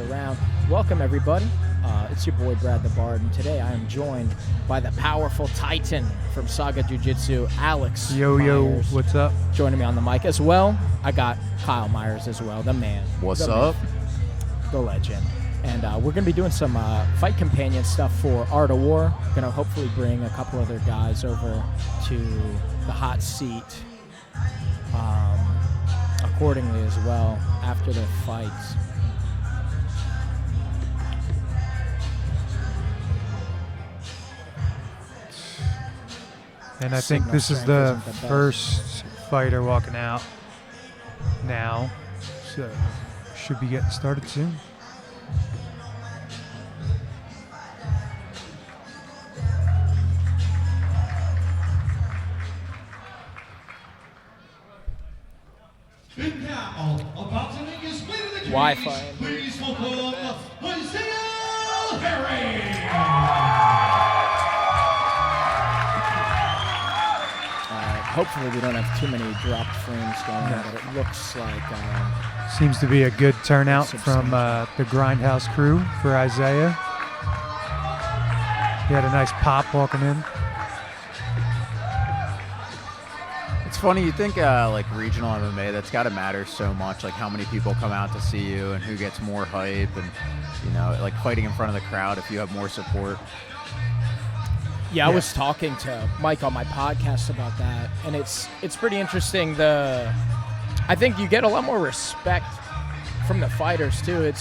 official round. Welcome, everybody. It's your boy, BradElBard, and today I am joined by the powerful titan from Saga Jiu-Jitsu, Alex Myers, what's up? joining me on the mic as well. I got Kyle Myers as well, the man. What's up? The legend. And we're going to be doing some fight companion stuff for Art of War. Going to hopefully bring a couple other guys over to the hot seat accordingly as well after the fights. And I think this is the first fighter walking out now, so should be getting started soon. Wi-Fi. Hopefully we don't have too many dropped frames going on, but it looks like... Seems to be a good turnout from the Grindhouse crew for Isaiah. He had a nice pop walking in. It's funny, you think like regional MMA, that's got to matter so much, like how many people come out to see you and who gets more hype, and you know, like fighting in front of the crowd if you have more support. Yeah, I was talking to Mike on my podcast about that, and it's pretty interesting. I think you get a lot more respect from the fighters too.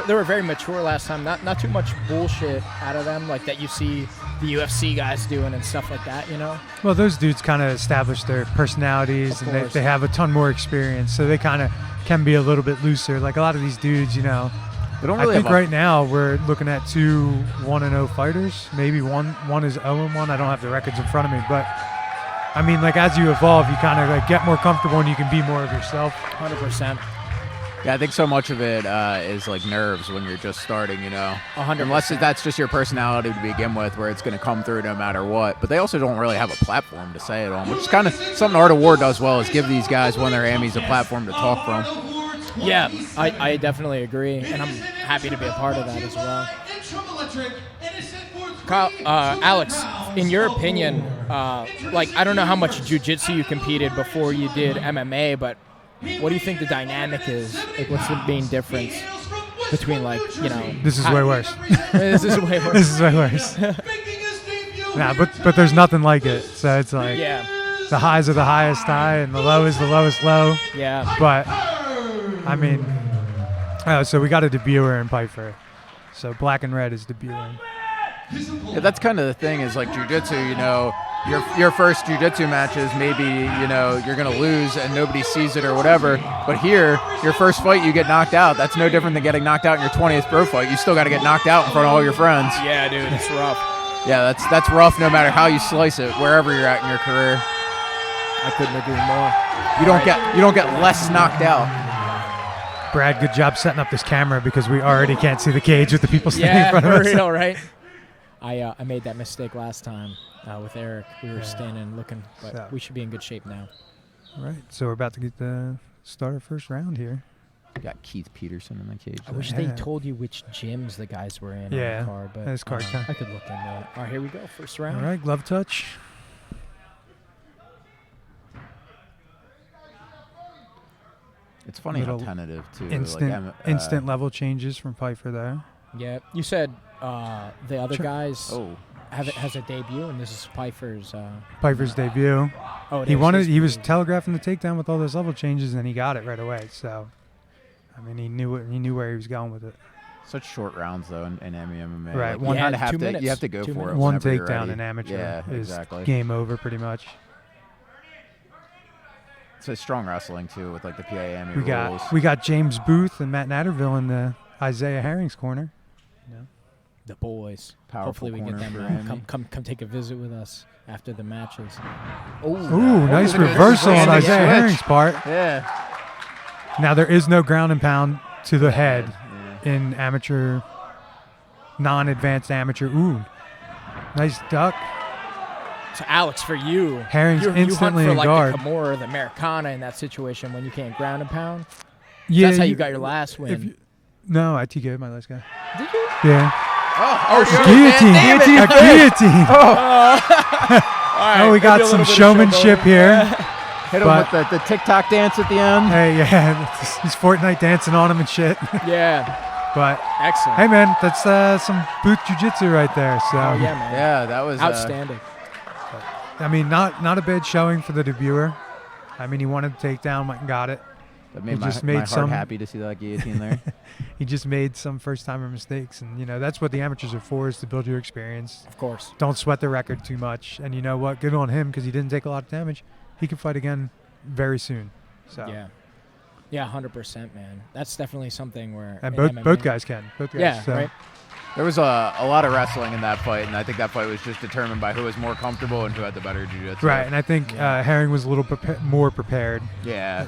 They were very mature last time. Not too much bullshit out of them, like that you see the UFC guys doing and stuff like that. You know. Well, those dudes kind of established their personalities, and they have a ton more experience, so they kind of can be a little bit looser. Like a lot of these dudes, you know. I think right now we're looking at 2 1-0 fighters. Maybe one is 0-1. I don't have the records in front of me, but I mean, like as you evolve, you kind of like get more comfortable and you can be more of yourself. 100%. Yeah, I think so much of it is like nerves when you're just starting, you know. 100%. Unless that's just your personality to begin with, where it's going to come through no matter what. But they also don't really have a platform to say it on, which is kind of something Art of War does well, is give these guys, when they're Amis, a platform to talk from. Yeah, I definitely agree, and I'm happy to be a part of that as well. Kyle, Alex, in your opinion, like I don't know how much jiu-jitsu you competed before you did MMA, but what do you think the dynamic is? Like, what's the main difference between, like, you know? This is way worse. This is way worse. This is way worse. Nah, but there's nothing like it. So it's like the highs are the highest high, and the low is the lowest low. Yeah. But I mean, so we got a debuter in Piper. So black and red is debuting. Yeah, that's kind of the thing, is like jiu-jitsu, you know, your first jiu-jitsu matches, maybe, you know, you're going to lose and nobody sees it or whatever. But here, your first fight, you get knocked out. That's no different than getting knocked out in your 20th pro fight. You still got to get knocked out in front of all your friends. Yeah, dude, it's rough. Yeah, that's rough no matter how you slice it, wherever you're at in your career. I couldn't agree more. You don't get less knocked out. Brad, good job setting up this camera because we already can't see the cage with the people standing in front of us. Yeah, for real, right? I made that mistake last time with Eric. We were standing looking, but we should be in good shape now. All right, so we're about to get the start of first round here. We got Keith Peterson in the cage. I wish they told you which gyms the guys were in on the card, but that's card time. I could look into it. All right, here we go, first round. All right, glove touch. It's funny how tentative, too. Instant level changes from Pfeiffer there. Yeah, you said the other guys has a debut, and this is Pfeiffer's debut. Oh, he was telegraphing the takedown with all those level changes, and he got it right away. So, I mean, he knew where he was going with it. Such short rounds though in MMA. Right, like, you have to go for it. One takedown in amateur is game over pretty much. It's a strong wrestling too, with like the PAME rules. We got James Booth and Matt Natterville in the Isaiah Herring's corner. Yeah. The boys. Powerful. Hopefully we get them come take a visit with us after the matches. Ooh, nice reversal on Isaiah Herring's part. Yeah. Now there is no ground and pound to the head in amateur, non-advanced amateur. Ooh, nice duck. So Alex, for you, Herring's instantly you in hunt for guard. Like the Kimura, the Americana in that situation when you can't ground and pound. Yeah, that's how you got your last win. No, I TK'd my last guy. Did you? Yeah. Oh, Guillotine. A guillotine. Right, we got some showmanship here. Hit him with the TikTok dance at the end. Hey, yeah. He's Fortnite dancing on him and shit. Yeah. But excellent. Hey, man, that's some booth jiu-jitsu right there. So oh, yeah, man. Yeah, that was outstanding. I mean, not a bad showing for the debuter. I mean, he wanted to take down, went and got it. That made he my heart happy to see that guillotine there. He just made some first-timer mistakes, and you know that's what the amateurs are for, is to build your experience. Of course. Don't sweat the record too much, and you know what? Good on him because he didn't take a lot of damage. He can fight again very soon. So yeah, 100%, man. That's definitely something where and both guys can. Both guys. Yeah, so. right. There was a lot of wrestling in that fight, and I think that fight was just determined by who was more comfortable and who had the better jiu-jitsu. Right, and I think Herring was a little more prepared. Yeah.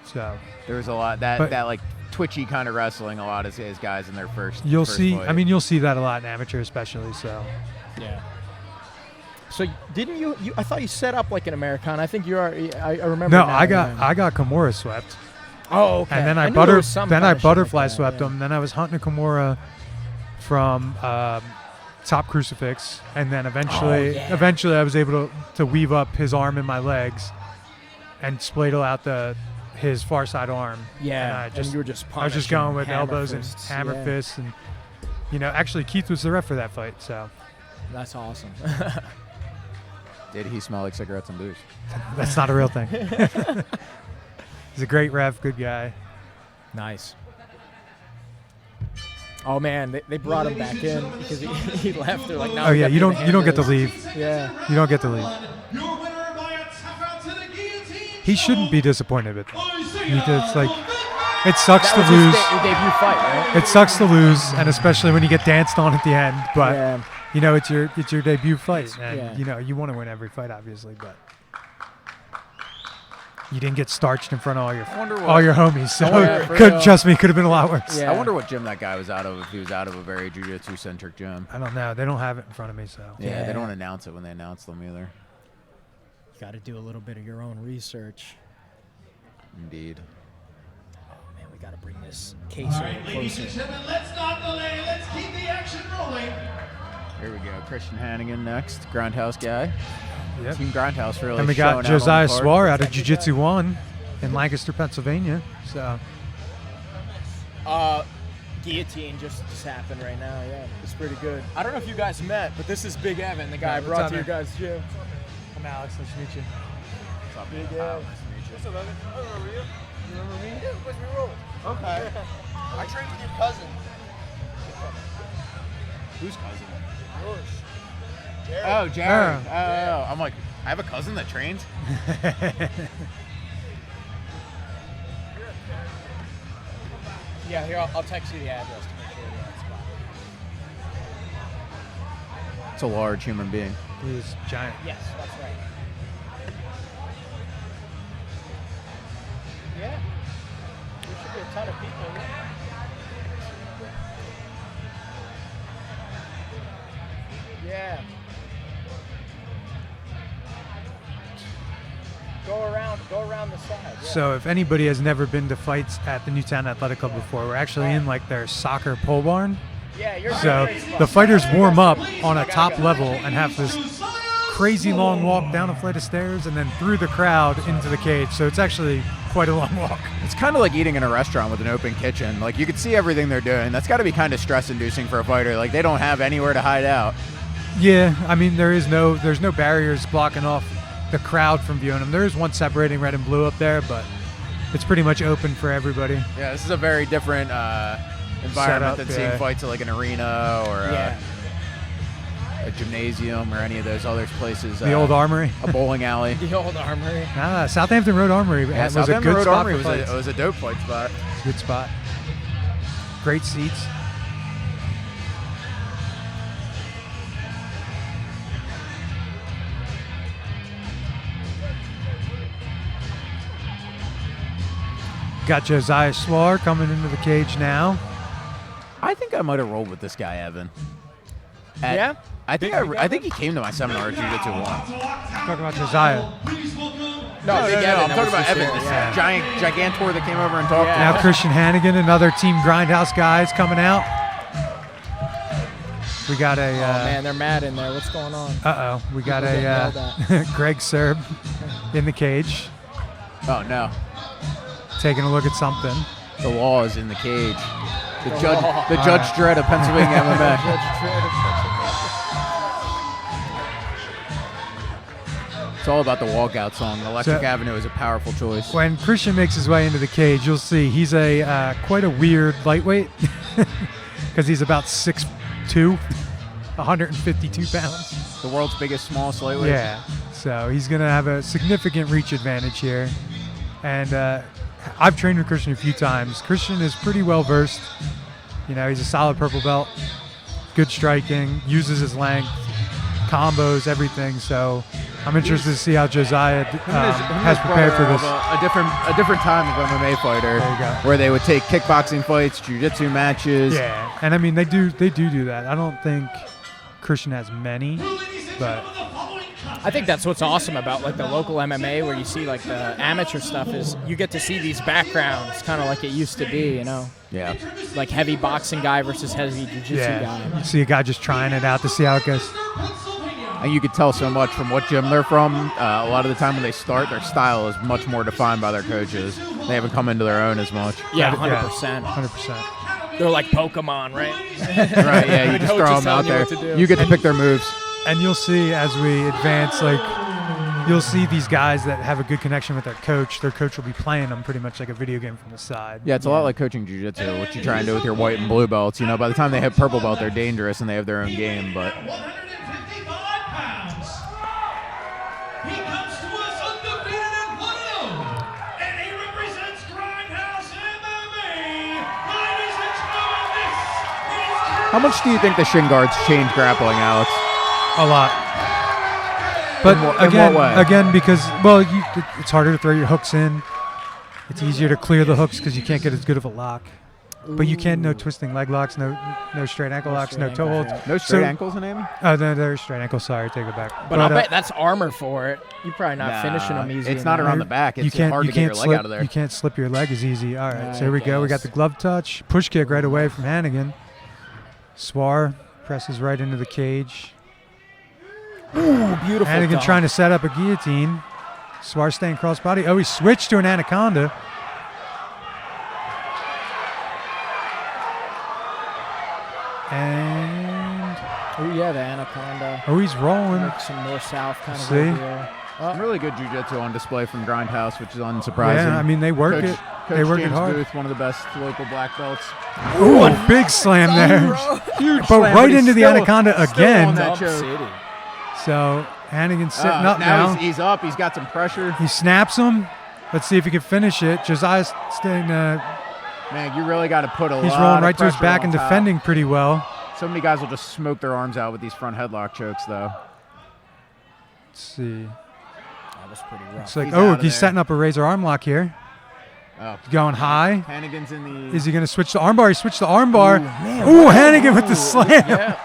So there was a lot that like twitchy kind of wrestling. A lot of his guys in their first. You'll first see. fight. I mean, you'll see that a lot in amateur, especially. So. Yeah. So didn't you? I thought you set up like an Americana. I think you are. I remember. No, I got Kimura swept. Oh, okay. And then I butterfly swept him. Then I was hunting a Kimura from top crucifix, and then eventually I was able to weave up his arm in my legs, and spladle out his far side arm. Yeah, and you were just I was just going with elbows fists, and hammer fists, and you know, actually Keith was the ref for that fight, so that's awesome. Did he smell like cigarettes and booze? That's not a real thing. He's a great ref, good guy. Nice. Oh man, they brought him back in because he left. They're like, no. Oh yeah, you don't get to leave. Yeah, you don't get to leave. He shouldn't be disappointed with that. It's like, it sucks to lose. His debut fight, right? It sucks to lose, and especially when you get danced on at the end. But you know, it's your debut fight, and you know you want to win every fight, obviously. But you didn't get starched in front of all your homies. So trust me, could have been a lot worse. Yeah. I wonder what gym that guy was out of. If he was out of a very jiu-jitsu centric gym. I don't know. They don't have it in front of me, so yeah, they don't announce it when they announce them either. You got to do a little bit of your own research. Indeed. Oh man, we got to bring this case a little closer. Ladies and gentlemen, let's not delay. Let's keep the action rolling. Here we go. Christian Hannigan next, Grindhouse guy. Yep. Team Grindhouse really. And we got Josiah Swar out of Jiu-Jitsu 1 in Lancaster, Pennsylvania. So. Guillotine just happened right now. Yeah, it's pretty good. I don't know if you guys met, but this is Big Evan, the guy I brought to your guys' gym. I'm Alex. Nice to meet you. What's up, Big Evan? Nice to meet you. What's up, Evan? I remember you. You remember me? Yeah, because we rolled. Okay. I trained with your cousin. Whose cousin? Yours. Jared. Oh, Jared. Oh, I'm like, I have a cousin that trains? Yeah, here, I'll text you the address to make sure you're on spot. It's a large human being. He's giant. Yes, that's right. Yeah. There should be a ton of people here. Yeah. Go around the side. Yeah. So if anybody has never been to fights at the Newtown Athletic Club before, we're actually in like their soccer pole barn. Yeah, you're so the fighters warm up on a top level and have this crazy long walk down a flight of stairs and then through the crowd into the cage. So it's actually quite a long walk. It's kind of like eating in a restaurant with an open kitchen. Like you could see everything they're doing. That's got to be kind of stress-inducing for a fighter. Like they don't have anywhere to hide out. Yeah, I mean there's no barriers blocking off the crowd from viewing them. There is one separating red and blue up there, but it's pretty much open for everybody. Yeah, this is a very different environment than seeing fights at like an arena or a gymnasium or any of those other places. The old Armory. A bowling alley. The old Armory. Southampton Road Armory was a good spot for fights. It was a dope fight spot. It's a good spot. Great seats. Got Josiah Swar coming into the cage now. I think I might have rolled with this guy, Evan. Yeah? I think he came to my seminar at Jiu-Jitsu 1. Talking about Josiah. Please welcome No, Big Evan. I'm that talking was about just Evan, there, this yeah. gigantor that came over and talked to Now us. Christian Hannigan, another Team Grindhouse guys coming out. We got a. Oh man, they're mad in there. What's going on? We got People a getting yelled Greg Serb in the cage, Oh, no. taking a look at something. The law is in the cage. The The Judge law. Judge Dredd of Pennsylvania MMA. It's all about the walkout song. Electric So- Avenue is a powerful choice. When Christian makes his way into the cage, you'll see he's a quite a weird lightweight because he's about 6'2", 152 pounds. The world's biggest smallest lightweight. Yeah, so he's going to have a significant reach advantage here. And I've trained with Christian a few times. Christian is pretty well versed. You know, he's a solid purple belt, good striking, uses his length, combos, everything. So I'm interested to see how Josiah has prepared for this. A different time of MMA fighter, There you go. where they would take kickboxing fights, jiu-jitsu matches. Yeah, and I mean they do that. I don't think Christian has many, but I think that's what's awesome about like the local MMA, where you see like the amateur stuff, is you get to see these backgrounds, kind of like it used to be, you know, Yeah. like heavy boxing guy versus heavy jiu-jitsu guy. you see a guy just trying it out to see how it goes. And you could tell so much from what gym they're from. A lot of the time when they start, their style is much more defined by their coaches. They haven't come into their own as much. Yeah, Yeah. 100%. 100%. They're like Pokemon, right? Right, yeah, you just throw Coach is them out telling you there. what to do. You get to pick their moves. And you'll see as we advance, like you'll see these guys that have a good connection with their coach. Their coach will be playing them pretty much like a video game from the side. Yeah, it's a lot like coaching jiu-jitsu, what you try and do with your white and blue belts. You know, by the time they hit purple belt, they're dangerous and they have their own game, but 155 pounds. He comes to us undefeated at 1-0, and he represents Grindhouse MMA. Ladies and gentlemen, this is how much do you think the shin guards change grappling, Alex? A lot. But In what way? again, because well, it's harder to throw your hooks in. It's easier to clear the hooks because you can't get as good of a lock. But you can no twisting leg locks, no straight ankle locks, no straight toe ankle, holds. No straight So- ankles in him? Oh, no, there's straight ankle. Sorry, take it back. But I'll bet that's armor for it. You're probably not finishing them easy. It's not around the back. It's hard to get your leg out of there. You can't slip your leg as easy. All right, Yeah, so here we I go. We got guess. the glove touch, push kick right away from Hannigan. Swar presses right into the cage. Ooh, beautiful. Hannigan dunk. trying to set up a guillotine. Swar staying crossbody. Oh, he switched to an anaconda. And Oh yeah, the anaconda. oh, he's rolling. Like some north-south kind of See? idea. Some really good jiu-jitsu on display from Grindhouse, which is unsurprising. Yeah, I mean they work Coach, it. Coach They work James it hard. Booth, one of the best local black belts. Ooh, a big slam there. Huge But slam, right he's into the still- anaconda still again. on that Dump choke. City. So Hannigan's sitting up now. now. He's up. He's got some pressure. He snaps him. Let's see if he can finish it. Josiah's staying. Man, you really got to put a He's lot rolling of right to his pressure back on and top. defending pretty well. So many guys will just smoke their arms out with these front headlock chokes, though. Let's see. That was pretty rough. It's like, He's oh, out of he's there. setting up a razor arm lock here. Oh, Going high. Hannigan's in the. Is he going to switch to armbar? He switched to armbar. man, Ooh, wow. Hannigan with the slam. Yeah.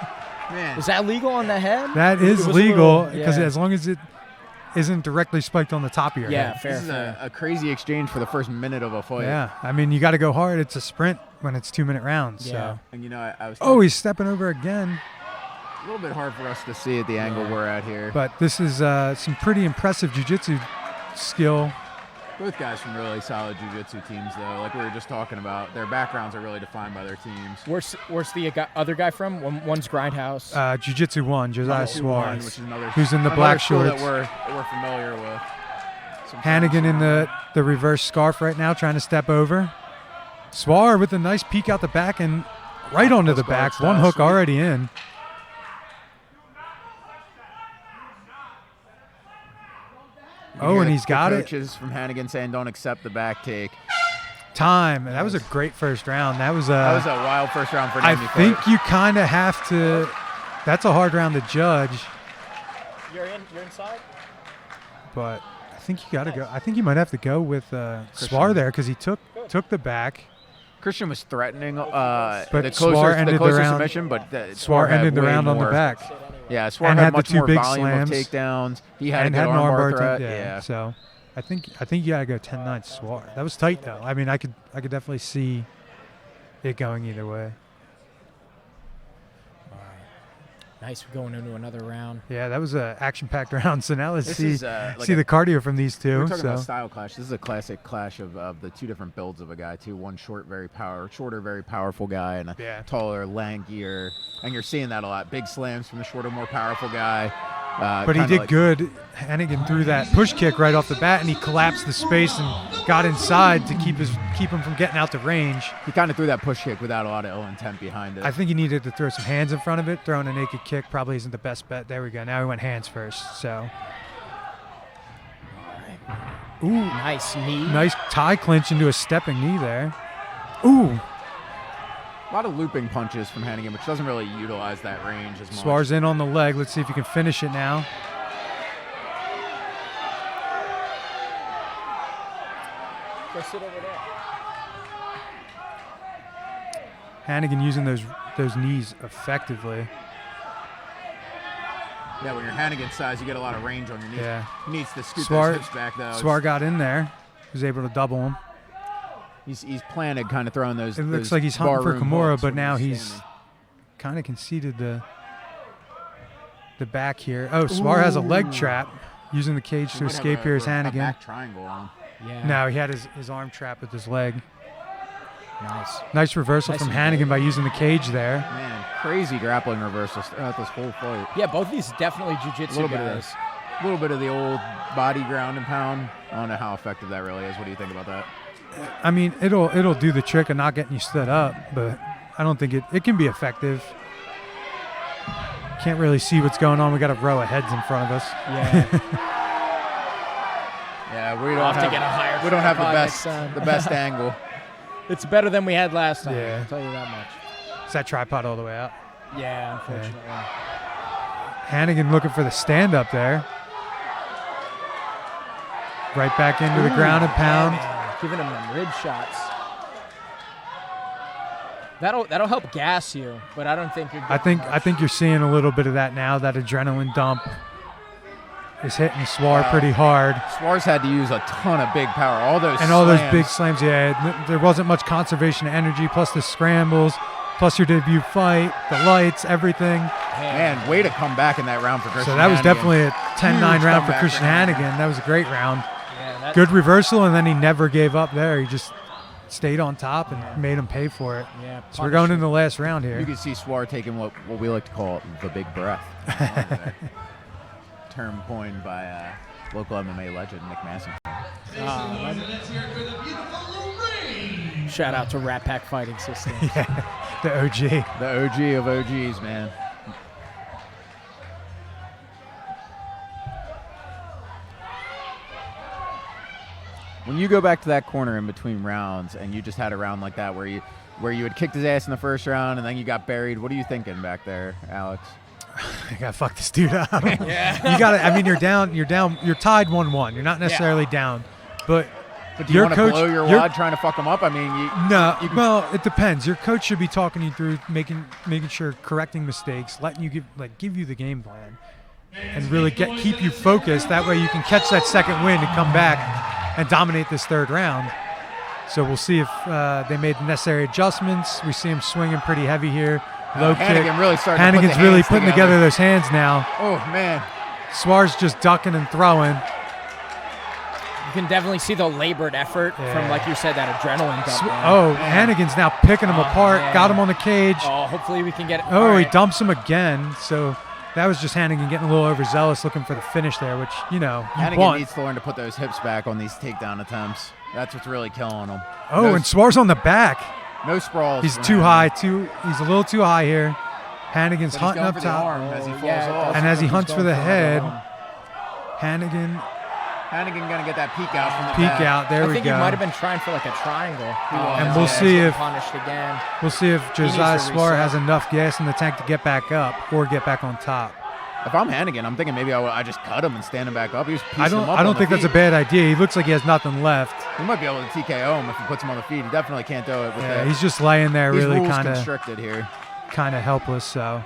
Man, Was that legal on the head? That It is was a legal little- because yeah. as long as it isn't directly spiked on the top of your Yeah, head. fair, this is fair. a crazy exchange for the first minute of a fight. Yeah, I mean, you got to go hard. It's a sprint when it's 2-minute rounds. Yeah. So. And you know, I was Oh, he's stepping over again. a little bit hard for us to see at the angle we're at here. But this is some pretty impressive jiu-jitsu skill. Both guys from really solid jiu-jitsu teams, though. Like we were just talking about, their backgrounds are really defined by their teams. Where's the other guy from? One's Grindhouse. Jiu-jitsu 1, Josiah Swar, Which is another, who's in the another black school shorts. that we're familiar with. Sometimes. Hannigan in the reverse scarf right now, trying to step over. Swar with a nice peek out the back and right onto the Scarf back. style, One hook sweet. already in. You can Oh, hear and the- he's got the it. coaches from Hannigan saying don't accept the back take. Time. That was a great first round. That was That was a wild first round for an I Andy think fight. you kind of have to. That's a hard round to judge, You're inside. but I think you got to go. I think you might have to go with Swar there because he took the back. Christian was threatening the Swar closer, ended the closer round- submission, but Swar had ended the way round on the more. back Yeah, Swar and had had the much two more big volume slams of takedowns. He had and a had good an armbar armbar. threat. Yeah. So I think you gotta go 10-9 Swar. That was tight though. I mean, I could definitely see it going either way. Nice, we're going into another round. Yeah, that was a action-packed round. So now let's see like the cardio from these two. We're talking about style clash. This is a classic clash of the two different builds of a guy too. One shorter, very powerful guy, and a taller, lankier. And you're seeing that a lot. Big slams from the shorter, more powerful guy. But he did good. Hannigan threw that push kick right off the bat, and he collapsed the space and got inside to keep him from getting out the range. He kind of threw that push kick without a lot of ill intent behind it. I think he needed to throw some hands in front of it. Throwing a naked kick probably isn't the best bet. There we go. Now he went hands first. So, ooh, nice knee. Nice tie clinch into a stepping knee there. Ooh. A lot of looping punches from Hannigan, which doesn't really utilize that range as much. Swar's in on the leg. Let's see if he can finish it now. Go sit over there. Hannigan using those knees effectively. Yeah, when you're Hannigan's size, you get a lot of range on your knees. Yeah. He needs to scoot those hips back, though. Swar got in there. He was able to double him. He's planted kind of throwing those. It looks like he's hunting for Kimura, but now he's kind of conceded the back here. Oh, Swar has a leg trap, using the cage to escape here as Hannigan. Back triangle on. Yeah. No, he had his arm trap with his leg. Nice. Nice reversal from Hannigan by using the cage there. Man, crazy grappling reversals throughout this whole fight. Yeah, both of these definitely jiu-jitsu guys. A little bit of the old body ground and pound. I don't know how effective that really is. What do you think about that? I mean, it'll do the trick of not getting you stood up, but I don't think it can be effective. Can't really see what's going on. We got a row of heads in front of us. Yeah. Yeah, we We'll don't have to get a higher we don't have tripod the best angle. It's better than we had last time, Yeah. I'll tell you that much. Is that tripod all the way out? Yeah, unfortunately. Hannigan looking for the stand up there. Right back into the ground and pound. Man, giving him them rib shots. That'll help gas you, but I don't think you're I think you're seeing a little bit of that now. That adrenaline dump is hitting Swar pretty hard. Swar's had to use a ton of big power. All those big slams. Yeah, there wasn't much conservation of energy. Plus the scrambles, plus your debut fight, the lights, everything. Man, way to come back in that round for Christian. So that was Hannigan. definitely a 10-9 round for Christian Hannigan. That was a great round. Good reversal, and then he never gave up there. He just stayed on top and made him pay for it. Yeah, so we're going into the last round here. You can see Swar taking what we like to call the big breath. Term coined by local MMA legend Nick Masson. Shout out to Rat Pack Fighting Systems. Yeah, the OG. The OG of OGs, man. When you go back to that corner in between rounds and you just had a round like that where you had kicked his ass in the first round and then you got buried, what are you thinking back there, Alex? I gotta fuck this dude up. Yeah. You gotta. I mean, you're down. You're tied 1-1. You're not necessarily down, but do you want to blow your wad trying to fuck him up? I mean, well, it depends. Your coach should be talking you through making sure, correcting mistakes, letting you give you the game plan, and really keep you focused. That way, you can catch that second win and come back and dominate this third round. So we'll see if they made the necessary adjustments. We see him swinging pretty heavy here. Low Hannigan kick. really starting Hannigan's really putting together those hands now. Oh, man. Swar's just ducking and throwing. You can definitely see the labored effort from, like you said, that adrenaline dump. Hannigan's now picking him apart. Man. Got him on the cage. Oh, hopefully we can get it. Oh, he dumps him again. So that was just Hannigan getting a little overzealous, looking for the finish there, which, Hannigan needs to learn to put those hips back on these takedown attempts. That's what's really killing him. Oh, and Swar's on the back. No sprawls. He's too high. He's a little too high here. Hannigan's hunting up top. As he falls off. And as he hunts for the head, Hannigan gonna get that peek out from the peek out. There we go. I think he might have been trying for like a triangle. And we'll see if punished again. We'll see if Josiah Swar has enough gas in the tank to get back up or get back on top. If I'm Hannigan, I'm thinking maybe I just cut him and stand him back up. I don't think that's a bad idea. He looks like he has nothing left. He might be able to TKO him if he puts him on the feet. He definitely can't do it. With he's just laying there, really kind of constricted here, kind of helpless. So.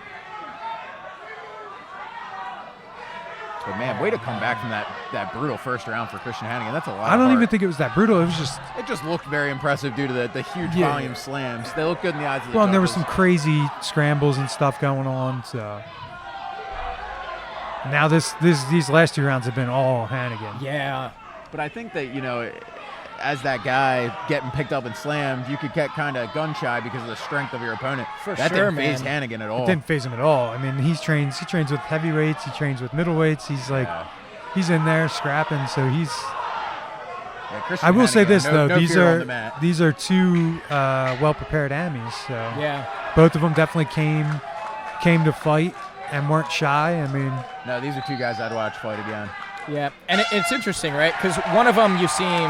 But man, way to come back from that brutal first round for Christian Hannigan. That's a lot. I don't even think it was that brutal. It was just. It just looked very impressive due to the huge volume slams. They look good in the eyes of the Well, and there were judges. some crazy scrambles and stuff going on. So now these last 2 rounds have been all Hannigan. Yeah. But I think that, you know, as that guy getting picked up and slammed, you could get kind of gun shy because of the strength of your opponent. For that sure, didn't phase man. Hannigan at all. It didn't phase him at all. I mean, he trains with heavyweights. He trains with middleweights. He's like, he's in there scrapping. So he's. Yeah, Christian I will say Hannigan, this no though, fear on the mat. these are 2 well-prepared Amis. So Yeah. both of them definitely came to fight and weren't shy. I mean, No, these are 2 guys I'd watch fight again. Yeah, and it's interesting, right? Because one of them you seem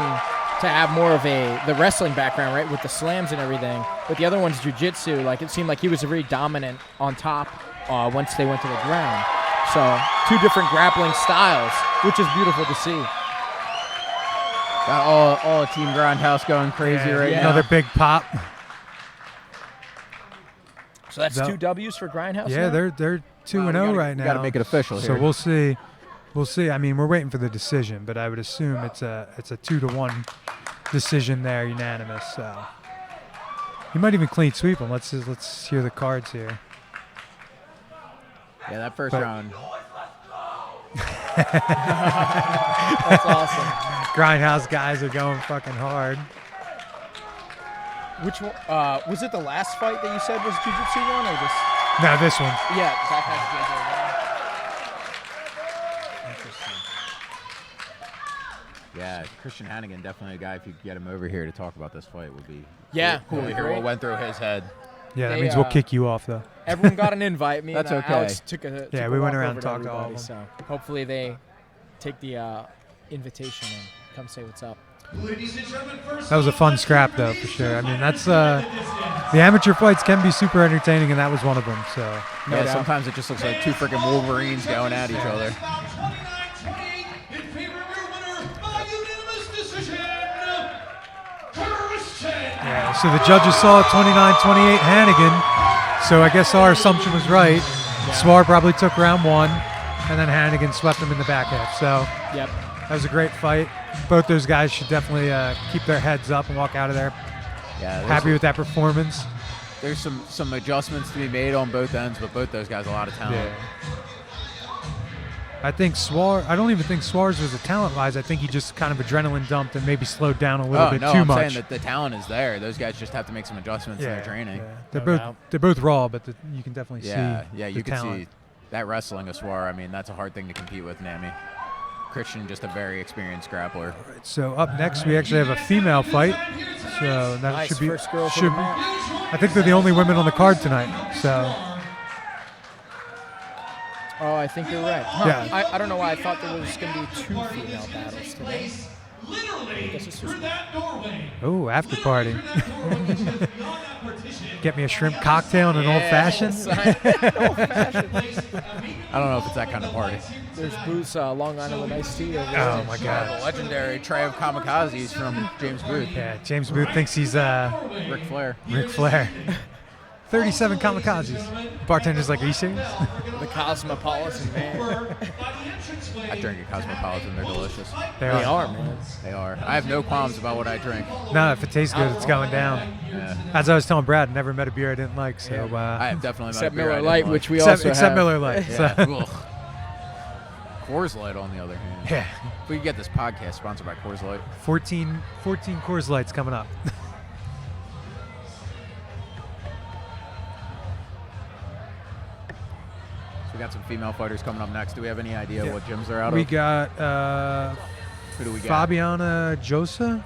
to have more of the wrestling background, right, with the slams and everything. But the other one's jiu-jitsu. Like, it seemed like he was very dominant on top once they went to the ground. So 2 different grappling styles, which is beautiful to see. Got all a Team Grindhouse going crazy right now. Another big pop. So that's 2 W's for Grindhouse. Yeah, now? they're 2-0 right now. You got to make it official So here. we'll see. We'll see. I mean, we're waiting for the decision, but I would assume it's a 2-1 decision there, unanimous. So he might even clean sweep him. Let's hear the cards here. Yeah, that first But- round. That's awesome. Grindhouse guys are going fucking hard. Which one? Was it the last fight that you said was jiu-jitsu one or this? No, this one. Yeah, that has Interesting. Yeah, Christian Hannigan, definitely a guy, if you could get him over here to talk about this fight, would be cool to hear great. what went through his head. Yeah, that They, means we'll kick you off though. Everyone got an invite. Me That's and okay. Alex took a Yeah, took we a went walk around over and to talked to all everybody, of them. So hopefully they take the invitation and come say what's up. Ladies and gentlemen, first That was a fun scrap though, for sure. I mean, that's the amateur fights can be super entertaining, and that was one of them. So Yeah, doubt. sometimes it just looks like 2 freaking Wolverines going at each other. About 29-28 in favor of your winner by unanimous decision, Christian. yeah, so the judges saw 29-28 Hannigan. So I guess our assumption was right. Swar probably took round 1, and then Hannigan swept him in the back half. So Yep. that was a great fight. Both those guys should definitely keep their heads up and walk out of there Yeah, happy with that performance. there's some adjustments to be made on both ends, but both those guys a lot of talent. I think Swar. I don't even think Swar's was a talent-wise. I think he just kind of adrenaline dumped and maybe slowed down a little bit no, too I'm much. saying that the talent is there. Those guys just have to make some adjustments in their training. Yeah. No They're both raw, but you can definitely Yeah, see. yeah, the you can talent. see that wrestling a Swar. I mean, that's a hard thing to compete with, Nami. Christian, just a very experienced grappler. So up next, we actually have a female fight. So that Nice, should be. first girl for should the be match. I think they're the only women on the card tonight. So Oh, I think you're right. Huh. Yeah. I don't know why I thought there was going to be 2 female battles today. Literally Guess it's through just- that doorway. oh, after party. Through that doorway, just beyond that partition. Get me a shrimp cocktail and an old fashioned. I don't know if it's that kind of party. There's Booth's Long Island iced tea over there. Oh my God. The legendary tray of kamikazes from James Booth. Yeah, James Booth thinks he's Ric Flair. Ric Flair. 37 kamikazes. Bartender's like, are you serious? The Cosmopolitan, man. I drink a Cosmopolitan. They're delicious. They are, man. They are. I have no qualms about what I drink. No, if it tastes good, it's going down. Yeah. As I was telling Brad, I never met a beer I didn't like. So I have definitely Except met a beer I Miller didn't Lite, like. which we except also have. Miller Lite. Yeah. So, Ugh. Coors Light, on the other hand. yeah, If we could get this podcast sponsored by Coors Light. 14 Coors Lights coming up. So we got some female fighters coming up next. Do we have any idea Yeah. what gyms they're out We of? got Who do we got? Fabiana Josa.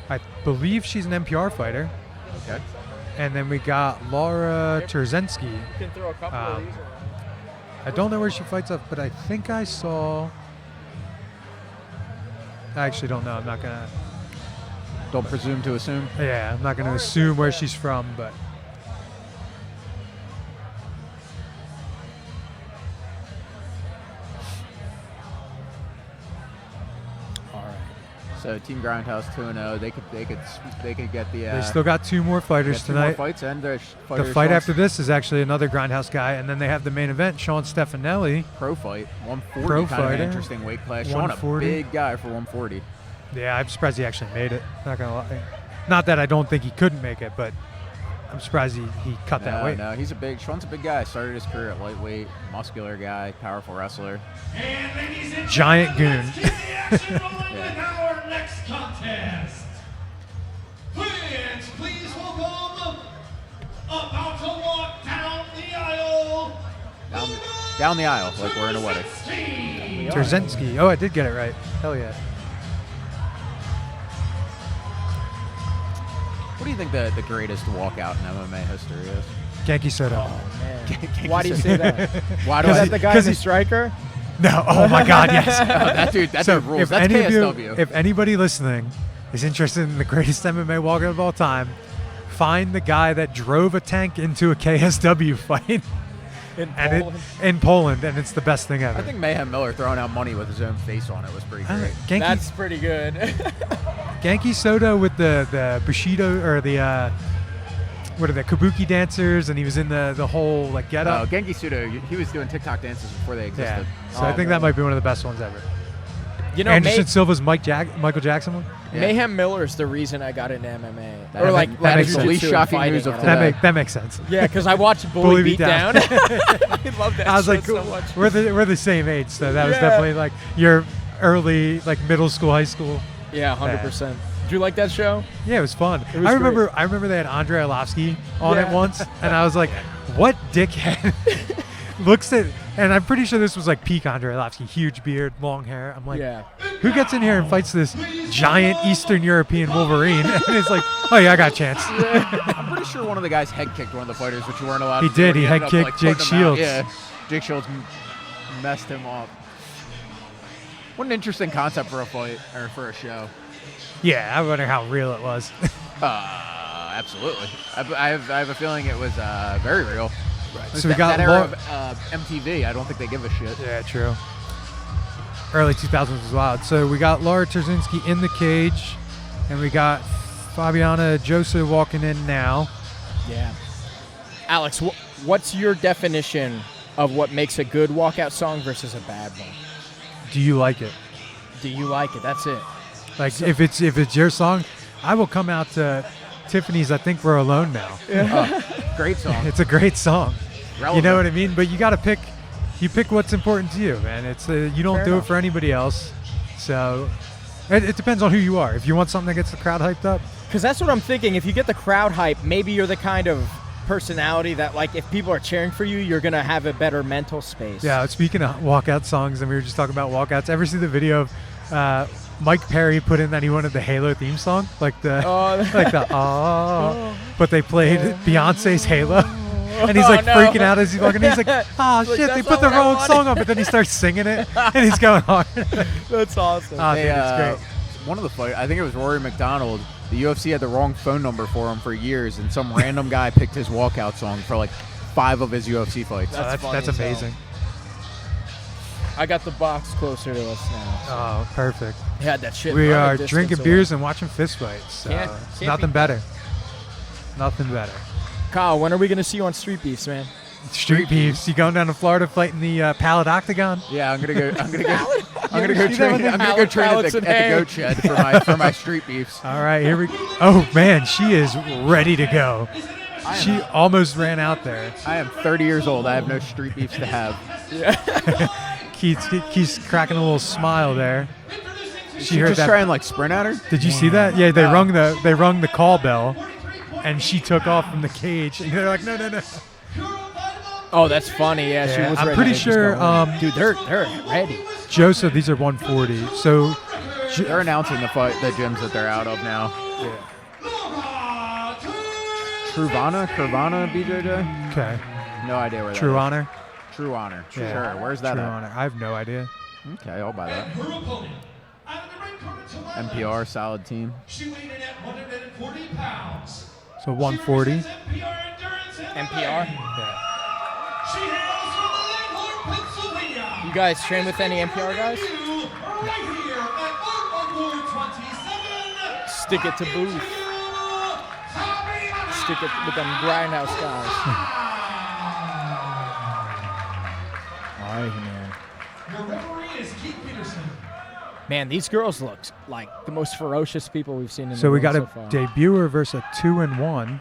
I believe she's an NPR fighter. Okay. And then we got Laura Terzensky. You can throw a couple of Um, these around. I don't know where she fights up, but I think I saw. I actually don't know. I'm not gonna. Don't presume to assume. Yeah, I'm not gonna assume where she's from, but. All right. So So Team Grindhouse 2-0. They could get the. They still got 2 more fighters two more tonight. fights and The fight after this is actually another Grindhouse guy, and then they have the main event, Sean Stefanelli. Pro fight, 140. Pro kind of fighter. an interesting weight class. Sean, a 140. big guy for 140. Yeah, I'm surprised he actually made it. Not gonna lie. Not that I don't think he couldn't make it, but I'm surprised he cut that weight. No, Sean's a big guy. Started his career at lightweight, muscular guy, powerful wrestler. And ladies and Giant gentlemen, goon. let's get the action rolling with our next contest. Fans, please welcome about to walk down the aisle. Down the aisle, like we're in a wedding. Terzinski. Oh, I did get it right. Hell yeah. What do you think the greatest walkout in MMA history is? Genki Soto. Oh, man. Why do you say that? Why do Is I? that the guy, the striker? No. Oh my God. Yes. That dude rules. That's any of you, KSW. if anybody listening is interested in the greatest MMA walkout of all time, find the guy that drove a tank into a KSW fight in Poland, and it's the best thing ever. I think Mayhem Miller throwing out money with his own face on it was pretty great. That's pretty good. Genki Soto with the Bushido or the what are the Kabuki dancers, and he was in the whole like getup. Genki Sudo, he was doing TikTok dances before they existed. Yeah. So I think that might be one of the best ones ever. You know, Anderson Silva's Michael Jackson one. Yeah. Mayhem Miller is the reason I got into MMA. That or like that makes jiu-jitsu sense. Least and shocking fighting news of and all today. that. That makes sense. Yeah, because I watched Bully Beat Down. I love that I was show like, so much. we're the same age, so that was Yeah. definitely like your early like middle school, high school. Yeah, 100%. Did you like that show? Yeah, it was fun. It was I remember they had Andrei Arlovsky on it Yeah. once, and I was like, what dickhead looks at? And I'm pretty sure this was like peak Andrei Arlovsky, huge beard, long hair. I'm like, Yeah. who gets in here and fights this giant Eastern European Wolverine? And it's like, oh yeah, I got a chance. I'm pretty sure one of the guys head kicked one of the fighters, which you weren't allowed He to do. did. He ended head up, kicked like, Jake putting him out. Shields. Yeah, Jake Shields messed him up. What an interesting concept for a fight or for a show. Yeah, I wonder how real it was. Absolutely. I have a feeling it was very real. Right. So we got that era of MTV. I don't think they give a shit. Yeah, true. Early 2000s was wild. So we got Laura Terzinski in the cage, and we got Fabiana Josa walking in now. Yeah. Alex, what's your definition of what makes a good walkout song versus a bad one? Do you like it? Do you like it? That's it. Like, so, if it's your song, I will come out to Tiffany's I Think We're Alone Now. Great song. It's a great song. Relevant. You know what I mean? But you got to pick what's important to you, man. It's you don't Fair do enough. it for anybody else. So it depends on who you are. If you want something that gets the crowd hyped up. Because that's what I'm thinking. If you get the crowd hype, maybe you're the kind of personality that, like, if people are cheering for you, you're going to have a better mental space. Yeah, speaking of walkout songs, and we were just talking about walkouts, ever see the video of Mike Perry put in that he wanted the Halo theme song? Like the, but they played Beyonce's Halo. And he's like freaking out as he's walking. He's like, oh shit, they put the wrong song on, but then he starts singing it, and he's going hard. That's awesome. Oh, dude, it's great. One of the fight, I think it was Rory McDonald. The UFC had the wrong phone number for him for years, and some random guy picked his walkout song for like 5 of his UFC fights. That's funny That's as hell. amazing. I got the box closer to us now. So. Oh, perfect. He had that shit. We running are distance drinking away. beers and watching fist fights. So Can't it's be nothing beat. better. Nothing better. Kyle, when are we going to see you on Street Beefs, man? Street beefs. You going down to Florida fighting the Pallet Octagon? Yeah, I'm gonna go train see that at one? the goat shed for my street beefs. All right, here we go. Oh, man, she is ready to go. She almost ran out there. I am 30 years old. I have no street beefs to have. Keith's cracking a little smile there. She heard Just that. try and like sprint at her. Did you see that? Yeah, they rung the call bell, and she took off from the cage. And they're like, no. Oh, that's funny. Yeah, she was I'm ready. pretty to just sure. go in. Dude, they're ready. Joseph, these are 140. So They're announcing the gyms that they're out of now. Curvana, BJJ? okay, No idea where that True is. Honor. True Honor. Yeah. Sure. Where's that True at? Honor. I have no idea. Okay, I'll buy that. Her opponent, out of the red corner to my NPR, left, solid team. she weighed in at 140 pounds. So 140. She represents NPR Endurance and NPR? Yeah. She hails from Allentown, Pennsylvania. You guys train with any NPR guys? Right here at 127. Stick it to Booth. Stick it with them grindhouse guys. All right, man. Your referee is Keith Peterson. Man, these girls look like the most ferocious people we've seen in the So we world got so a far. debuter versus a 2-1.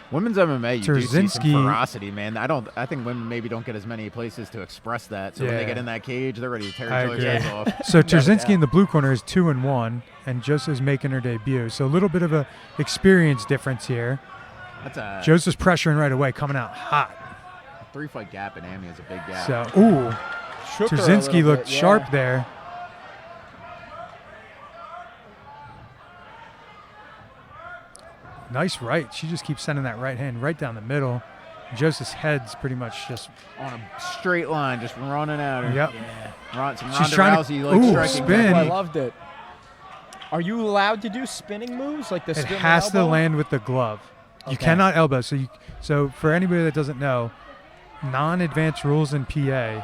Women's MMA, you do see some Terzinski- ferocity, man. I think women maybe don't get as many places to express that. So when they Yeah. get in that cage, they're ready to tear I each other's agree. heads off. So Terzinski in the blue corner is 2-1, and Joseph's making her debut. So a little bit of a experience difference here. That's a Joseph's pressuring right away, coming out hot. 3-fight gap in Amy is a big gap. So, ooh, Shook her a Terzinski little looked bit, yeah. sharp there. Nice right. She just keeps sending that right hand right down the middle. Joseph's head's pretty much just. On a straight line, just running at her. Yep. Some She's Ronda trying to- Rousey, like, ooh, striking. spin. I loved it. Are you allowed to do spinning moves like the It spin has to elbow? land with the glove. You Okay. cannot elbow. So for anybody that doesn't know, non-advanced rules in PA,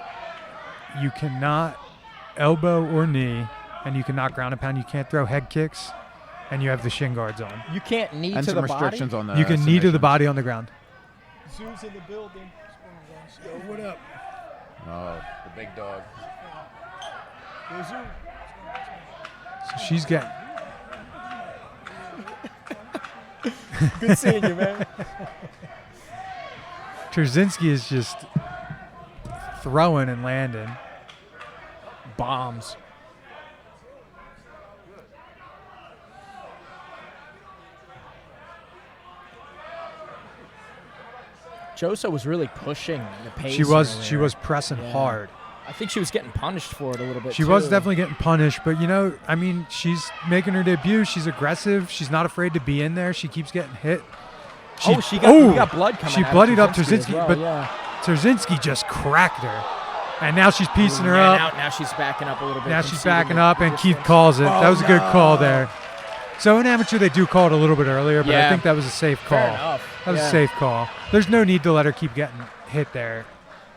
you cannot elbow or knee, and you cannot ground and pound. You can't throw head kicks, and you have the shin guards on. You can't knee And to some the restrictions body? on the You can knee to the submission. body on the ground. Zoo's in the building. Yo, what up? Oh, the big dog. So she's getting. Good seeing you, man. Terzinski is just throwing and landing. Bombs. Josa was really pushing the pace. She was earlier. pressing Yeah. hard. I think she was getting punished for it a little bit. She was too. definitely getting punished, but I mean, she's making her debut. She's aggressive. She's not afraid to be in there. She keeps getting hit. She got blood coming. She out of bloodied up Terzinski as Terzinski, well, but yeah. Terzinski just cracked her, and now she's piecing her Man, up. Now she's backing up a little bit. Now she's conceding backing the up, and Keith distance. calls it. Oh, That was a good call no. there. So in amateur, they do call it a little bit earlier, but I Yeah. think that was a safe call. Fair enough. That was Yeah. a safe call. There's no need to let her keep getting hit there,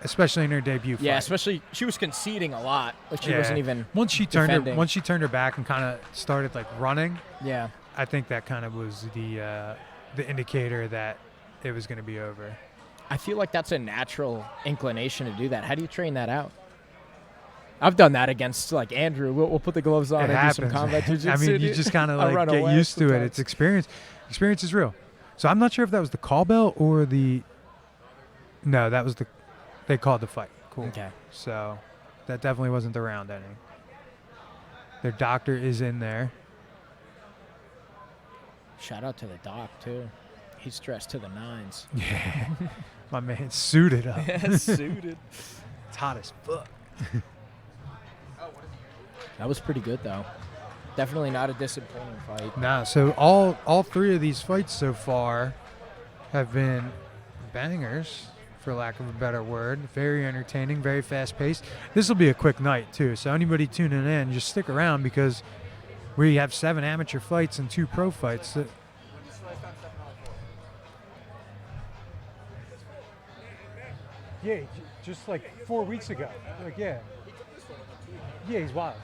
especially in her debut fight. Yeah, especially she was conceding a lot. Like she Yeah. wasn't even. Once she turned defending. her back and kind of started like running, Yeah. I think that kind of was the indicator that it was going to be over. I feel like that's a natural inclination to do that. How do you train that out? I've done that against like Andrew. We'll put the gloves on It and happens. do some combat jiu-jitsu. I mean, you just kind of I like run get away used to it. sometimes. It's experience. Experience is real. So I'm not sure if that was the call bell or the. No, that was the. They called the fight. Cool. Okay. So that definitely wasn't the round ending. Their doctor is in there. Shout out to the doc too. He's dressed to the nines. Yeah. My man suited up. Suited. It's hot as fuck. That was pretty good though. Definitely not a disappointing fight. Nah, so all three of these fights so far have been bangers, for lack of a better word. Very entertaining, very fast-paced. This will be a quick night, too, so anybody tuning in, just stick around because we have 7 amateur fights and 2 pro fights. Yeah, just like 4 weeks ago. Like, yeah. Yeah, he's wild.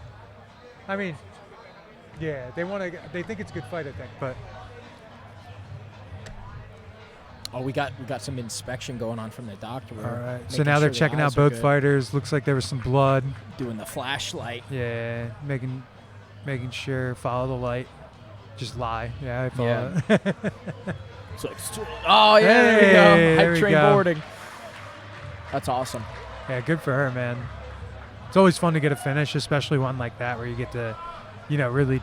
I mean, yeah, they think it's a good fight, I think, but Oh, we got some inspection going on from the doctor. all right. So Making now they're sure the checking eyes out are both good. fighters. Looks like there was some blood. Doing the flashlight. Yeah, making sure follow the light. Just lie. Yeah, I follow. Yeah. it. It's like, oh yeah, there we Hey, go. there Hype we train go. boarding. That's awesome. Yeah, good for her, man. It's always fun to get a finish, especially one like that where you get to, really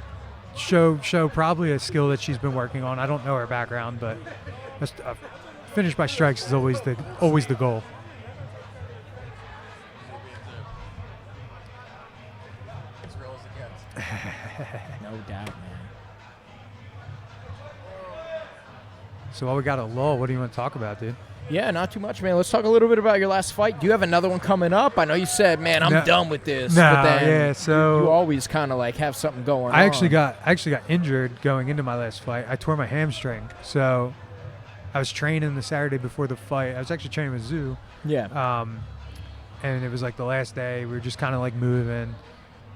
show probably a skill that she's been working on. I don't know her background, but a finish by strikes is always the goal. No doubt, man. So while we got a lull, what do you want to talk about, dude? Yeah, not too much, man. Let's talk a little bit about your last fight. Do you have another one coming up? I know you said, man, I'm No. done with this. No, but then yeah, so- you always kind of like have something going on. I actually got injured going into my last fight. I tore my hamstring. So I was training the Saturday before the fight. I was actually training with Zoo. Yeah. And it was like the last day. We were just kind of like moving.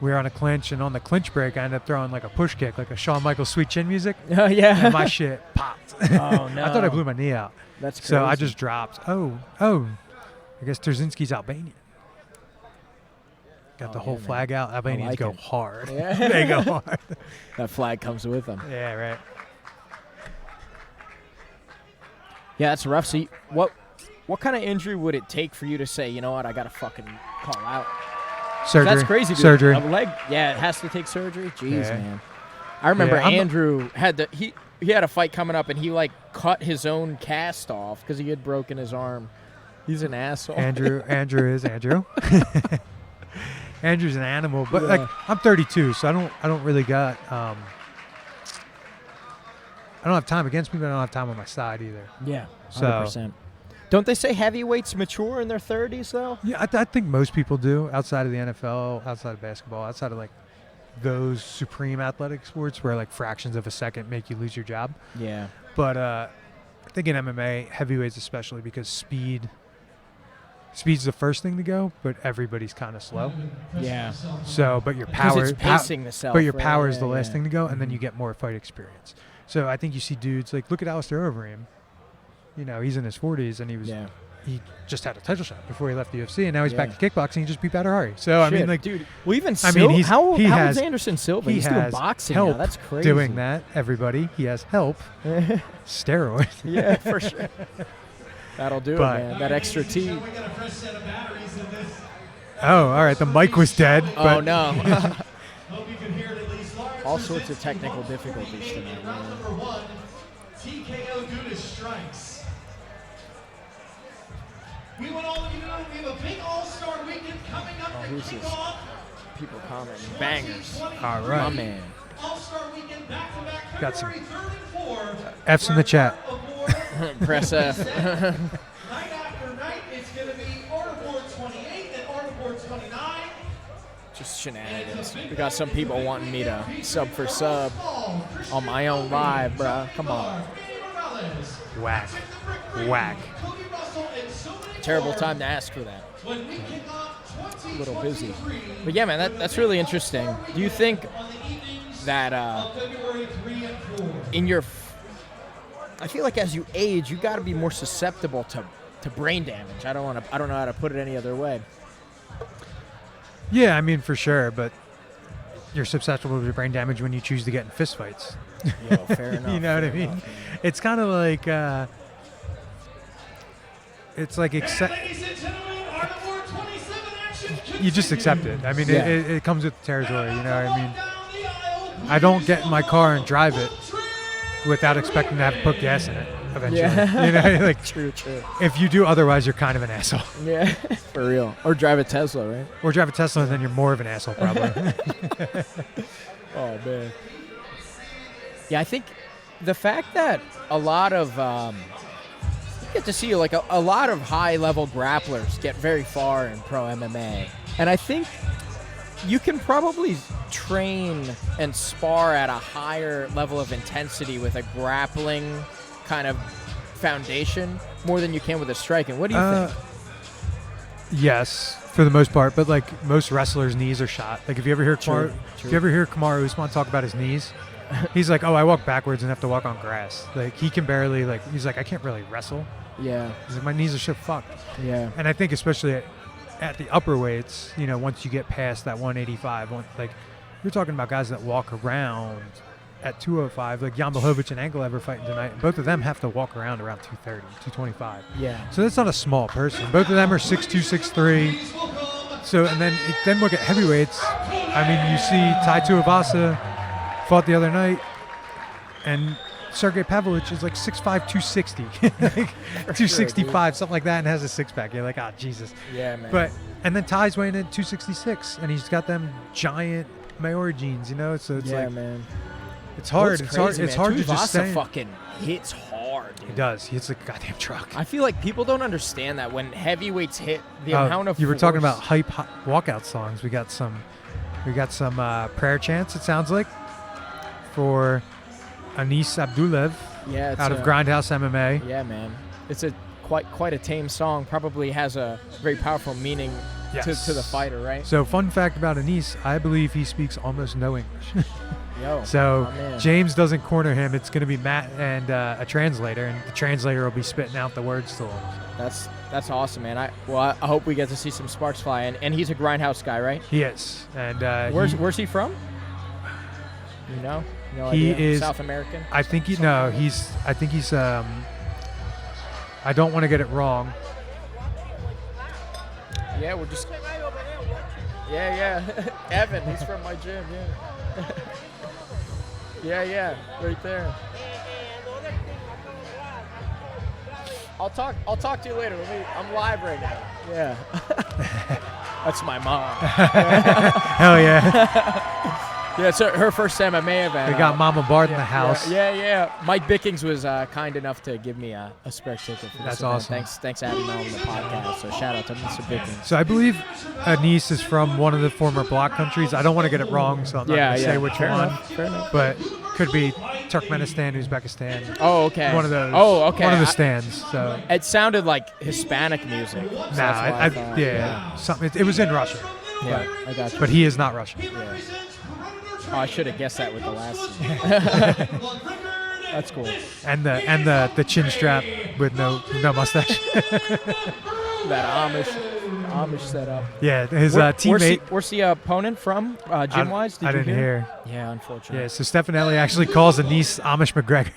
we were on a clinch, and on the clinch break, I ended up throwing like a push kick, like a Shawn Michaels Sweet Chin music. Oh, yeah. And my shit popped. Oh, no. I thought I blew my knee out. That's crazy. So I just dropped. Oh. I guess Terzinski's Albanian. Got the whole flag out. Albanians like go it. hard. Yeah. They go hard. That flag comes with them. Yeah, right. Yeah, that's rough. So what kind of injury would it take for you to say, you know what, I got to fucking call out? Surgery. That's crazy, dude. Surgery. A leg, yeah, it has to take surgery. Jeez, Yeah. man. I remember Yeah, Andrew had he had a fight coming up, and he like cut his own cast off because he had broken his arm. He's an asshole. Andrew is Andrew. Andrew's an animal, but like I'm 32, so I don't really got I don't have time against me, but I don't have time on my side either. Yeah, 100%. So, don't they say heavyweights mature in their 30s though? Yeah, I think most people do outside of the NFL, outside of basketball, outside of like those supreme athletic sports where like fractions of a second make you lose your job. Yeah. But I think in MMA, heavyweights especially, because speed's the first thing to go, but everybody's kind of slow. Yeah. So, but your 'Cause power, it's pacing the self, but your right? power is the Yeah, last yeah. thing to go, and then you get more fight experience. So I think you see dudes like, look at Alistair Overeem. You know, he's in his 40s, and he just had a title shot before he left the UFC, and now he's back to kickboxing. He just beat Badr Hari. So I mean, like, dude, well, even how old is Anderson Silva? He He's doing has boxing help now. That's crazy. doing that. Everybody, he has help. Steroids. Yeah, for sure. That'll do it, man. That extra T. We got a fresh set of batteries in this. Oh, all right. The mic was dead. Oh but no. Hope you can hear it at least. Large All sorts of resistance technical bump difficulties beginning tonight, in round man. number 1. TKO due to strikes. We want all of you to know we have a big all-star weekend coming up to who's kick this? off. People commenting. Bangers. all My right. man. All-star weekend back-to-back Got some February 3rd and 4th. F's in the chat. Press F. Night after night, it's going to be Artboard 28 and Artboard 29. Just shenanigans. We got some people wanting me to sub for sub on my own live, bruh. Come on. Whack. Whack. Terrible time to ask for that. When we kick off A little busy. But yeah, man, that's really interesting. Do you think that February 3 and 4. in your I feel like as you age, you got to be more susceptible to brain damage. I don't know how to put it any other way. Yeah, I mean, for sure, but you're susceptible to brain damage when you choose to get in fistfights. Yo, fair enough. You know what I fair mean? enough. It's kind of like, Ladies and gentlemen, Artboard 27 action you just accept it. I mean, Yeah. it comes with the territory, you know what I mean? down the aisle. I don't get in my car and drive it without expecting to have to put gas in it eventually. Yeah. You know, like, True. if you do otherwise, you're kind of an asshole. Yeah, for real. Or drive a Tesla, right? Or drive a Tesla, and then you're more of an asshole, probably. Oh, man. Yeah, I think the fact that a lot of you get to see like a lot of high-level grapplers get very far in pro MMA, and I think you can probably train and spar at a higher level of intensity with a grappling kind of foundation more than you can with a striking. What do you think? Yes, for the most part, but like most wrestlers' knees are shot. Like if you ever hear True, if you ever hear Kamaru Usman talk about his knees, he's like, "Oh, I walk backwards and have to walk on grass." Like he can barely he's like, "I can't really wrestle." Yeah, He's like, "My knees are shit fucked." yeah. And I think especially at the upper weights, you know, once you get past that 185, like you're talking about guys that walk around at 205, like Jan Blachowicz and Anklev are fighting tonight, and both of them have to walk around 230, 225. Yeah. So that's not a small person. Both of them are 6'2", 6'3". So, and then look at heavyweights. I mean, you see Tai Tuivasa fought the other night, and Sergey Pavlovich is like 6'5", 260, like 265, something like that, and has a six-pack. You're like, oh, Jesus. Yeah, man. But, and then Ty's weighing in 266, and he's got them giant Maori jeans, you know? So it's yeah, like, man. it's hard. Well, It's hard. crazy, It's man. hard to just Tuivasa say. fucking hits hard, dude. He does. He hits like a goddamn truck. I feel like people don't understand that when heavyweights hit, the amount of you were talking force- about hype walkout songs. We got some prayer chants. It sounds like for Anis Abdulev yeah, it's out of Grindhouse MMA. Yeah, man. It's a quite a tame song. Probably has a very powerful meaning to the fighter, right? So fun fact about Anis, I believe he speaks almost no English. Yo, so man. James doesn't corner him. It's going to be Matt and a translator, and the translator will be spitting out the words to him. That's awesome, man. I hope we get to see some sparks fly. And he's a Grindhouse guy, right? He is. And where's he from? You know? No he idea. is South American. I think he's. I don't want to get it wrong. Yeah, we're just. Yeah. Evan, he's from my gym. Yeah, right there. I'll talk to you later. I'm live right now. Yeah. That's my mom. Hell yeah. Yeah, it's her first MMA event. We got Mama Bard in the house. Yeah. Mike Bickings was kind enough to give me a spare ticket for this That's event. awesome. Thanks having me on the podcast. So shout out to Mr. Bickings. So I believe Anis is from one of the former bloc countries. I don't want to get it wrong, so I'm not going to say which one. Fair enough. But could be Turkmenistan, Uzbekistan. Oh, okay. One of those. Oh, okay. One of the stands. So it sounded like Hispanic music. So that's why I thought. It was in Russia. Yeah, I got you. But he is not Russian. Yeah. Oh, I should have guessed that with the last. That's cool. And the chin strap with no mustache. That Amish setup. Yeah, his teammate. Where's the opponent from, gym-wise? I didn't hear. Yeah, unfortunately. Yeah, so Stefanelli actually calls Anis Amish McGregor.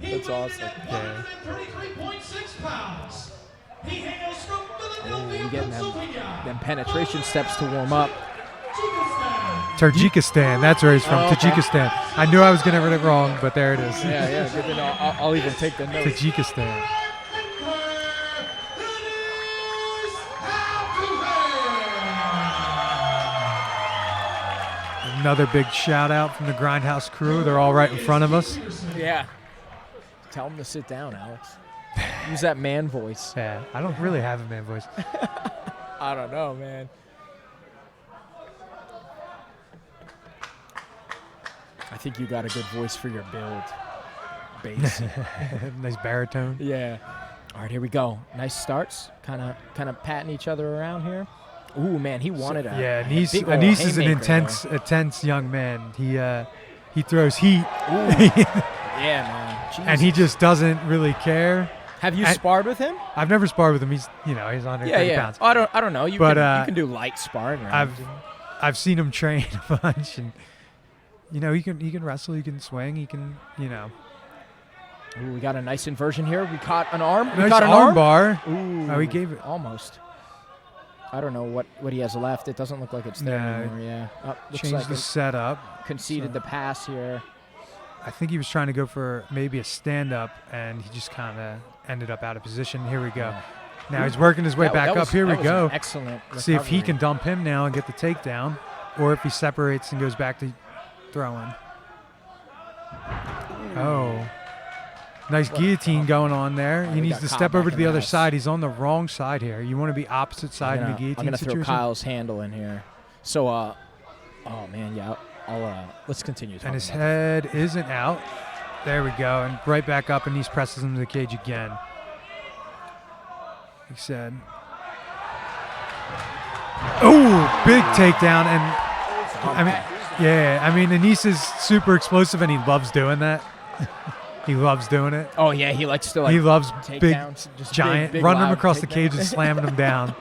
That's awesome. Yeah. Oh, you getting them penetration steps to warm up. Tajikistan, that's where he's from. Oh, okay. Tajikistan. I knew I was going to get it wrong, but there it is. Yeah, good to know. I'll even take the notes. Tajikistan. Another big shout out from the Grindhouse crew. They're all right in front of us. Yeah. Tell them to sit down, Alex. Use that man voice. Yeah, I don't really have a man voice. I don't know, man. I think you got a good voice for your build. Bass. Nice baritone. Yeah. All right, here we go. Nice starts. Kind of patting each other around here. Ooh, man, he wanted a Anis big old is an haymaker intense young man. He throws heat. Yeah, man. Jesus. And he just doesn't really care. Have you sparred with him? I've never sparred with him. He's under 30 pounds. I don't know. You can do light sparring. I've seen him train a bunch, and he can wrestle, he can swing, he can Ooh, we got a nice inversion here. We caught an arm. Nice arm bar. Ooh, he gave it almost. I don't know what he has left. It doesn't look like it's there anymore. Yeah. Looks changed like the setup. Conceded the pass here. I think he was trying to go for maybe a stand-up, and he just kind of ended up out of position. Here we go. Yeah. Now he's working his way back up. Here we go. Excellent recovery. See if he can dump him now and get the takedown, or if he separates and goes back to throwing. Oh. Nice guillotine going on there. He needs to step over to the other side. He's on the wrong side here. You want to be opposite side in the guillotine I'm going to situation. throw Kyle's handle in here. So, oh, man, yeah. Let's continue talking. And his head isn't out. There we go. And right back up, and he presses him to the cage again. He said. Oh, big takedown. And Anis is super explosive, and he loves doing that. He loves doing it. Oh, yeah, he likes to, he loves big, just giant, big running him across the cage and slamming him down.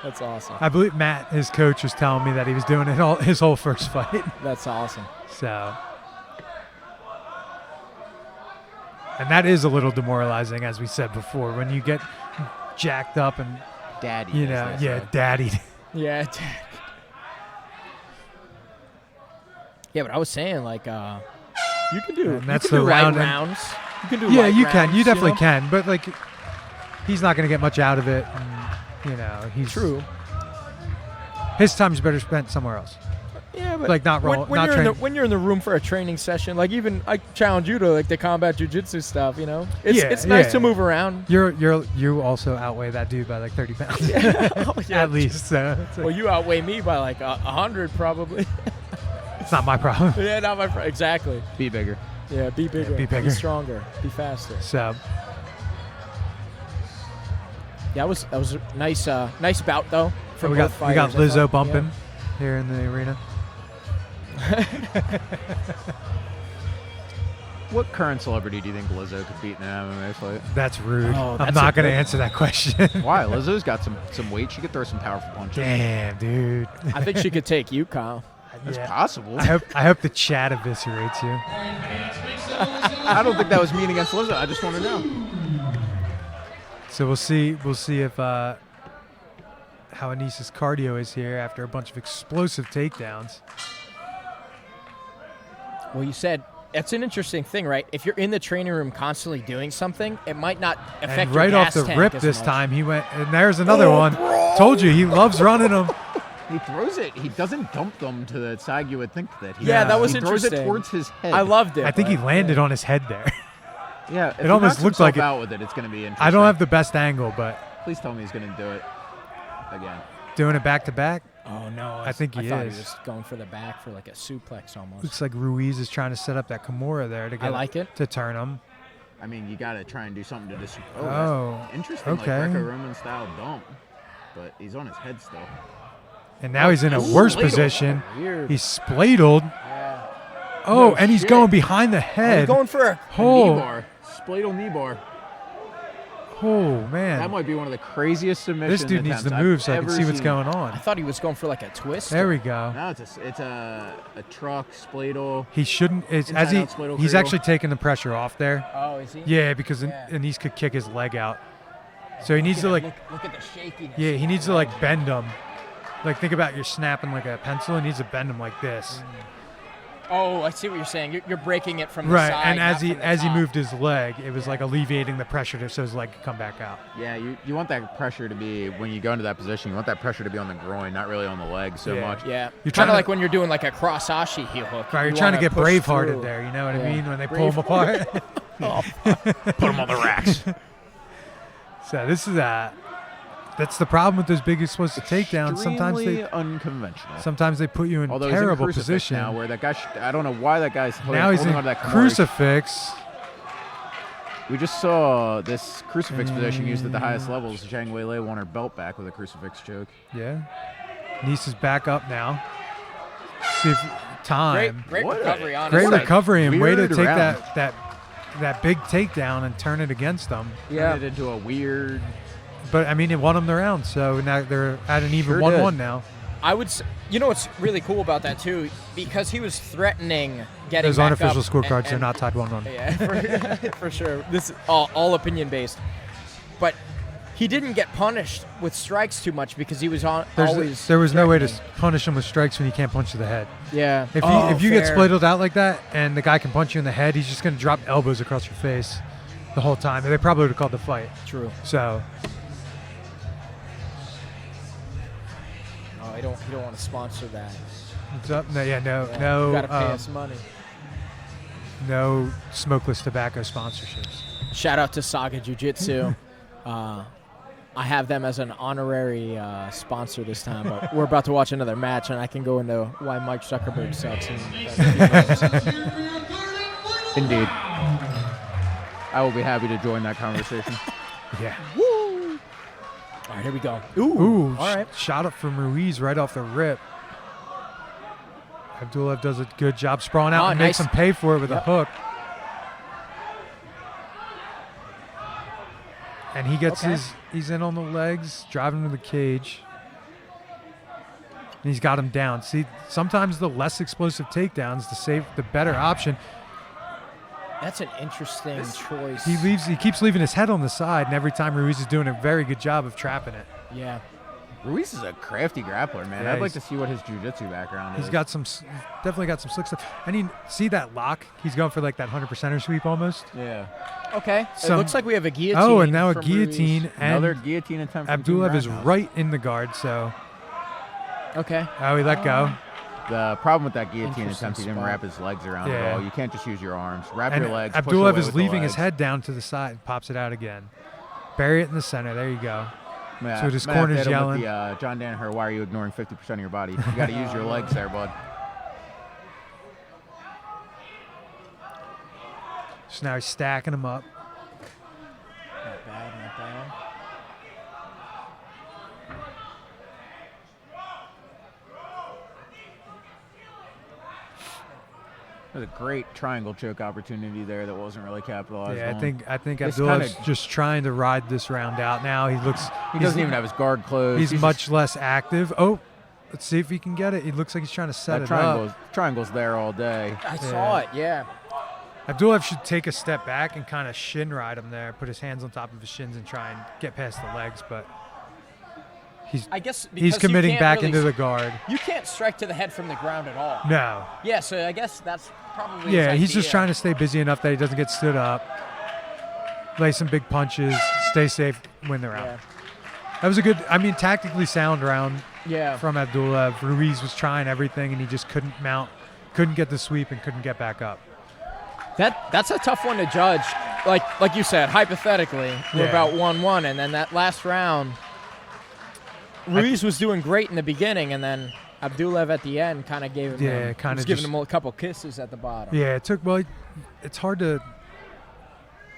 That's awesome. I believe Matt, his coach, was telling me that he was doing it his whole first fight. That's awesome. So, and that is a little demoralizing, as we said before, when you get jacked up and daddy. Daddied. Yeah, daddy. Yeah, but I was saying, like, you can do. And that's you can the do round. light rounds. You can do. Yeah, light you rounds, can. You definitely can. But like, he's not going to get much out of it. And, he's true. His time's better spent somewhere else. Yeah, but like not when when you're in the room for a training session, like even I challenge you to like the combat jiu-jitsu stuff. It's nice to move around. You also outweigh that dude by like 30 pounds. At least. So. Well, you outweigh me by like 100 probably. It's not my problem. Yeah, not my problem. Exactly. Be bigger. Yeah, be bigger. be bigger. Be stronger. Be faster. So Yeah, that was a nice nice bout though. we got Lizzo bumping here in the arena. What current celebrity do you think Lizzo could beat in an MMA fight? That's rude. Oh, I'm that's not a going to good- answer that question. Why? Lizzo's got some weight. She could throw some powerful punches. Damn, dude. I think she could take you, Kyle. That's Yeah. possible. I hope the chat eviscerates you. I don't think that was mean against Lizzo. I just want to know. So we'll see if how Anis's cardio is here after a bunch of explosive takedowns. Well, you said it's an interesting thing, right? If you're in the training room constantly doing something, it might not affect And your right off gas the tank rip as this much. time, he went, and there's another one. Told you, he loves running them. He throws it. He doesn't dump them to the side. You would think that. Yeah, that was he throws it interesting. towards his head. I loved it. I think he but- landed on his head there. Yeah, if It he almost knocks looked like himself it- out with it. It's going to be interesting. I don't have the best angle, but Please tell me he's going to do it again. doing it back to back, Oh no! I think he thought is. he was going for the back for like a suplex almost. looks like Ruiz is trying to set up that Kimura there to I get like it. to turn him. I mean, you got to try and do something to dis. Oh, that's interesting. okay. Like Greco-Roman style dump, but he's on his head still. And now he's in a worse Spladle. position. Weird. He's spladled. Yeah. Oh, No and he's shit. going behind the He's head. going for a. Knee Oh, bar, spladle knee bar. oh That man. might be one of the craziest submission This dude needs attempts to move so I I've can ever see what's seen. going I on. thought he was going for like a twist. There we go. No, it's a truck spladle. He shouldn't. It's as Inside out spladle he's cradle. actually taking the pressure off there. Oh, is he? Yeah, because Yeah. Anis could kick his leg out. So he needs to like, look at the shakiness. yeah, he needs to like bend him. Like think about you're snapping like a pencil. He needs to bend him like this. Oh, I see what you're saying. You're breaking it from the Right, side. and not as he from the as he top. moved his leg, it was like alleviating the pressure so his leg could come back out. Yeah, you want that pressure to be, when you go into that position, you want that pressure to be on the groin, not really on the leg so Yeah. much. Yeah, You're kind trying of to- like when you're doing like a cross-ashi heel hook. Right, you're You trying to wanna get push Bravehearted through. there. You know what I Yeah. mean? When they pull him apart. Put him on the racks. So this is that's the problem with those big explosive takedowns. Extremely unconventional. Sometimes they put you in Although terrible he's in crucifix position. now, where that guy, I don't know why that guy's Now he's holding in on to that Kimura. crucifix. We just saw this crucifix position used at the highest levels. Zhang Weilei won her belt back with a crucifix choke. Yeah. Nice is back up now. See if time. Great What a- recovery, honestly. Great recovery and way to weird take round. that big takedown and turn it against them. Yeah. Turned it into a weird. But I mean, it won them the round, so now they're at an even Sure 1-1 did. now. I would. You know what's really cool about that too, because he was threatening getting Those back unofficial up scorecards and- are not tied 1-1. Yeah, for sure. This is all opinion based, but he didn't get punished with strikes too much because he was always. There was no way to threatening. punish him with strikes when you can't punch to the head. Yeah. If you get fair. spladled out like that and the guy can punch you in the head, he's just going to drop elbows across your face the whole time. And they probably would have called the fight. True. So Oh, you don't want to sponsor that. it's up. No, yeah, no, Yeah, no, you gotta pay us money. no smokeless tobacco sponsorships. Shout out to Saga Jiu-Jitsu. I have them as an honorary sponsor this time, but we're about to watch another match, and I can go into why Mike Zuckerberg sucks. Indeed. I will be happy to join that conversation. Yeah. All right, here we go. Ooh, all right. Shot up from Ruiz right off the rip. Abdullah does a good job sprawling out Oh, and nice. makes him pay for it with a Yep. hook. And he gets Okay. he's in on the legs, driving to the cage. And he's got him down. See, sometimes the less explosive takedowns, the better option. That's an interesting choice. He keeps leaving his head on the side, and every time Ruiz is doing a very good job of trapping it. Yeah. Ruiz is a crafty grappler, man. Yeah, I'd like to he's- see what his jiu-jitsu background is. He's got definitely got some slick stuff. And you see that lock? He's going for like that 100%er sweep almost. Yeah. Okay. Some- it looks like we have a guillotine. Oh, and now a from guillotine, Ruiz. Another and guillotine attempt. from Abdullah is Team Roundhouse. right in the guard, so Okay. he let go. The problem with that guillotine Interesting attempt, he didn't spot. wrap his legs around Yeah. at all. You can't just use your arms. Wrap And your legs. push Abdullah away is with the leaving his legs. head down to the side and pops it out again. Bury it in the center. There you go. Yeah, So his might have to corner's hit him with yelling. the, John Danaher, why are you ignoring 50% of your body? You got to use your legs there, bud. So now he's stacking them up. Not bad, not bad. There's a great triangle choke opportunity there that wasn't really capitalized on. I think This Abdullah's kinda- just trying to ride this round out now. He doesn't even have his guard closed. He's just- much less active. Oh, let's see if he can get it. He looks like he's trying to set that it up. triangle's there all day. I saw it, yeah. Abdullah should take a step back and kind of shin ride him there, put his hands on top of his shins and try and get past the legs, but I guess he's because you committing can't back really into the guard. You can't strike to the head from the ground at all. No. Yeah, so I guess that's probably Yeah, his he's just idea. trying to stay busy enough that he doesn't get stood up, lay some big punches, stay safe when they're out. Yeah. That was a good, tactically sound round Yeah. from Abdullah. Ruiz was trying everything, and he just couldn't mount, couldn't get the sweep, and couldn't get back up. That's a tough one to judge. Like you said, hypothetically, we're Yeah. about 1-1, and then that last round, Ruiz was doing great in the beginning, and then Abdullah at the end kind of gave him was giving him a couple kisses at the bottom. Yeah, it's hard to,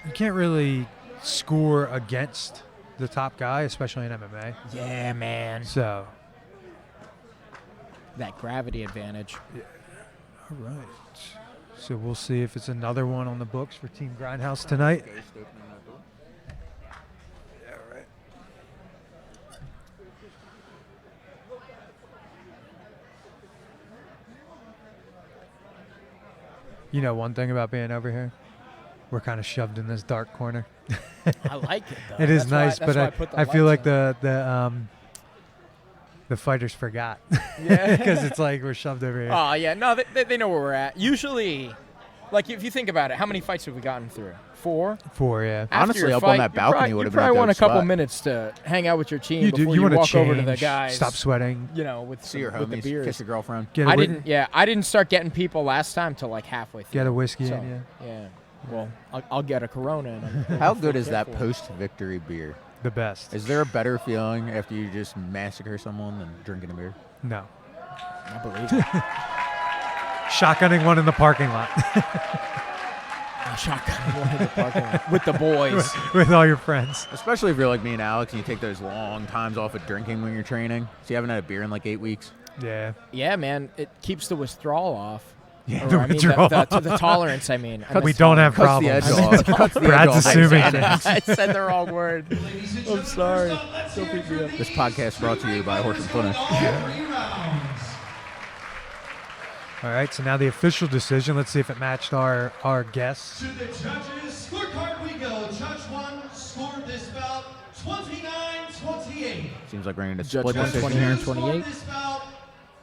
you can't really score against the top guy, especially in MMA. Yeah, man. So. That gravity advantage. Yeah. All right. So we'll see if it's another one on the books for Team Grindhouse tonight. Yeah, right. You know one thing about being over here? We're kind of shoved in this dark corner. I like it, though. It is That's nice, why but I put the I feel like lights the fighters forgot. Yeah. Because it's like we're shoved over here. Oh, yeah. No, they know where we're at. Usually, like, if you think about it, how many fights have we gotten through? 4? 4, yeah. After Honestly, your up on fight, that balcony would have you been a probably want a dope couple spot. minutes to hang out with your team You do. before You want to walk change, over to the guys. stop sweating. You know, with See your with the homies, beers. kiss your girlfriend. I didn't start getting people last time till like halfway through. Get a whiskey So, in, yeah. Well, I'll get a Corona. And How good is that careful. post-victory beer? The best. Is there a better feeling after you just massacre someone than drinking a beer? No. I believe it. Shotgunning one in the parking lot Shotgun one in the parking lot with the boys. with all your friends. Especially if you're like me and Alex and you take those long times off of drinking when you're training. So you haven't had a beer in like 8 weeks. Yeah. Yeah, man, it keeps the withdrawal off. Yeah, Or, the I mean, withdrawal. the tolerance, I mean. We don't have Cuts the problems. edge off. Cuts the edge Brad's off. assuming I things. said the wrong word. Ladies and I'm sorry. gentlemen, let's Don't hear beat me it up. for This podcast brought to you by Horse and Finish. all 3 rounds. All right, so now the official decision. Let's see if it matched our guess. To the judges, scorecard we go. Judge 1 scored this bout 29-28. Seems like we're going to Judge split one, this 29. decision. 28. Scored this bout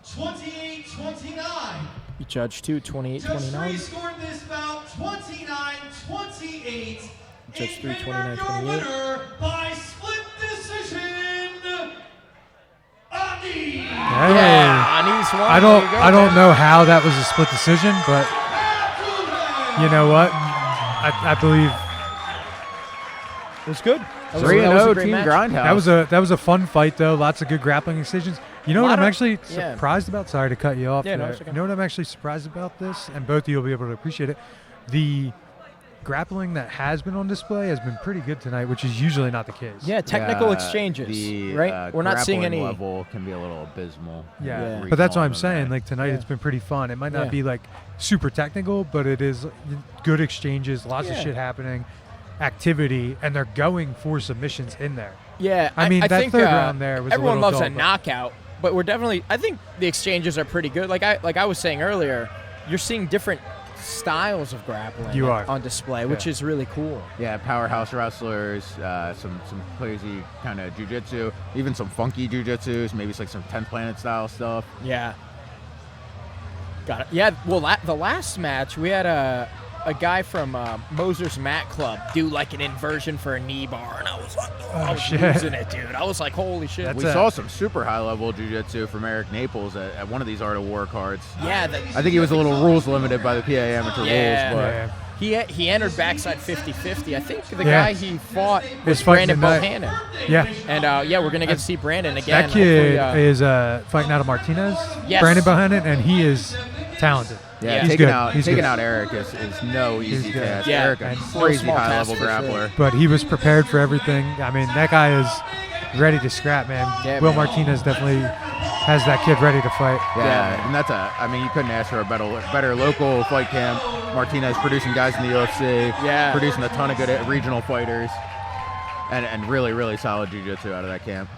28-29. You judge 2, 28, Judge 29. 3 scored this bout 29-28. Judge 3, In favor 29, of your 28. winner by split decision, Ani. Yeah, Ani's one. I don't know how that was a split decision, but you know what? I believe It was good. That was- 3-0 that was a great Team match. Grindhouse. that was a fun fight though. Lots of good grappling decisions. You know what Lot I'm of- actually yeah. surprised about? Sorry to cut you off. Yeah, no, there. it's okay. You know what I'm actually surprised about this, and both of you will be able to appreciate it. The grappling that has been on display has been pretty good tonight, which is usually not the case. Yeah, technical Yeah, exchanges, the, right? We're not seeing grappling any. level can be a little abysmal. Yeah, Yeah. but that's what I'm Regional saying. MMA. Like tonight, Yeah. it's been pretty fun. It might not Yeah. be like super technical, but it is good exchanges, lots of Yeah. shit happening, activity, and they're going for submissions in there. Yeah, I mean, that think, third round there was a everyone little loves dull, a but- knockout, but we're definitely. I think the exchanges are pretty good. Like I was saying earlier, you're seeing different styles of grappling You are. on display, which Yeah. is really cool. Yeah, powerhouse wrestlers, some crazy kind of jujitsu, even some funky jujitsus, maybe it's like some 10 Planet style stuff. Yeah. Got it. Yeah. Well, the last match we had a guy from Moser's Mat Club do like an inversion for a knee bar, and I was like, I was shit. losing it, dude. I was like, holy shit. That's We a- saw some super high level jujitsu from Eric Naples at one of these Art of War cards. Yeah. I think he was a little rules limited by the PA amateur Yeah. rules, but Yeah. He entered backside 50-50. I think the Yeah. guy he fought His was fight Brandon tonight. Bohannon. Yeah. And yeah, we're gonna get to see Brandon again. That kid hopefully, is fighting out of Martinez, Yes. Brandon Bohannon, and he is talented. Yeah, He's taking good. out Eric is no easy good. task. Yeah, Eric, a and no crazy small high task level for sure. grappler. But he was prepared for everything. I mean, that guy is ready to scrap, man. Yeah, Will man. Martinez definitely has that kid ready to fight. Yeah, and that's I mean, you couldn't ask for a better local fight camp. Martinez producing guys in the UFC. Yeah. Producing a ton of good regional fighters. And really, really solid jiu-jitsu out of that camp.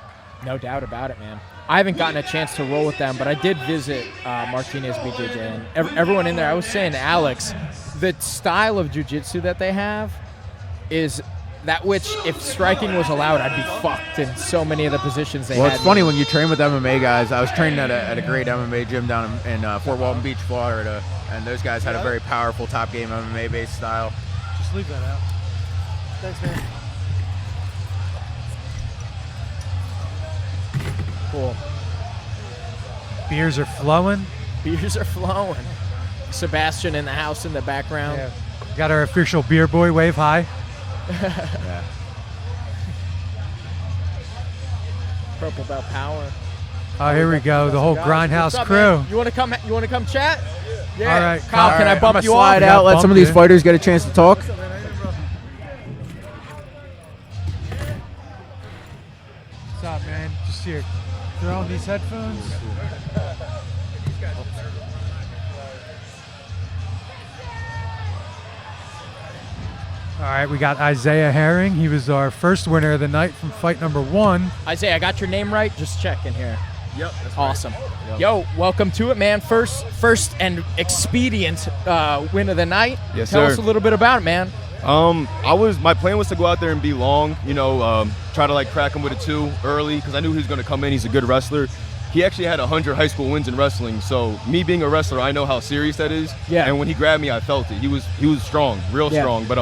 No doubt about it, man. I haven't gotten a chance to roll with them, but I did visit Martinez BJJ, and everyone in there, I was saying to Alex, the style of jiu-jitsu that they have is that which, if striking was allowed, I'd be fucked in so many of the positions they had. Well, it's funny when you train with MMA guys. I was training at a great MMA gym down in Fort Walton Beach, Florida, and those guys had a very powerful top game MMA-based style. Just leave that out. Thanks, man. Cool. Beers are flowing. Beers are flowing. Sebastian in the house in the background. Yeah. Got our official beer boy wave high. Yeah. Purple Belt Power. Oh, here we go. The whole Grindhouse What's up, crew. man? You want to come chat? Yeah. All right, Kyle, can I I'm bump gonna you slide off? out, let some of these Bump, fighters get a chance to talk. What's up, man? Just here. Throw on these headphones. All right, we got Isaiah Herring. He was our first winner of the night from fight number 1. Isaiah, I got your name right? Just checking here. Yep. That's Awesome. Yo, welcome to it, man. First and expedient win of the night. Yes, Tell sir. us a little bit about it, man. My plan was to go out there and be long, try to like crack him with a 2 early because I knew he was going to come in. He's a good wrestler. He actually had 100 high school wins in wrestling, so me being a wrestler, I know how serious that is. Yeah. And when he grabbed me, I felt it. He was strong, real Yeah. strong, but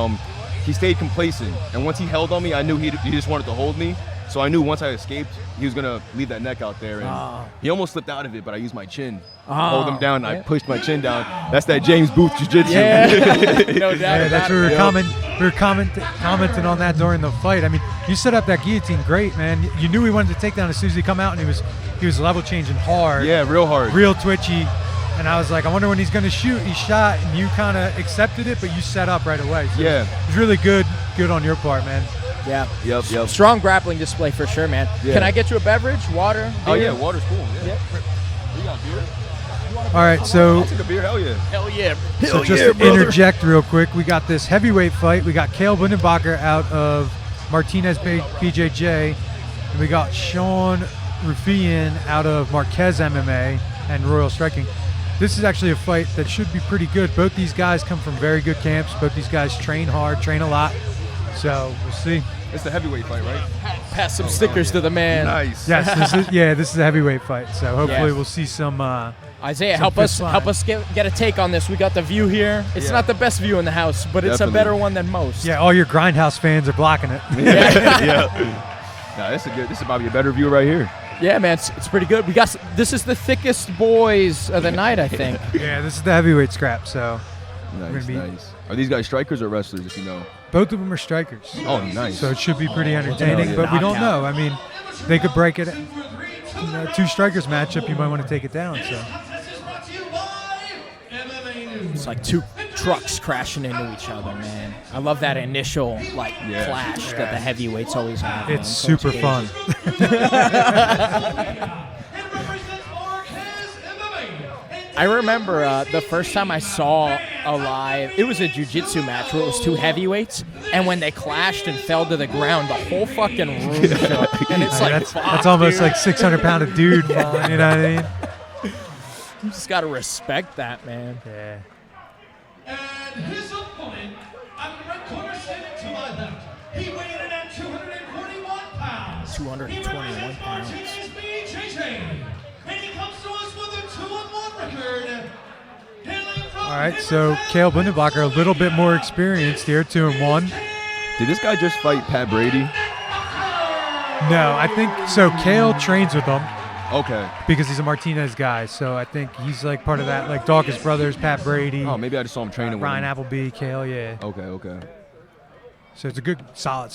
he stayed complacent. And once he held on me, I knew he just wanted to hold me. So I knew once I escaped, he was gonna leave that neck out there, and he almost slipped out of it. But I used my chin, hold him down. And I pushed my chin down. That's that James Booth jiu-jitsu. Yeah. No doubt Yeah, that's about what it. we were commenting on that during the fight. I mean, you set up that guillotine great, man. You knew he wanted to take down as soon as he come out, and he was level changing hard. Yeah, real hard. Real twitchy. And I was like, I wonder when he's going to shoot. He shot, and you kind of accepted it, but you set up right away. So Yeah. it was really good on your part, man. Yeah. Yep. Strong grappling display for sure, man. Yeah. Can I get you a beverage? Water? Oh beer? yeah, water's cool. Yeah. You got beer? All right, so I'll take a beer. Hell yeah. Hell yeah. So just to interject real quick, we got this heavyweight fight. We got Cale Bundenbacher out of Martinez BJJ, and we got Sean Rufian out of Marquez MMA and Royal Striking. This is actually a fight that should be pretty good. Both these guys come from very good camps. Both these guys train hard, train a lot. So we'll see. It's the heavyweight fight, right? Pass some stickers to the man. Nice. Yes, this is a heavyweight fight. So hopefully Yes. we'll see some. Isaiah, Some help us fist line. get a take on this. We got the view here. It's Yeah. not the best view in the house, but it's a Definitely. better one than most. Yeah, all your Grindhouse fans are blocking it. Yeah. Nah, this is probably a better view right here. Yeah, man, it's pretty good. This is the thickest boys of the night, I think. Yeah, this is the heavyweight scrap. So Nice, be- nice. Are these guys strikers or wrestlers, if you know? both of them are strikers. Oh, nice. So it should be pretty entertaining, yeah. but we don't Knockout. know. I mean, they could break it. In a 2 strikers matchup, you might want to take it down. So Contest is brought to you by MMA News. It's like 2 trucks crashing into each other, man. I love that initial Yeah. clash that the heavyweights always have. man. it's Coach super Gage. fun. And represents Marquez MMA. I remember the first time I saw a live, it was a jiu-jitsu match where it was 2 heavyweights, and when they clashed and fell to the ground, the whole fucking room shook. And it's like, that's fuck, almost dude. like 600-pound of dude falling. You know what I mean? You just gotta respect that, man. Yeah. And his opponent, on the red corner standing to my left, he weighed in at 241 pounds. 221 pounds. Martinez BJJ. And he comes to us with a 2-1 record. Hailing from All right, so Cale Bundenbacher, a little bit more experienced here, 2-1. Did this guy just fight Pat Brady? No, I think so. Cale trains with them Okay. because he's a Martinez guy. So I think he's like part of that, like Dawkins Brothers, Pat Brady, Oh, maybe I just saw him training with Ryan him. Appleby, Cale, yeah. Okay. So it's a good, solid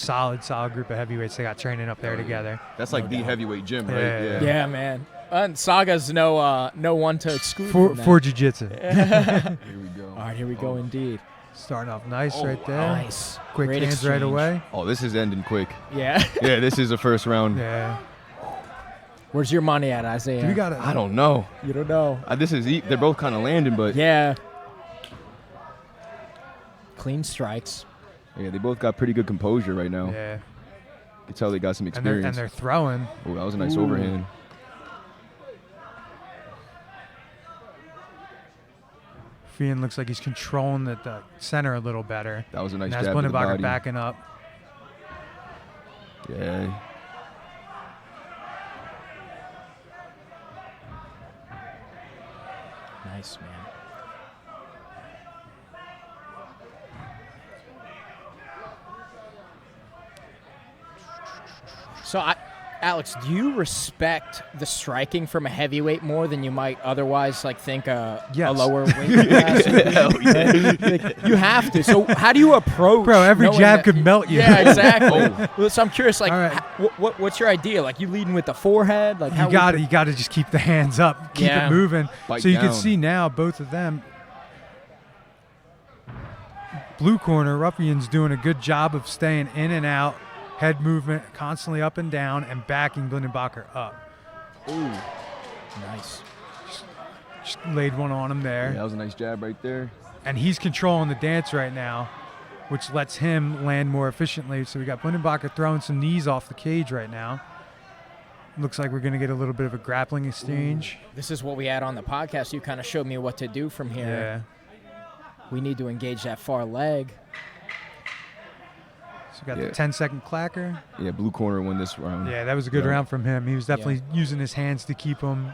group of heavyweights they got training up there together. That's like the heavyweight gym, right? Yeah. Yeah, man. And Saga's no one to exclude for jiu-jitsu. Here we go. All right, here we go indeed. Starting off nice right there. Nice. Quick Great hands right exchange. away. Oh, this is ending quick. Yeah. Yeah, this is the first round. Yeah. Where's your money at, Isaiah? We got it. I don't know. You don't know. They're both kind of landing, but Yeah. Clean strikes. yeah, they both got pretty good composure right now. Yeah. You can tell they got some And experience. they're throwing. Oh, that was a nice Ooh. overhand. Fian looks like he's controlling the center a little better. That was a nice And that's jab to the Blindenbacher body. backing up. Yeah. Nice, man. So, Alex, do you respect the striking from a heavyweight more than you might otherwise think a Yes. lower weight class? Like, you have to. So how do you approach? Bro, every knowing jab that- could melt you. Yeah, exactly. Well, so I'm curious, All right. what's your idea? Like, you leading with the forehead? Like, how You got to just keep the hands up, keep Yeah. it moving. Bite So you down. can see now both of them. Blue corner, Ruffian's doing a good job of staying in and out, head movement, constantly up and down, and backing Blindenbacher up. Ooh, nice. Just laid one on him Yeah, there. that was a nice jab right there. And he's controlling the dance right now, which lets him land more efficiently. So we got Blindenbacher throwing some knees off the cage right now. Looks like we're going to get a little bit of a grappling exchange. This is what we had on the podcast. You kind of showed me what to do from here. Yeah. We need to engage that far leg. So we got Yeah. the 10-second clacker. Yeah, blue corner won this round. Yeah, that was a good Yeah. round from him. He was definitely using his hands to keep him.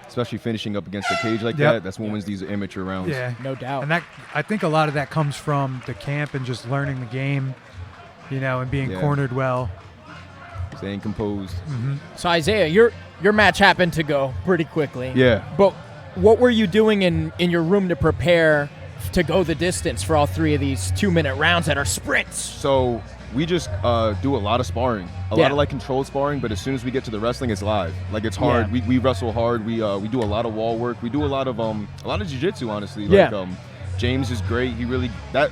Especially finishing up against the cage like Yep. that. That's what wins these amateur rounds. Yeah. No doubt. And that, I think a lot of that comes from the camp and just learning the game, and being Yeah. cornered well. Staying composed. So Isaiah, your match happened to go pretty quickly. Yeah. But what were you doing in your room to prepare to go the distance for all three of these 2-minute rounds that are sprints? So we just do a lot of sparring, a lot of controlled sparring. But as soon as we get to the wrestling, it's live. Like it's hard. Yeah. We wrestle hard. We do a lot of wall work. We do a lot of jiu-jitsu, honestly. Yeah. Like James is great. He really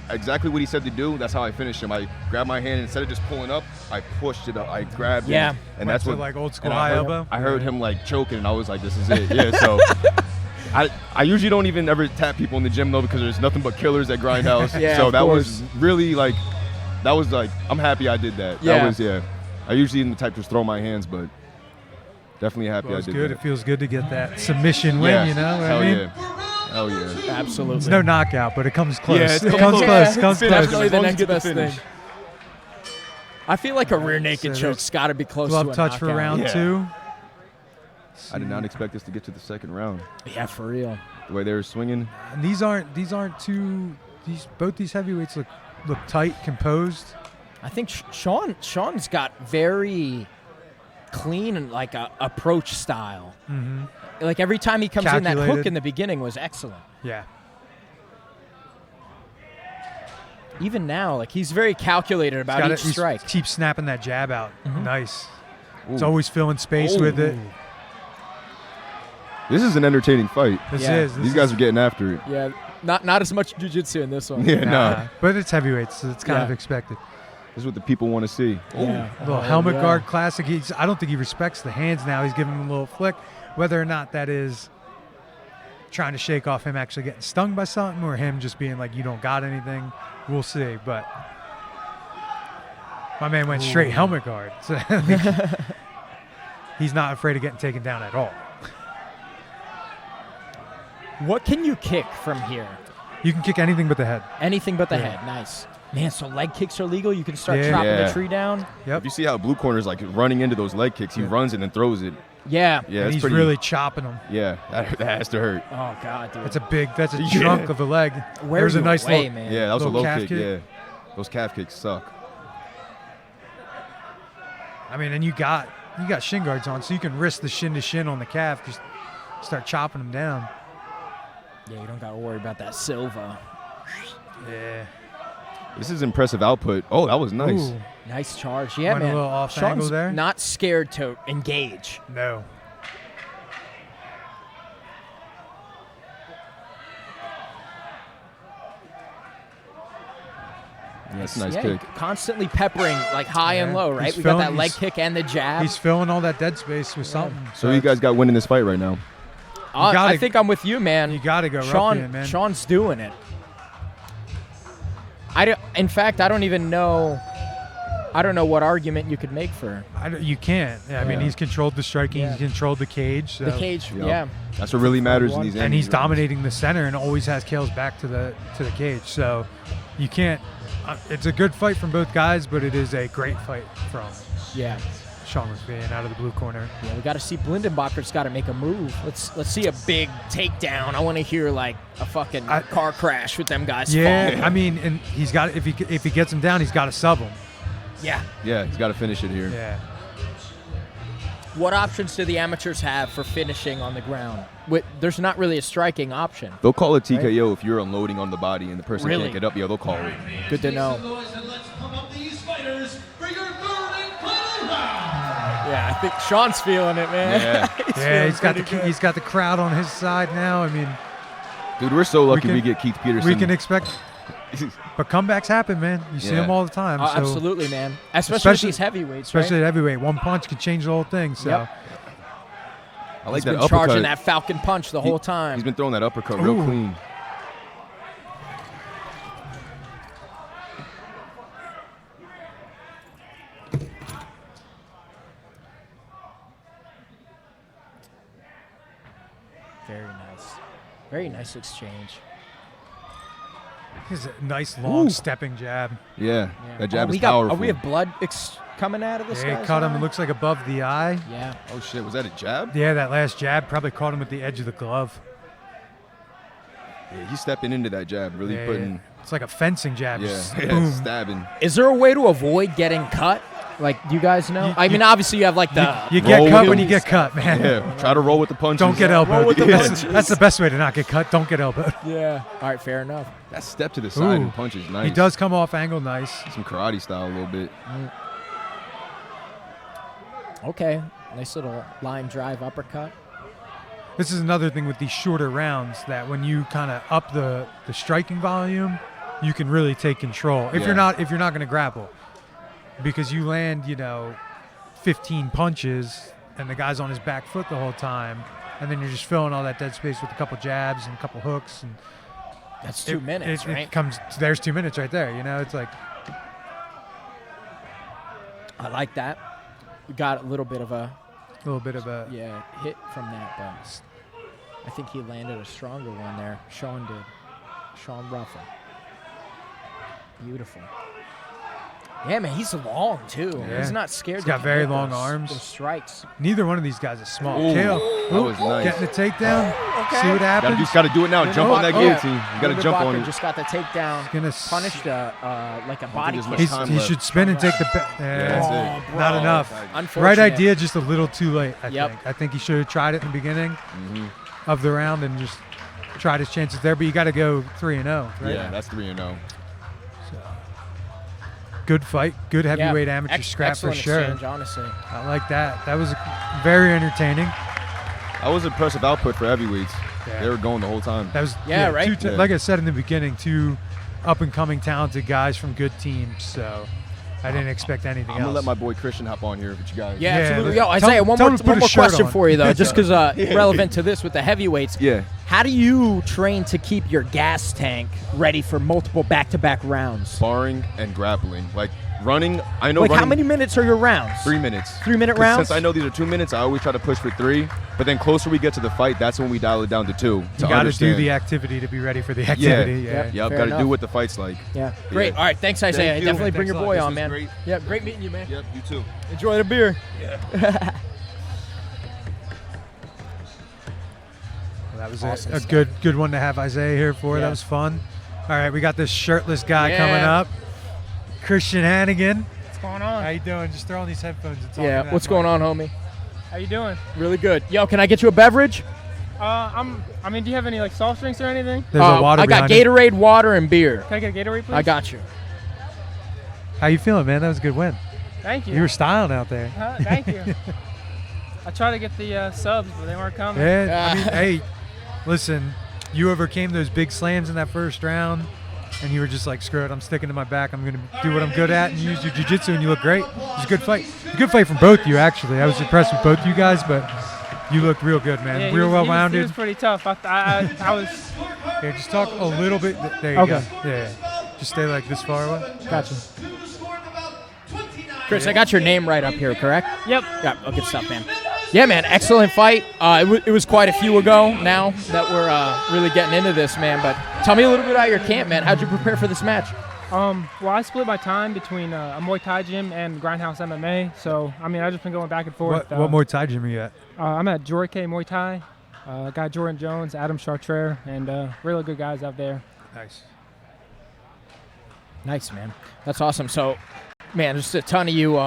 exactly what he said to do. That's how I finished him. I grabbed my hand and instead of just pulling up, I pushed it up. I grabbed Yeah. him, and Went that's to, what like, old school and high I heard, elbow? I heard him choking, and I was like, "This is it." Yeah. So. I usually don't even ever tap people in the gym though because there's nothing but killers at Grindhouse. Yeah, so of that course. was really I'm happy I did that. Yeah. That was I usually in the type to just throw my hands, but definitely happy Well, I it's did good. that. It feels good to get that submission win, Yeah. you know what Hell I mean? yeah. Hell yeah. Absolutely. It's no knockout, but it comes close. Yeah, it's it come comes close. close. Yeah, Comes finish. close. definitely As the long as next you get the best thing. finish. I feel like a rear naked So choke's got to be close Glove to a touch for knockout. round Yeah. 2. I did not expect us to get to the second round. Yeah, for real. The way they were swinging. And these aren't too. Both these heavyweights look tight, composed. I think Sean's got very clean and a approach style. Mm-hmm. Like every time he comes in, that hook Calculated. in the beginning was excellent. Yeah. Even now, he's very calculated about each He strike. keeps snapping that jab out. Mhm. Nice. Ooh. It's always filling space with it. This is an entertaining fight. This Yeah. is. These guys are getting after it. Yeah, not as much jiu-jitsu in this one. Yeah, nah. But it's heavyweights, so it's kind Yeah. of expected. This is what the people want to see. Yeah. Little Oh, helmet yeah. guard classic. I don't think he respects the hands now. He's giving him a little flick. Whether or not that is trying to shake off him actually getting stung by something or him just being like, you don't got anything, we'll see. But my man went straight helmet guard. So he's not afraid of getting taken down at all. What can you kick from here? You can kick anything but the head. Anything but the Yeah. head. Nice. Man, so leg kicks are legal? You can start Yeah. chopping Yeah. the tree down? Yep. If you see how blue corner is running into those leg kicks, he runs it and throws it. Yeah. Yeah, and it's he's pretty. really chopping them. Yeah, that has to hurt. Oh, God, dude. That's a Yeah. chunk of the leg. Where There's are a you nice away, look. man? Yeah, that was a Little low calf kick. kick. Yeah, those calf kicks suck. I mean, and you got shin guards on, so you can risk the shin to shin on the calf. Just start chopping them down. Yeah, you don't got to worry about that Silva. Yeah. This is impressive output. Oh, that was nice. Ooh, Nice charge. Yeah, Went a man. little off Sean's angle there. not scared to engage. no. That's a nice kick. Constantly peppering like high and low, right? He's We got that filling- leg kick and the jab. He's filling all that dead space with something. So you guys got winning this fight right now. I think I'm with you, man. You got to go Sean, man. Sean's doing it. In fact, I don't even know. I don't know what argument you could make for You can't. I mean, he's controlled the striking. Yeah. He's controlled the cage. So. the cage. Yep. Yeah. That's what really matters in these And he's rounds. dominating the center and always has Kale's back to the cage. So you can't. It's a good fight from both guys, but it is a great fight from Yeah. Sean McVeigh out of the blue corner. Yeah, we got to see Blindenbacher's got to make a move. Let's see a big takedown. I want to hear like a fucking car crash with them guys. Yeah, falling. I mean, and he's got if he gets him down, he's got to sub him. Yeah. Yeah, he's got to finish it here. Yeah. What options do the amateurs have for finishing on the ground? There's not really a striking option. They'll call it TKO if you're unloading on the body and the person Really? can't get up. Yeah, they'll call it. Good to know. Boys, and let's pump up these fighters for your third and final round. Yeah, I think Sean's feeling it, man. Yeah. He's got the crowd on his side now. I mean, Dude, we're so lucky can- we get Keith Peterson. we can expect, but comebacks happen, man. You see Yeah. them all the time. Oh, so absolutely, man. Especially with these heavyweights, especially right? at heavyweight, one punch can change the whole thing. So. Yep. I like He's that been uppercut. charging that Falcon punch the whole time. He's been throwing that uppercut real Ooh. clean. Very nice. Very nice exchange. He's a nice long stepping jab. Yeah, that jab we is powerful. we have blood coming out of this Yeah, guy's it caught him. eye? It looks like above the eye. Yeah. Oh shit, was that a jab? Yeah, that last jab probably caught him at the edge of the glove. Yeah, he's stepping into that jab, really Yeah, putting. it's like a fencing jab. Yeah, Just yeah, boom. stabbing. Is there a way to avoid getting cut? Like, do you guys know? I mean, obviously you have like the You Roll get cut with when the- you get cut, man. Yeah, try to roll with the punches. Don't get elbowed. with the That's the best way to not get cut. Don't get elbowed. yeah. All right, fair enough. That step to the side Ooh. and punch is nice. He does come off angle nice. Some karate style a little bit. Okay, nice little line drive uppercut. This is another thing with these shorter rounds that when you kind of up the striking volume, you can really take control. If Yeah. you're not going to grapple, because you land 15 punches and the guy's on his back foot the whole time, and then you're just filling all that dead space with a couple jabs and a couple hooks, and That's 2 minutes, right? It comes. There's 2 minutes right there. It's like I like that. We got a little bit of a a little bit of a. hit from that, but I think he landed a stronger one there. Sean did. Sean Ruffin. Beautiful. Yeah, man, he's long too. Yeah. He's not scared. He's to got very hit long those arms. strikes. Neither one of these guys is small. Ooh, Kale, that was nice. getting the takedown. Okay. See what happens. Just got to do it now. Jump on that guillotine. You got to jump on it. Just got the takedown. Gonna Punished like a body there's kick. much He's, time he left. should spin and take the. that's it. bro. Not enough. Unfortunate. Right idea, just a little too late. I Yep. think. I think he should have tried it in the beginning Mm-hmm. of the round and just tried his chances there. But you got to go 3-0. Right? Yeah, that's 3-0. Good fight. Good heavyweight Yeah. amateur scrap for excellent sure. exchange, honestly. I like that. That was very entertaining. That was impressive output for heavyweights. Yeah. They were going the whole time. That was Yeah, right? two Yeah. Like I said in the beginning, two up and coming talented guys from good teams. So I didn't expect anything I'm going to else. let my boy Christian hop on here with you guys. Yeah, Yeah, absolutely. let's- Yo, tell- Isaiah, one tell more, him to put one a more shirt question on. for you, though, just because relevant to this with the heavyweights. Yeah. How do you train to keep your gas tank ready for multiple back-to-back rounds? Sparring and grappling. Like running, I know Like, running how many minutes are your rounds? 3 minutes. 3-minute 'Cause rounds? Since I know these are 2 minutes, I always try to push for 3. But then closer we get to the fight, that's when we dial it down to 2. You got to do understand. the activity to be ready for the Yeah. activity. Yeah. Yep. Yep, Fair got to enough. do what the fight's like. Yeah. Great. Yeah. All right. Thanks, Isaiah. Thank you. Definitely bring Thanks your a lot. boy This on, was man. great. Yeah, great meeting you, man. Yep, you too. Enjoy the beer. Well, that was Awesome a stuff. good one to have Isaiah here for. Yeah. That was fun. All right, we got this shirtless guy Yeah. coming up, Christian Hannigan. What's going on? How you doing? Just throw on these headphones and talk. Yeah. What's going on, homie? How you doing? Really good. Yo, can I get you a beverage? I mean, do you have any like soft drinks or anything? There's a water I got behind it. Gatorade, water, and beer. Can I get a Gatorade, please? I got you. How you feeling, man? That was a good win. Thank you. You were styling out there. Thank you. I tried to get the subs, but they weren't coming. Yeah, I mean, hey, listen, you overcame those big slams in that first round. and you were just like, screw it, I'm sticking to my back. I'm going to do what I'm good at and use your jiu-jitsu, and you look great. It was a good fight. A good fight from both of you, actually. I was impressed with both you guys, but you looked real good, man. Yeah, real well-rounded. He was pretty tough. I was. Yeah, just talk a little bit. There you go. Yeah. Just stay like this far away. Gotcha. Chris, I got your name right up here, correct? Yep. Yeah, oh, good stuff, man. Yeah, man, excellent fight. It was quite a few ago now that we're really getting into this, man. But tell me a little bit about your camp, man. How'd you prepare for this match? Well, I split my time between a Muay Thai gym and Grindhouse MMA. So, I mean, I've just been going back and forth. What Muay Thai gym are you at? I'm at Jorike Muay Thai. Got Jordan Jones, Atem Chartreur, and really good guys out there. Nice, man. That's awesome. So, man, just a ton of you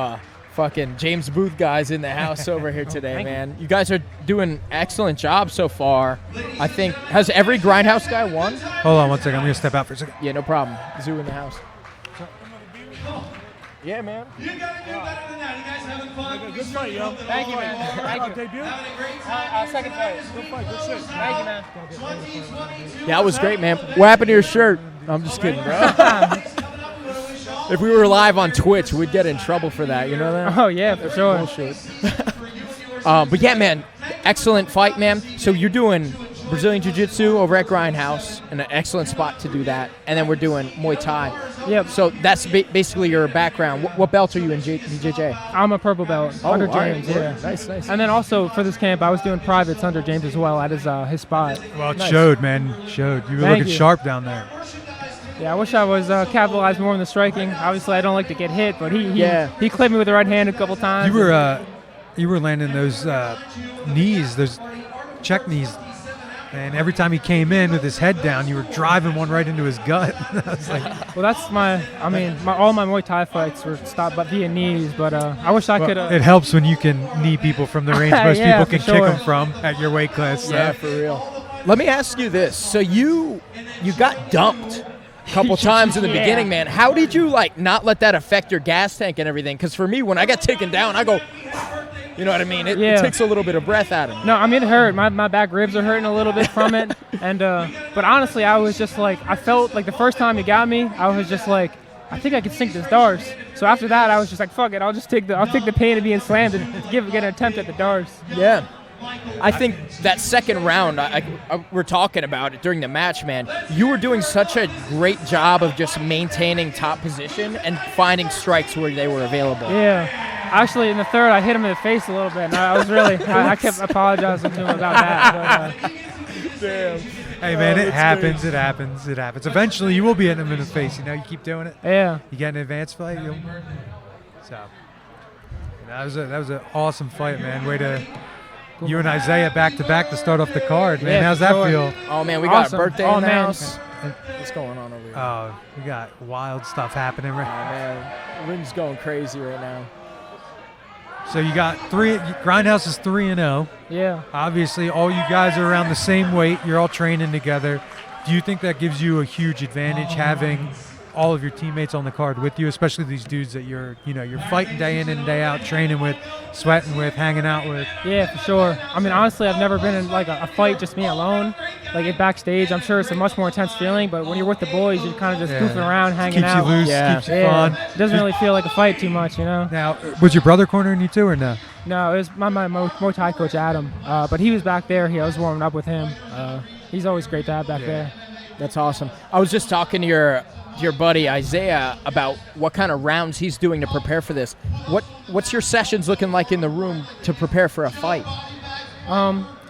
fucking James Booth guys in the house over here today, man. You guys are doing an excellent job so far. I think, has every Grindhouse guy won? Hold on one second. I'm going to step out for a second. Yeah, no problem. Zoo in the house. Yeah, man. You gotta do better than that. You guys having fun? Good fight, yo. Thank you, man. Thank you. Debut? Second fight. Good fight, good shit. Thank you, man. 2022. Yeah, that was great, man. What happened to your shirt? I'm just kidding, bro. If we were live on Twitch, we'd get in trouble for that. You know that? Oh, yeah, for sure. Bullshit. But yeah, man, excellent fight, man. So you're doing Brazilian Jiu-Jitsu over at Grindhouse, and an excellent spot to do that. And then we're doing Muay Thai. Yep. So that's basically your background. What belt are you in BJJ? I'm a purple belt under James. Right. Yeah. Nice, nice. And then also for this camp, I was doing privates under James as well at his spot. Well, it Nice. showed, man. It showed. You were Thank looking you. sharp down there. Yeah, I wish I was capitalized more on the striking. Obviously, I don't like to get hit, but he clipped me with the right hand a couple times. You were landing those knees, those check knees, and every time he came in with his head down, you were driving one right into his gut. I was like, well, that's all my Muay Thai fights were stopped via knees, but I wish I could. It helps when you can knee people from the range most Yeah, people can for kick sure. them from at your weight class. So. Yeah, for real. Let me ask you this. So you got dumped a couple times in the beginning, man. How did you not let that affect your gas tank and everything? Because for me, when I got taken down, I go, you know what I mean? It takes a little bit of breath out of me. No, I mean it hurt. My back ribs are hurting a little bit from it, and but honestly, I was just I felt like the first time you got me, I was just I think I could sink this Dars. So after that, I was just fuck it, I'll take the pain of being slammed and get an attempt at the Dars. Yeah. I think that second round, we're talking about it during the match, man. You were doing such a great job of just maintaining top position and finding strikes where they were available. Yeah. Actually, in the third, I hit him in the face a little bit. And I was really, I kept apologizing to him about that. But, Damn. Hey, man, it happens. It happens. It happens. Eventually, you will be hitting him in the face. You keep doing it. yeah. You get an advanced fight. So that was an awesome fight, man. Way to you and Isaiah back to back to start off the card, man. Yeah, How's for that sure. feel? Oh, man, we got Awesome. a birthday Oh, in the man. house. What's going on over here? Oh, we got wild stuff happening Oh, right. man. Ring's going crazy right now. So you got Grindhouse is 3-0. Yeah. Obviously, all you guys are around the same weight. You're all training together. Do you think that gives you a huge advantage having all of your teammates on the card with you, especially these dudes that you're fighting day in and day out, training with, sweating with, hanging out with? Yeah, for sure. I mean, honestly, I've never been in a fight just me alone. Backstage, I'm sure it's a much more intense feeling, but when you're with the boys, you're kind of just goofing around, hanging keeps out. you loose, Yeah. keeps you fun. It doesn't really feel like a fight too much, Now, was your brother cornering you too, or no? No, it was my Muay Thai coach, Atem. But he was back there. I was warming up with him. He's always great to have back there. That's awesome. I was just talking to your buddy Isaiah about what kind of rounds he's doing to prepare for this. What's your sessions looking like in the room to prepare for a fight?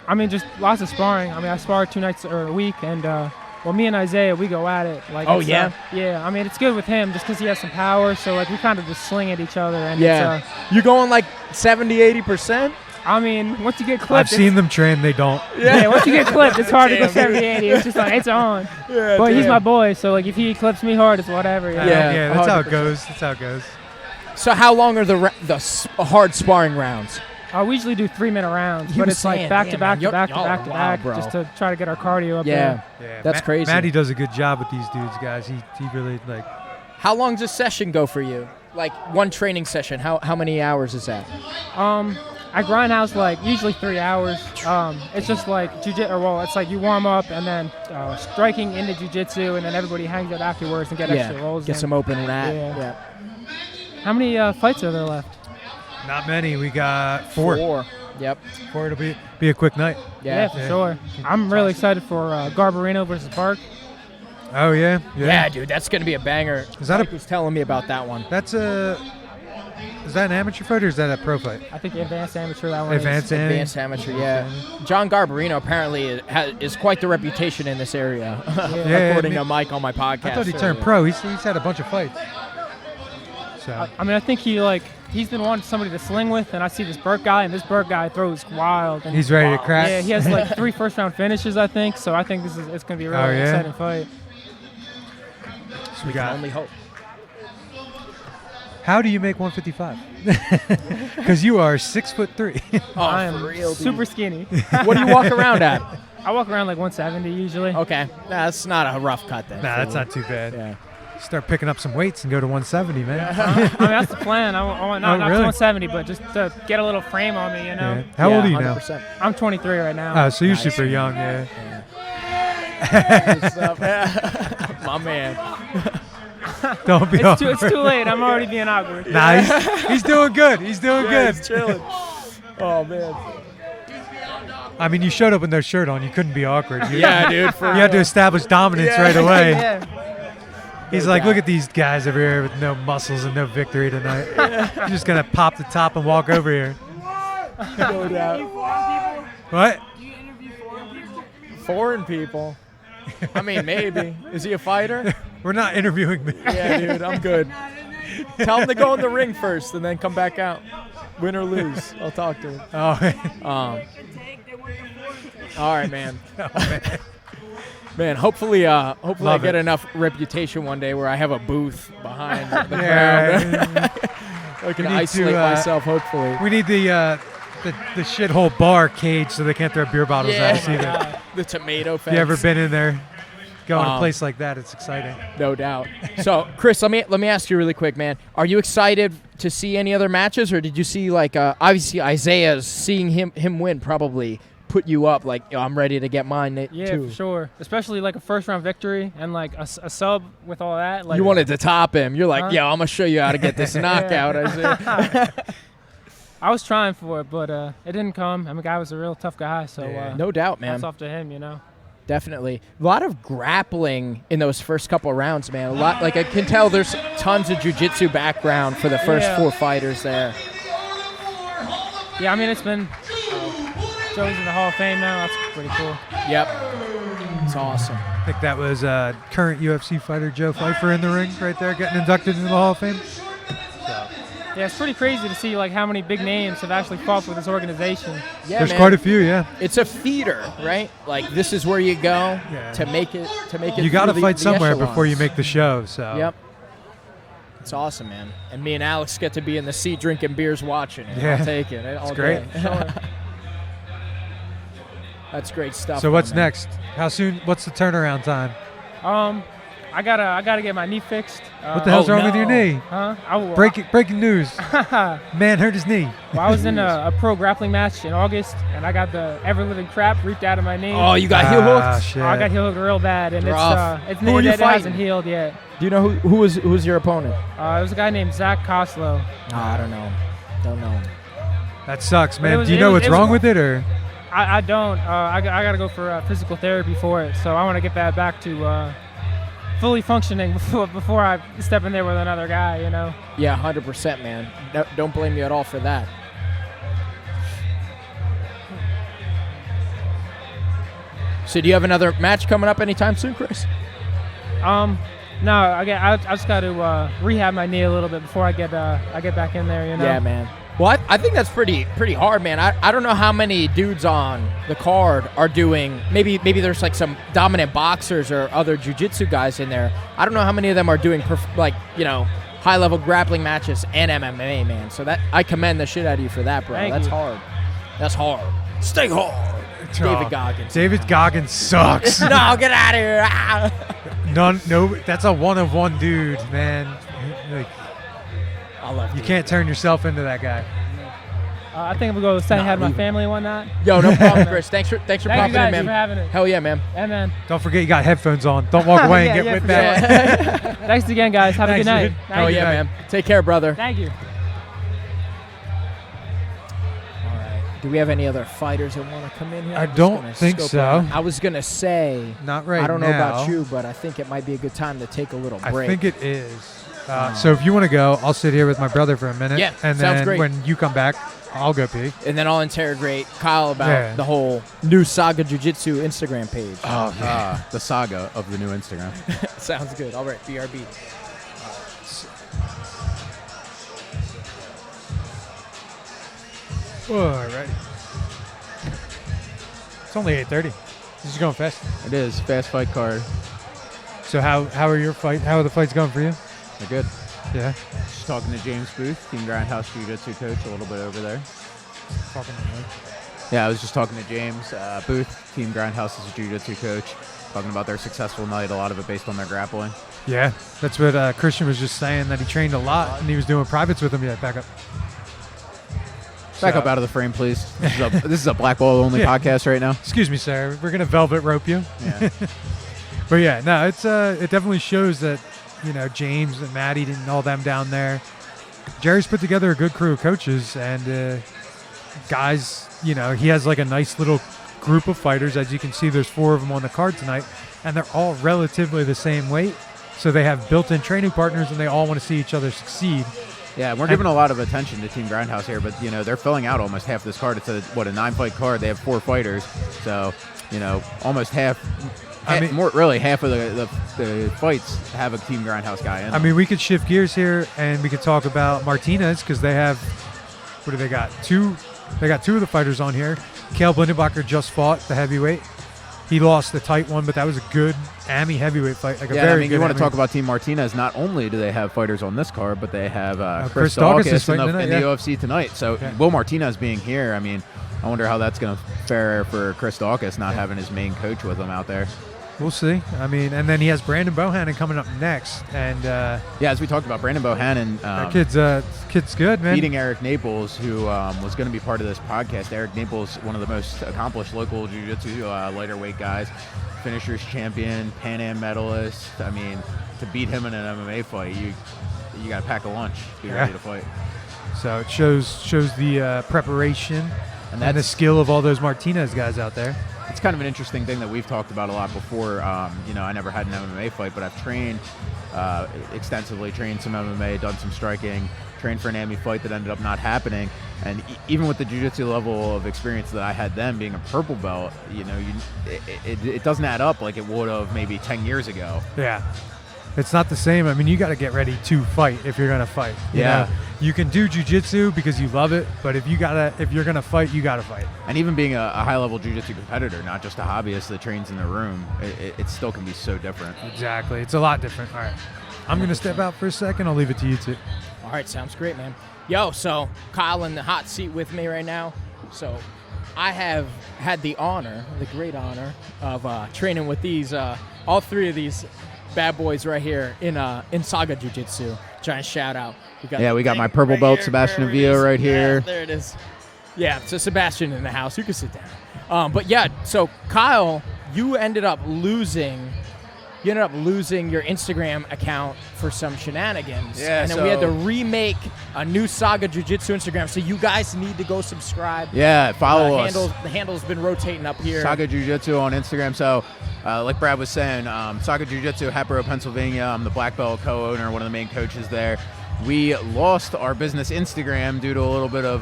I mean, just lots of sparring. I mean, I spar 2 nights or a week, and me and Isaiah, we go at it. Oh, yeah? Yeah. I mean, it's good with him just because he has some power. So we kind of just sling at each other. And Yeah. You going 70, 80%? I mean, once you get clipped, I've seen them train. They don't. yeah. Once you get clipped, it's hard to go 70, 80. It's just it's on. Yeah, But he's my boy, so if he clips me hard, it's whatever. Yeah. Yeah, that's how it 100%. goes. That's how it goes. So how long are the hard sparring rounds? We usually do 3-minute rounds, He but was it's saying, back to yeah, back man, to back to y'all back are to wild, back, bro. just to try to get our cardio up Yeah. there. Yeah, That's crazy. Matty does a good job with these dudes, guys. He really How long does a session go for you? One training session, how many hours is that? I grindhouse like usually 3 hours. It's just like it's like you warm up and then striking into jiu-jitsu, and then everybody hangs out afterwards and get extra rolls. Get some open rat. Yeah. How many fights are there left? Not many. We got 4. Yep. 4. It'll be a quick night. Yeah, for sure. I'm really excited for Garbarino versus Bark. Oh yeah. Yeah, dude, that's gonna be a banger. Mike was telling me about that one. Is that an amateur fight or is that a pro fight? I think advanced amateur. That one. Advanced amateur. Yeah. John Garbarino apparently is quite the reputation in this area, according to Mike on my podcast. I thought he turned pro. He's had a bunch of fights. So. I mean, I think he's been wanting somebody to sling with, and I see this Burke guy, and this Burke guy throws wild. And he's ready to crack. Yeah, he has like 3 first-round finishes, I think. So I think it's going to be a really exciting fight. So we can only hope. How do you make 155? Because you are 6'3". I am super skinny. What do you walk around at? I walk around like 170 usually. Okay, that's not a rough cut then. Nah, that's not too bad. Yeah. Start picking up some weights and go to 170, man. I mean, that's the plan. I want not to 170, but just to get a little frame on me, you know. Yeah. How old are you 100%. now? I'm 23 right now. Oh, so you're super young, yeah. My man. Don't be awkward. It's too late. I'm already being awkward. Nah, he's doing good. He's doing good. He's chilling. Oh, man. I mean, you showed up with no shirt on. You couldn't be awkward. Dude. You had to establish dominance right away. Yeah. He's like, look at these guys over here with no muscles and no victory tonight. I'm just going to pop the top and walk over here. No doubt. What? Do you interview foreign people? Foreign people? I mean, maybe. Is he a fighter? We're not interviewing me. Yeah, dude, I'm good. Tell him to go in the ring first and then come back out. Win or lose. I'll talk to him. Oh, all right, man. Oh, man. Man, hopefully I Love get it. enough reputation one day where I have a booth behind the crowd. I can isolate myself, hopefully. We need the shithole bar cage so they can't throw beer bottles at us either. The tomato fence. You ever been in there? Go in a place like that, it's exciting. No doubt. So, Chris, let me ask you really quick, man. Are you excited to see any other matches, or did you see obviously Isaiah's seeing him win probably put you up like I'm ready to get mine too? Yeah, for sure. Especially like a first-round victory and like a sub with all that. Like, you wanted to top him. You're like, yeah, I'm gonna show you how to get this knockout, Isaiah. I was trying for it, but it didn't come. I mean, the guy was a real tough guy, so no doubt, man. Hats off to him, you know. Definitely. A lot of grappling in those first couple of rounds, man. A lot, like I can tell there's tons of jiu-jitsu background for the first 4 fighters there. Yeah, I mean, it's been Joe's in the Hall of Fame now. That's pretty cool. Yep. It's awesome. I think that was current UFC fighter Joe Pfeiffer in the ring right there getting inducted into the Hall of Fame. Yeah, it's pretty crazy to see like how many big names have actually fought for this organization. Yeah, There's man. quite a few, yeah. It's a feeder, right? Like this is where you go to make it. You got to fight somewhere echelons. before you make the show. So. Yep. It's awesome, man. And me and Alex get to be in the seat drinking beers, watching it. Yeah. I'll take it. It's great. That's great stuff. So what's man. next? How soon? What's the turnaround time? I gotta get my knee fixed. What the hell's wrong with your knee? Huh? Breaking news. Man hurt his knee. Well, I was in a pro grappling match in August, and I got the ever-living crap ripped out of my knee. Oh, you got heel hooked? Shit. I got heel hooked real bad, and it's Who are you that fighting? hasn't healed yet. Do you know who was your opponent? It was a guy named Zach Koslow. I don't know. Don't know. That sucks, man. Was- Do you know it was- what's it was- wrong with it, or? I don't. I got to go for physical therapy for it, so I want to get that back to fully functioning before I step in there with another guy, you know? Yeah, 100%, man. Don't blame you at all for that. So do you have another match coming up anytime soon, Chris? No, I just got to rehab my knee a little bit before I get back in there, you know? Yeah, man. Well, I think that's pretty hard, man. I don't know how many dudes on the card are doing. Maybe there's like some dominant boxers or other jiu-jitsu guys in there. I don't know how many of them are doing high-level grappling matches and MMA, man. So that I commend the shit out of you for that, bro. Thank That's you. hard. That's hard. Stay hard. David Goggins. David Goggins sucks. No, get out of here. No, that's a one-of-one dude, man. Like, I love you can't turn yourself into that guy. I think I'm going to say hi to my family and whatnot. Yo, no problem, Chris. Thanks for Thank you popping guys in, man. for having it. Hell yeah, man. Yeah, man. Don't forget you got headphones on. Don't walk away and get whipped out. Thanks again, guys. Have a good night. Hell yeah, man. Take care, brother. Thank you. All right. Do we have any other fighters that want to come in here? I I'm just don't gonna think scope so. around. I was going to say, Not right now. I don't know about you, but I think it might be a good time to take a little break. I think it is. So if you want to go, I'll sit here with my brother for a minute. Yeah, and sounds then great. when you come back, I'll go pee. And then I'll interrogate Kyle about the whole new Saga Jiu-Jitsu Instagram page. Oh, the saga of the new Instagram. Sounds good. All right, BRB. All right. It's only 8:30. This is going fast. It is fast fight card. So how are the fights going for you? They're good. Yeah. Just talking to James Booth, Team Grindhouse Jiu-Jitsu coach, a little bit over there. Talking to me. Yeah, I was just talking to James Booth, Team Grindhouse is a Jiu-Jitsu coach, talking about their successful night, a lot of it based on their grappling. Yeah, that's what Christian was just saying, that he trained a lot and he was doing privates with him. Yeah, back up. Back up out of the frame, please. This is a black ball only podcast right now. Excuse me, sir. We're gonna velvet rope you. Yeah. But yeah, no, it's it definitely shows that, you know, James and Maddie and all them down there. Jerry's put together a good crew of coaches and guys. You know, he has like a nice little group of fighters. As you can see, there's 4 of them on the card tonight, and they're all relatively the same weight. So they have built-in training partners, and they all want to see each other succeed. Yeah, we're giving a lot of attention to Team Grindhouse here, but, you know, they're filling out almost half this card. It's a 9-fight card. They have 4 fighters. So, you know, almost half, half of the fights have a Team Grindhouse guy in them. I mean, we could shift gears here, and we could talk about Martinez, because they have, what do they got? They got 2 of the fighters on here. Kale Blindenbacher just fought the heavyweight. He lost the tight one, but that was a good AMI heavyweight fight. Like a very good you want to AMI. talk about Team Martinez, not only do they have fighters on this card, but they have Chris Daukaus Daukaus in the UFC tonight. So Will Martinez being here, I mean, I wonder how that's going to fare for Chris Daukaus not having his main coach with him out there. We'll see. I mean, and then he has Brandon Bohannon coming up next. And as we talked about, Brandon Bohannon. That kid's good, man. Beating Eric Naples, who was going to be part of this podcast. Eric Naples, one of the most accomplished local jiu-jitsu lighter weight guys, finishers champion, Pan Am medalist. I mean, to beat him in an MMA fight, you got to pack a lunch to be ready to fight. So it shows the preparation and the skill of all those Martinez guys out there. It's kind of an interesting thing that we've talked about a lot before. You know, I never had an MMA fight, but I've trained extensively, trained some MMA, done some striking, trained for an AMI fight that ended up not happening. And even with the jiu-jitsu level of experience that I had then, being a purple belt, you know, it doesn't add up like it would have maybe 10 years ago. Yeah. It's not the same. I mean, you got to get ready to fight if you're going to fight. You know? You can do jiu-jitsu because you love it, but if you're going to fight, you got to fight. And even being a high-level jiu-jitsu competitor, not just a hobbyist that trains in the room, it still can be so different. Exactly. It's a lot different. All right. I'm going to step out for a second. I'll leave it to you two. All right, sounds great, man. Yo, so Kyle in the hot seat with me right now. So I have had the great honor of training with these, all 3 of these bad boys right here in Saga Jiu-Jitsu. Giant shout out. We got my purple belt, Sebastian Avila, right here. Yeah, there it is. Yeah, so Sebastian in the house. You can sit down. But yeah, so Kyle, you ended up losing your Instagram account for some shenanigans. Yeah, and then we had to remake a new Saga Jiu-Jitsu Instagram. So you guys need to go subscribe. Yeah, follow us. The handle's been rotating up here. Saga Jiu-Jitsu on Instagram. So like Brad was saying, Saga Jiu-Jitsu, Hatboro, Pennsylvania. I'm the black belt co-owner, one of the main coaches there. We lost our business Instagram due to a little bit of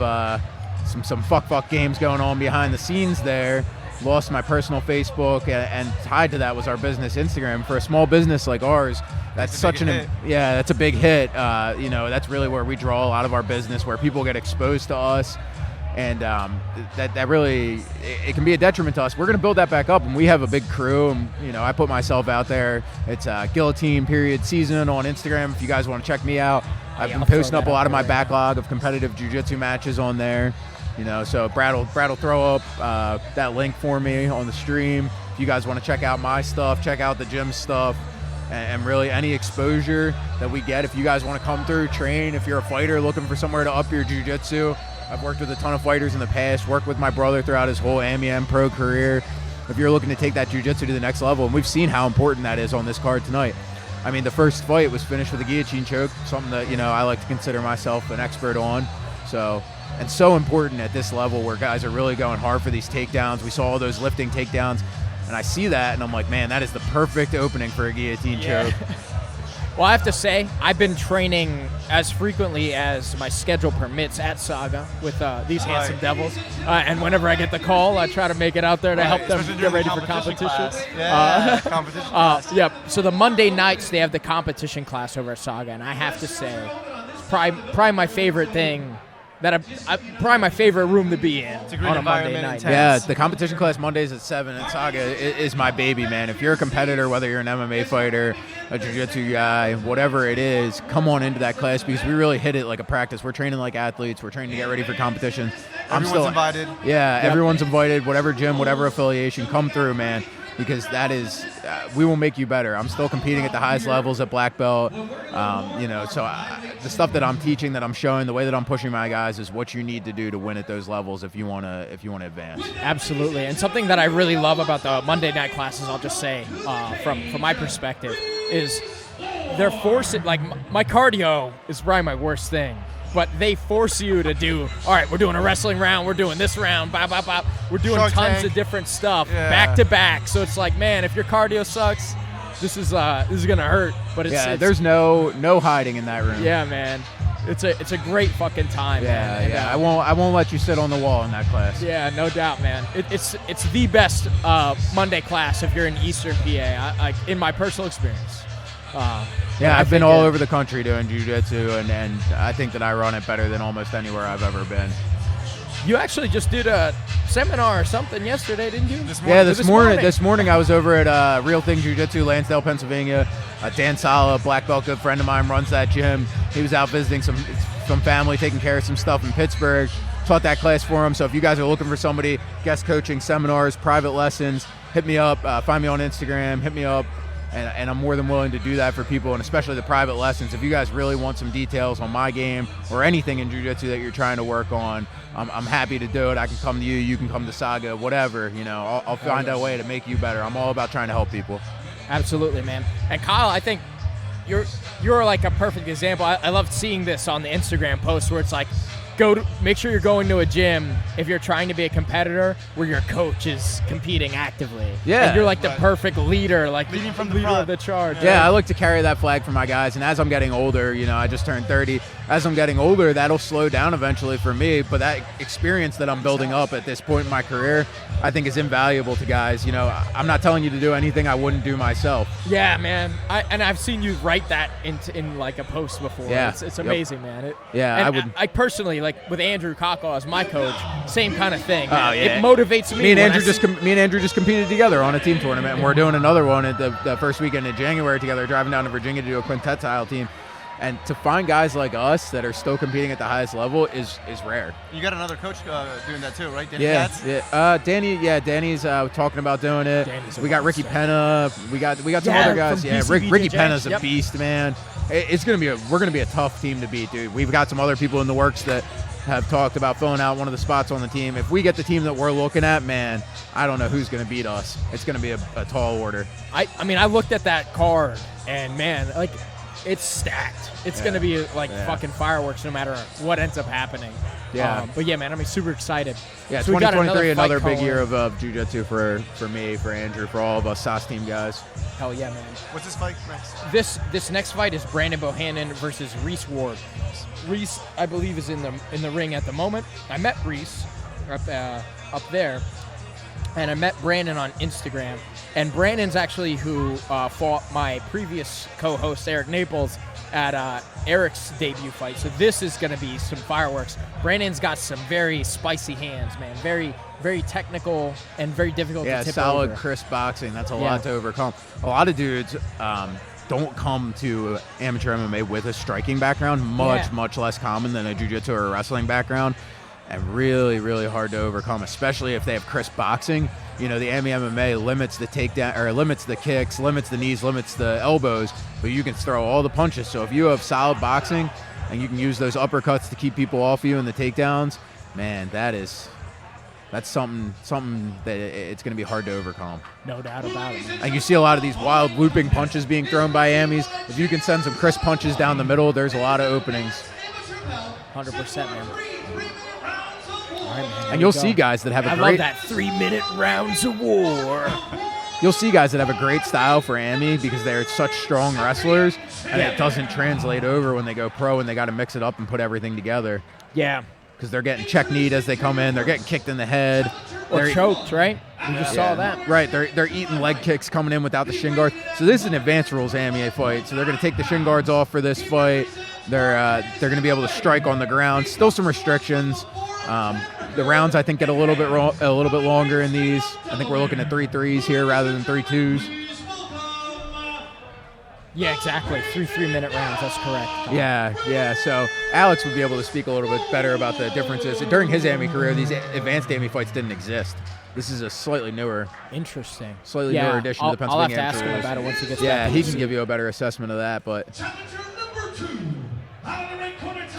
some fuck games going on behind the scenes there. Lost my personal Facebook, and tied to that was our business Instagram. For a small business like ours, that's a big hit. You know, that's really where we draw a lot of our business, where people get exposed to us, and that really it can be a detriment to us. We're going to build that back up, and we have a big crew. And you know, I put myself out there. It's Guillotine Season on Instagram. If you guys want to check me out, I've been posting up a lot of my backlog of competitive jiu-jitsu matches on there. You know, so Brad will throw up that link for me on the stream. If you guys want to check out my stuff, check out the gym stuff, and really any exposure that we get. If you guys want to come through, train, if you're a fighter looking for somewhere to up your jiu-jitsu, I've worked with a ton of fighters in the past, worked with my brother throughout his whole AMEM pro career. If you're looking to take that jiu-jitsu to the next level, and we've seen how important that is on this card tonight. I mean, the first fight was finished with a guillotine choke, something that, you know, I like to consider myself an expert on. So important at this level where guys are really going hard for these takedowns. We saw all those lifting takedowns, and I see that, and I'm like, man, that is the perfect opening for a guillotine choke. Well, I have to say, I've been training as frequently as my schedule permits at Saga with these handsome devils. And whenever I get the call, I try to make it out there to help them get ready for competition. Competition class. Yep. So the Monday nights, they have the competition class over at Saga. And I have to say, it's probably my favorite thing. Probably my favorite room to be in on a Monday night. Yeah, the competition class Mondays at 7 at Saga is my baby, man. If you're a competitor, whether you're an MMA fighter, a jiu-jitsu guy, whatever it is, come on into that class because we really hit it like a practice. We're training like athletes. We're training to get ready for competition. Everyone's invited. Yeah, everyone's invited. Whatever gym, whatever affiliation, come through, man. Because that is, we will make you better. I'm still competing at the highest levels at black belt. You know, so the stuff that I'm teaching, that I'm showing, the way that I'm pushing my guys is what you need to do to win at those levels if you want to advance. Absolutely, and something that I really love about the Monday night classes, I'll just say, from my perspective, is they're forcing. Like my cardio is probably my worst thing. But they force you to do, all right, we're doing a wrestling round, we're doing this round, bop, bop, bop. We're doing tons of different stuff, back to back. So it's like, man, if your cardio sucks, this is gonna hurt. But it's there's no hiding in that room. Yeah, man. It's a great fucking time, man. Yeah. I won't let you sit on the wall in that class. Yeah, no doubt, man. It's the best Monday class if you're in Eastern PA, in my personal experience. I've been all over the country doing jiu-jitsu, and I think that I run it better than almost anywhere I've ever been. You actually just did a seminar or something yesterday, didn't you? This morning I was over at Real Thing Jiu-Jitsu, Lansdale, Pennsylvania. Dan Sala, black belt, good friend of mine, runs that gym. He was out visiting some family, taking care of some stuff in Pittsburgh. Taught that class for him. So if you guys are looking for somebody, guest coaching, seminars, private lessons, hit me up. Find me on Instagram. Hit me up. And I'm more than willing to do that for people, and especially the private lessons. If you guys really want some details on my game or anything in jiu-jitsu that you're trying to work on, I'm happy to do it. I can come to you. You can come to Saga, whatever. You know, I'll find a way to make you better. I'm all about trying to help people. Absolutely, man. And Kyle, I think you're like a perfect example. I love seeing this on the Instagram post where it's like, make sure you're going to a gym if you're trying to be a competitor where your coach is competing actively. Yeah. And you're like the perfect leader, like leading from the leader front of the charge. Yeah, I like to carry that flag for my guys. And as I'm getting older, you know, I just turned 30. As I'm getting older, that'll slow down eventually for me. But that experience that I'm building up at this point in my career, I think is invaluable to guys. You know, I'm not telling you to do anything I wouldn't do myself. Yeah, man. I've seen you write that in like a post before. Yeah. It's amazing, man. I personally, like with Andrew Kakko as my coach, same kind of thing. Oh, yeah. It motivates me. Me and Andrew just competed together on a team tournament, and we're doing another one at the first weekend in January together, driving down to Virginia to do a quintet style team. And to find guys like us that are still competing at the highest level is rare. You got another coach doing that too, right? Danny Yeah, Katz? yeah. Danny's talking about doing it. We got Ricky Penna. We got some other guys. Yeah, Ricky Penna's a beast, man. We're gonna be a tough team to beat, dude. We've got some other people in the works that have talked about filling out one of the spots on the team. If we get the team that we're looking at, man, I don't know who's going to beat us. It's going to be a tall order. I mean, I looked at that card, and man, like, it's stacked. It's going to be like fucking fireworks no matter what ends up happening. Yeah. But yeah, man, I'm super excited. Yeah, so 2023, another big year of jiu-jitsu for me, for Andrew, for all of us SAS team guys. Hell yeah, man. What's this fight next? This next fight is Brandon Bohannon versus Reese Ward. Reese, I believe, is in the ring at the moment. I met Reese up there, and I met Brandon on Instagram. And Brandon's actually who fought my previous co-host, Eric Naples, at Eric's debut fight. So this is going to be some fireworks. Brandon's got some very spicy hands, man. Very, very technical and very difficult to tip solid, over. Crisp boxing. That's a lot to overcome. A lot of dudes don't come to amateur MMA with a striking background, much less common than a jiu-jitsu or a wrestling background, and really, really hard to overcome, especially if they have crisp boxing. You know, the MMA limits the takedown, or limits the kicks, limits the knees, limits the elbows, but you can throw all the punches. So if you have solid boxing and you can use those uppercuts to keep people off you and the takedowns, Man, that's something that it's going to be hard to overcome. No doubt about it, man. And you see a lot of these wild looping punches being thrown by Amis. If you can send some crisp punches down the middle, there's a lot of openings. 100%, man. All right, man. And you'll see guys that have a I love that 3-minute rounds of war. You'll see guys that have a great style for Ami because they're such strong wrestlers, and it doesn't translate over when they go pro and they got to mix it up and put everything together. Yeah. Because they're getting check kneed as they come in. They're getting kicked in the head. Or choked, right? We just saw that. Right. They're eating leg kicks coming in without the shin guard. So this is an advanced rules AMA fight. So they're going to take the shin guards off for this fight. They're going to be able to strike on the ground. Still some restrictions. The rounds I think get a little bit longer in these. I think we're looking at 3-3s here rather than 3-2s. Yeah, exactly. 3-minute rounds. That's correct. Yeah. So Alex would be able to speak a little bit better about the differences. During his AMI career, these advanced AMI fights didn't exist. This is a slightly newer, newer addition to the Pennsylvania I'll have to ask him about it once he gets back. Yeah, he can give you a better assessment of that. But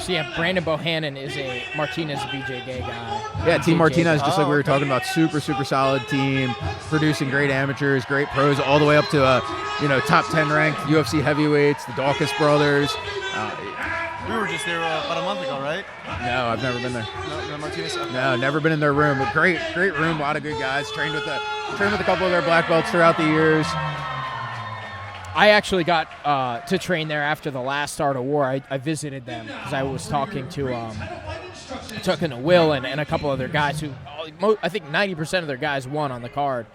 so yeah, Brandon Bohannon is a Martinez BJJ guy. Yeah, Team Martinez, just like we were talking about, super solid team, producing great amateurs, great pros, all the way up to top 10 ranked UFC heavyweights, the Dawkins brothers. We were just there about a month ago, right? No, I've never been there. No, Martinez. Okay. No, never been in their room. But great room, a lot of good guys. Trained with a couple of their black belts throughout the years. I actually got to train there after the last Art of War. I visited them because I was talking to Will and a couple other guys who, I think 90% of their guys won on the card.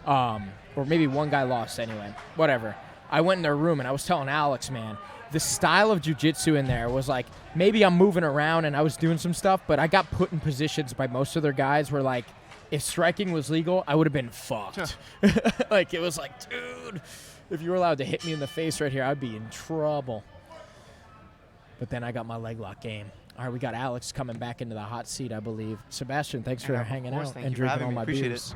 Or maybe one guy lost anyway. Whatever. I went in their room and I was telling Alex, man, the style of jiu-jitsu in there was like, maybe I'm moving around and I was doing some stuff, but I got put in positions by most of their guys where, like, if striking was legal, I would have been fucked. Like, it was like, dude, if you were allowed to hit me in the face right here, I'd be in trouble. But then I got my leg lock game. All right, we got Alex coming back into the hot seat, I believe. Sebastian, thanks for hanging out and drinking all my beers.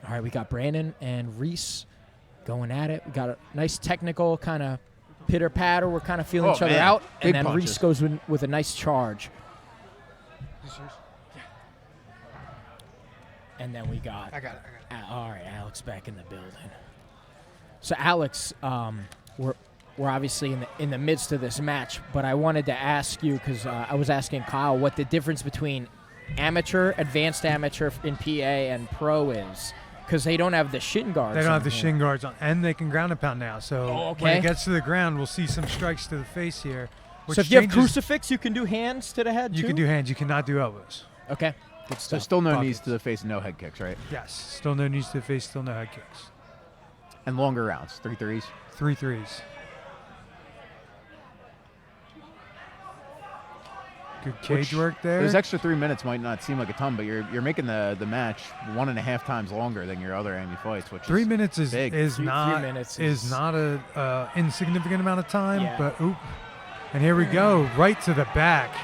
All right, we got Brandon and Reese going at it. We got a nice technical kind of pitter-patter. We're kind of feeling each other out. Big and then punches. Reese goes with a nice charge. And then we got... I got it. All right, Alex back in the building. So, Alex, we're obviously in the midst of this match, but I wanted to ask you, because I was asking Kyle what the difference between amateur, advanced amateur in PA and pro is. Because they don't have the shin guards. They don't have the shin guards on, and they can ground and pound now. So when it gets to the ground, we'll see some strikes to the face here. So if you have crucifix, you can do hands to the head too? You can do hands. You cannot do elbows. Okay. Good stuff. So still no knees to the face, no head kicks, right? Yes. Still no knees to the face, still no head kicks. And longer rounds, 3-3s? 3-3s. Good cage work there. Those extra 3 minutes might not seem like a ton, but you're making the match 1.5 times longer than your other AMI fights, which 3 minutes is big. not 3 minutes is not a insignificant amount of time. Yeah. But and here we go, right to the back.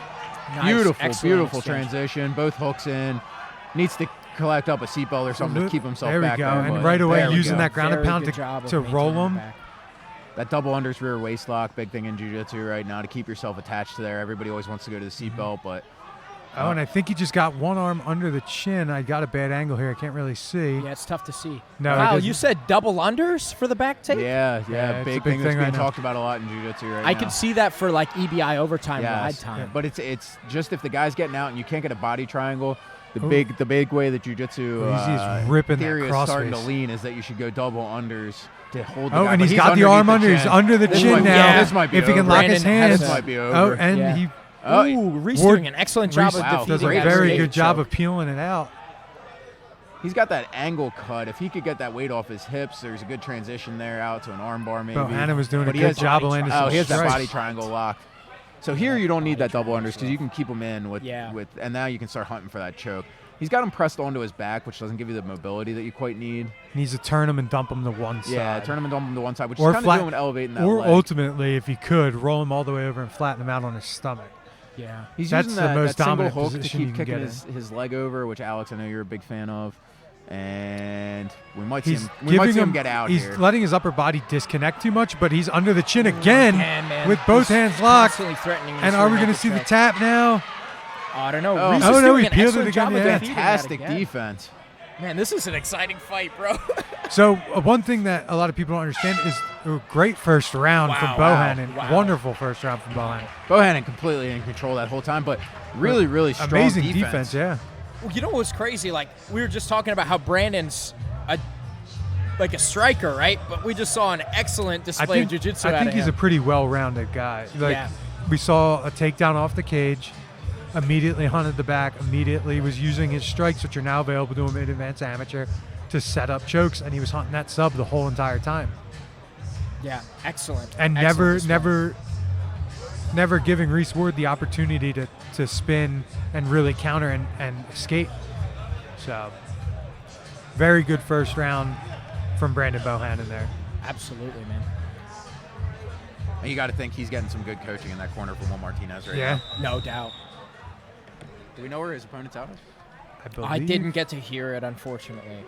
Nice. Beautiful transition. Both hooks in. Needs to collect up a seatbelt or something to keep himself back. There we go. There, And right away there we using go. that ground and pound to roll him. That double unders rear waist lock, big thing in jiu-jitsu right now to keep yourself attached to there. Everybody always wants to go to the seatbelt, but... and I think he just got one arm under the chin. I got a bad angle here. I can't really see. Yeah, it's tough to see. No, Wow, you said double unders for the back take? Yeah, big thing that's right being now. talked about a lot in jiu-jitsu right now. I can see that for like EBI overtime ride time. Yeah. But it's just if the guy's getting out and you can't get a body triangle, the big way that jiu-jitsu he's ripping theory that is cross starting face. to lean is that you should go double unders to hold the guy. And But he's got the arm under. chin. He's under the This chin might be- now. This might be if he can over. lock his Brandon has hands. This might be over. And he Ooh, Reese doing an excellent job of defeating does a that very straight good job choke. of peeling it out. He's got that angle cut. If he could get that weight off his hips, there's a good transition there out to an arm bar maybe. Bohannon was doing But a he good has- job of landing some he has that strikes. body triangle locked. So here you don't need that double unders because you can keep him in with, and now you can start hunting for that choke. He's got him pressed onto his back, which doesn't give you the mobility that you quite need. He needs to turn him and dump him to one side. Yeah, turn him and dump him to one side, which Or is kind of doing elevating that Or leg. ultimately, if he could, roll him all the way over and flatten him out on his stomach. Yeah. He's That's using the that, most that single dominant hook to position you keep can kicking get his leg over, which Alex, I know you're a big fan of. And we might see He's him. We might see giving him get out He's here. letting his upper body disconnect too much, but he's under the chin again Man, with both He's hands locked. constantly threatening And this are we rear going to naked see the choke. tap now? I don't know. Oh. Reese Oh, is no, doing he an peeled it excellent again, job of yeah. defeating that Fantastic again. defense. Man, this is an exciting fight, bro. So one thing that a lot of people don't understand is a great first round from Bohannon. wow. Wonderful first round from Bohannon. Bohannon completely in control that whole time, but really, really strong Amazing defense. yeah. Well, you know what was crazy? Like, we were just talking about how Brandon's a striker, right? But we just saw an excellent display of jiu-jitsu I out think of he's him. a pretty well-rounded guy. Like, Yeah. we saw a takedown off the cage, immediately hunted the back, immediately was using his strikes, which are now available to him in advanced amateur, to set up chokes, and he was hunting that sub the whole entire time. Yeah, excellent. And Excellent display. never giving Reese Ward the opportunity to spin and really counter and escape. So, very good first round from Brandon Bohannon there. Absolutely, man. And you got to think he's getting some good coaching in that corner from Juan Martinez right Yeah, now. No doubt. Do we know where his opponent's out of? I believe. I didn't get to hear it, unfortunately.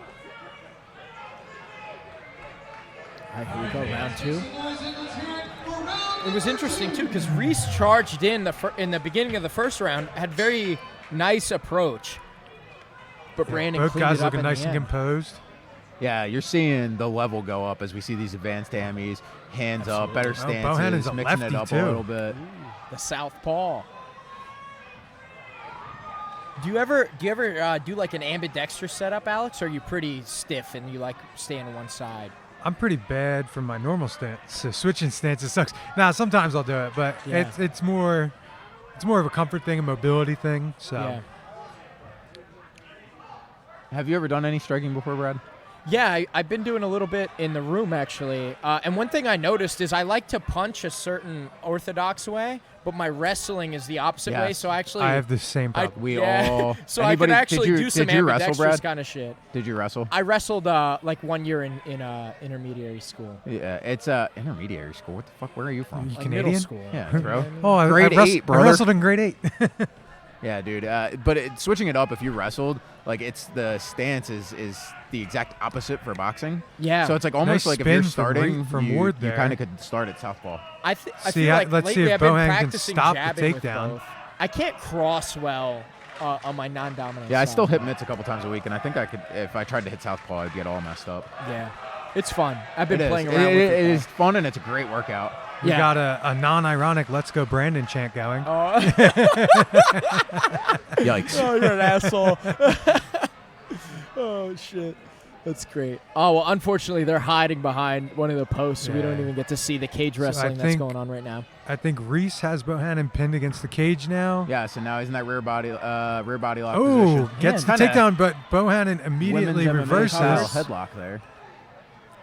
All right, here we go, round two. It was interesting, too, because Reese charged in the beginning of the first round, had very nice approach. But Brandon Both cleaned guys it up looking in the nice and end. composed. Yeah, you're seeing the level go up as we see these advanced hammies, hands up, better Bohannon's stances, a mixing it lefty, up too. a little bit. The southpaw. Do you ever do like an ambidextrous setup, Alex, or are you pretty stiff and you like stay on one side? I'm pretty bad from my normal stance, so switching stances sucks. Now sometimes I'll do it, but Yeah. it's more of a comfort thing, a mobility thing. So Yeah. Have you ever done any striking before, Brad? Yeah, I've been doing a little bit in the room, actually. And one thing I noticed is I like to punch a certain orthodox way, but my wrestling is the opposite way. Yes. So actually, I have the same problem. We yeah. all. So Anybody- I could actually did you, do some did you wrestle, ambidextrous Brad? kind of shit. Did you wrestle? I wrestled like 1 year in intermediary school. Yeah, it's intermediary school. What the fuck? Where are you from? You Like Canadian? middle school. Yeah, bro. Oh, Grade I 8, brother. wrestled in grade 8. Yeah, dude. But switching it up, if you wrestled, like it's the stance is the exact opposite for boxing. Yeah. So it's like almost Nice like if you're spin from starting, from you, Ward you there. kind of could start at southpaw. I See, feel like let's see lately if I've been Bohan can practicing stop the jabbing with takedown. both. I can't cross well on my non-dominant Yeah, I side. still hit mitts a couple times a week, and I think I could, if I tried to hit southpaw, I'd get all messed up. Yeah. It's fun. I've been It is. playing around with it. It though. is fun, and it's a great workout. We Yeah. got a non-ironic "Let's Go Brandon" chant going. Yikes. Oh, you're an asshole. Oh, shit. That's great. Oh, well, unfortunately, they're hiding behind one of the posts, so we don't Yeah. even get to see the cage So I wrestling that's think- going on right now. I think Reese has Bohannon pinned against the cage now. Yeah, so now he's in that rear body lock Oh, position. gets the Kinda takedown, but Bohannon immediately women's MMA reverses, style headlock there.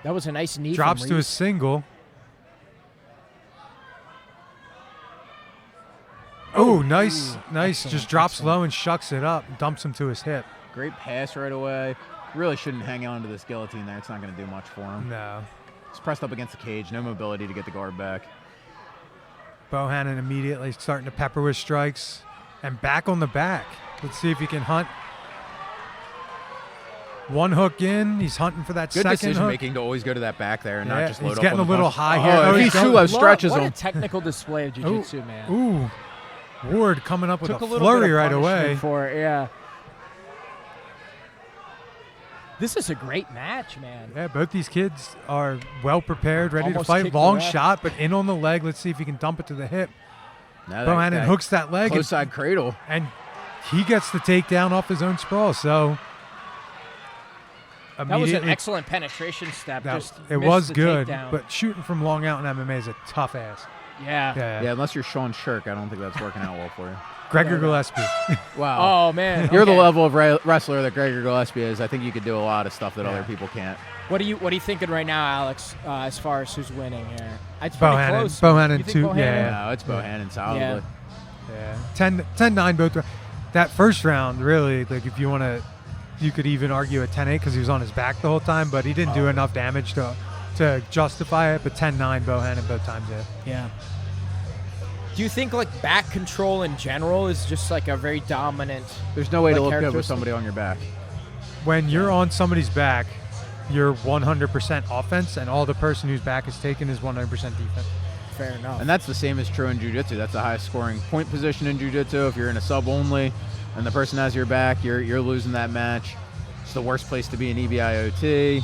That was a nice knee drops from to a Reese. single. Oh, nice. excellent, Just drops excellent. low and shucks it up, dumps him to his hip. Great pass right away. Really shouldn't hang on to this guillotine there. It's not going to do much for him. No. He's pressed up against the cage. No mobility to get the guard back. Bohannon immediately starting to pepper with strikes and back on the back. Let's see if he can hunt. One hook in. He's hunting for that Good second decision hook. making to always go to that back there and Yeah, not just load he's up getting on a the little punch. high here. Oh, Oh, if he's he going- Shulo stretches what him. a technical display of jiu-jitsu, man. Ooh. Ward coming up with Took a a little flurry bit of right punishment away. for it, yeah. This is a great match, man. Yeah, both these kids are well prepared, ready Almost to fight. kicked the Long ref. shot, but in on the leg. Let's see if he can dump it to the hip. Now Bohannon hooks that leg, close and, side cradle. and he gets the takedown off his own sprawl. So That was an immediately- excellent penetration step. that- Just it missed was the good, takedown. but shooting from long out in MMA is a tough ass. yeah. Yeah. Yeah, unless you're Sean Shirk, I don't think that's working out well for you. Gregor Gillespie. Wow. Oh man, You're the okay. level of wrestler that Gregor Gillespie is. I think you could do a lot of stuff that other people can't. What are you thinking right now, Alex? As far as who's winning here, it's pretty Bohannon. close. Bohannon You think too, Bohannon? yeah. No, it's Bohannon solidly. Yeah. Yeah, 10-9 both. That first round, really, like if you want to, you could even argue a 10-8 because he was on his back the whole time, but he didn't do enough damage to justify it. But 10-9 Bohannon both times. Yeah. Do you think like back control in general is just like a very dominant? There's no way to Like look good with characteristic? somebody on your back. When you're on somebody's back, you're 100% offense, and all the person whose back is taken is 100% defense. Fair enough. And that's the same as true in jiu-jitsu. That's the highest scoring point position in jiu-jitsu. If you're in a sub only and the person has your back, you're losing that match. It's the worst place to be in EBIOT.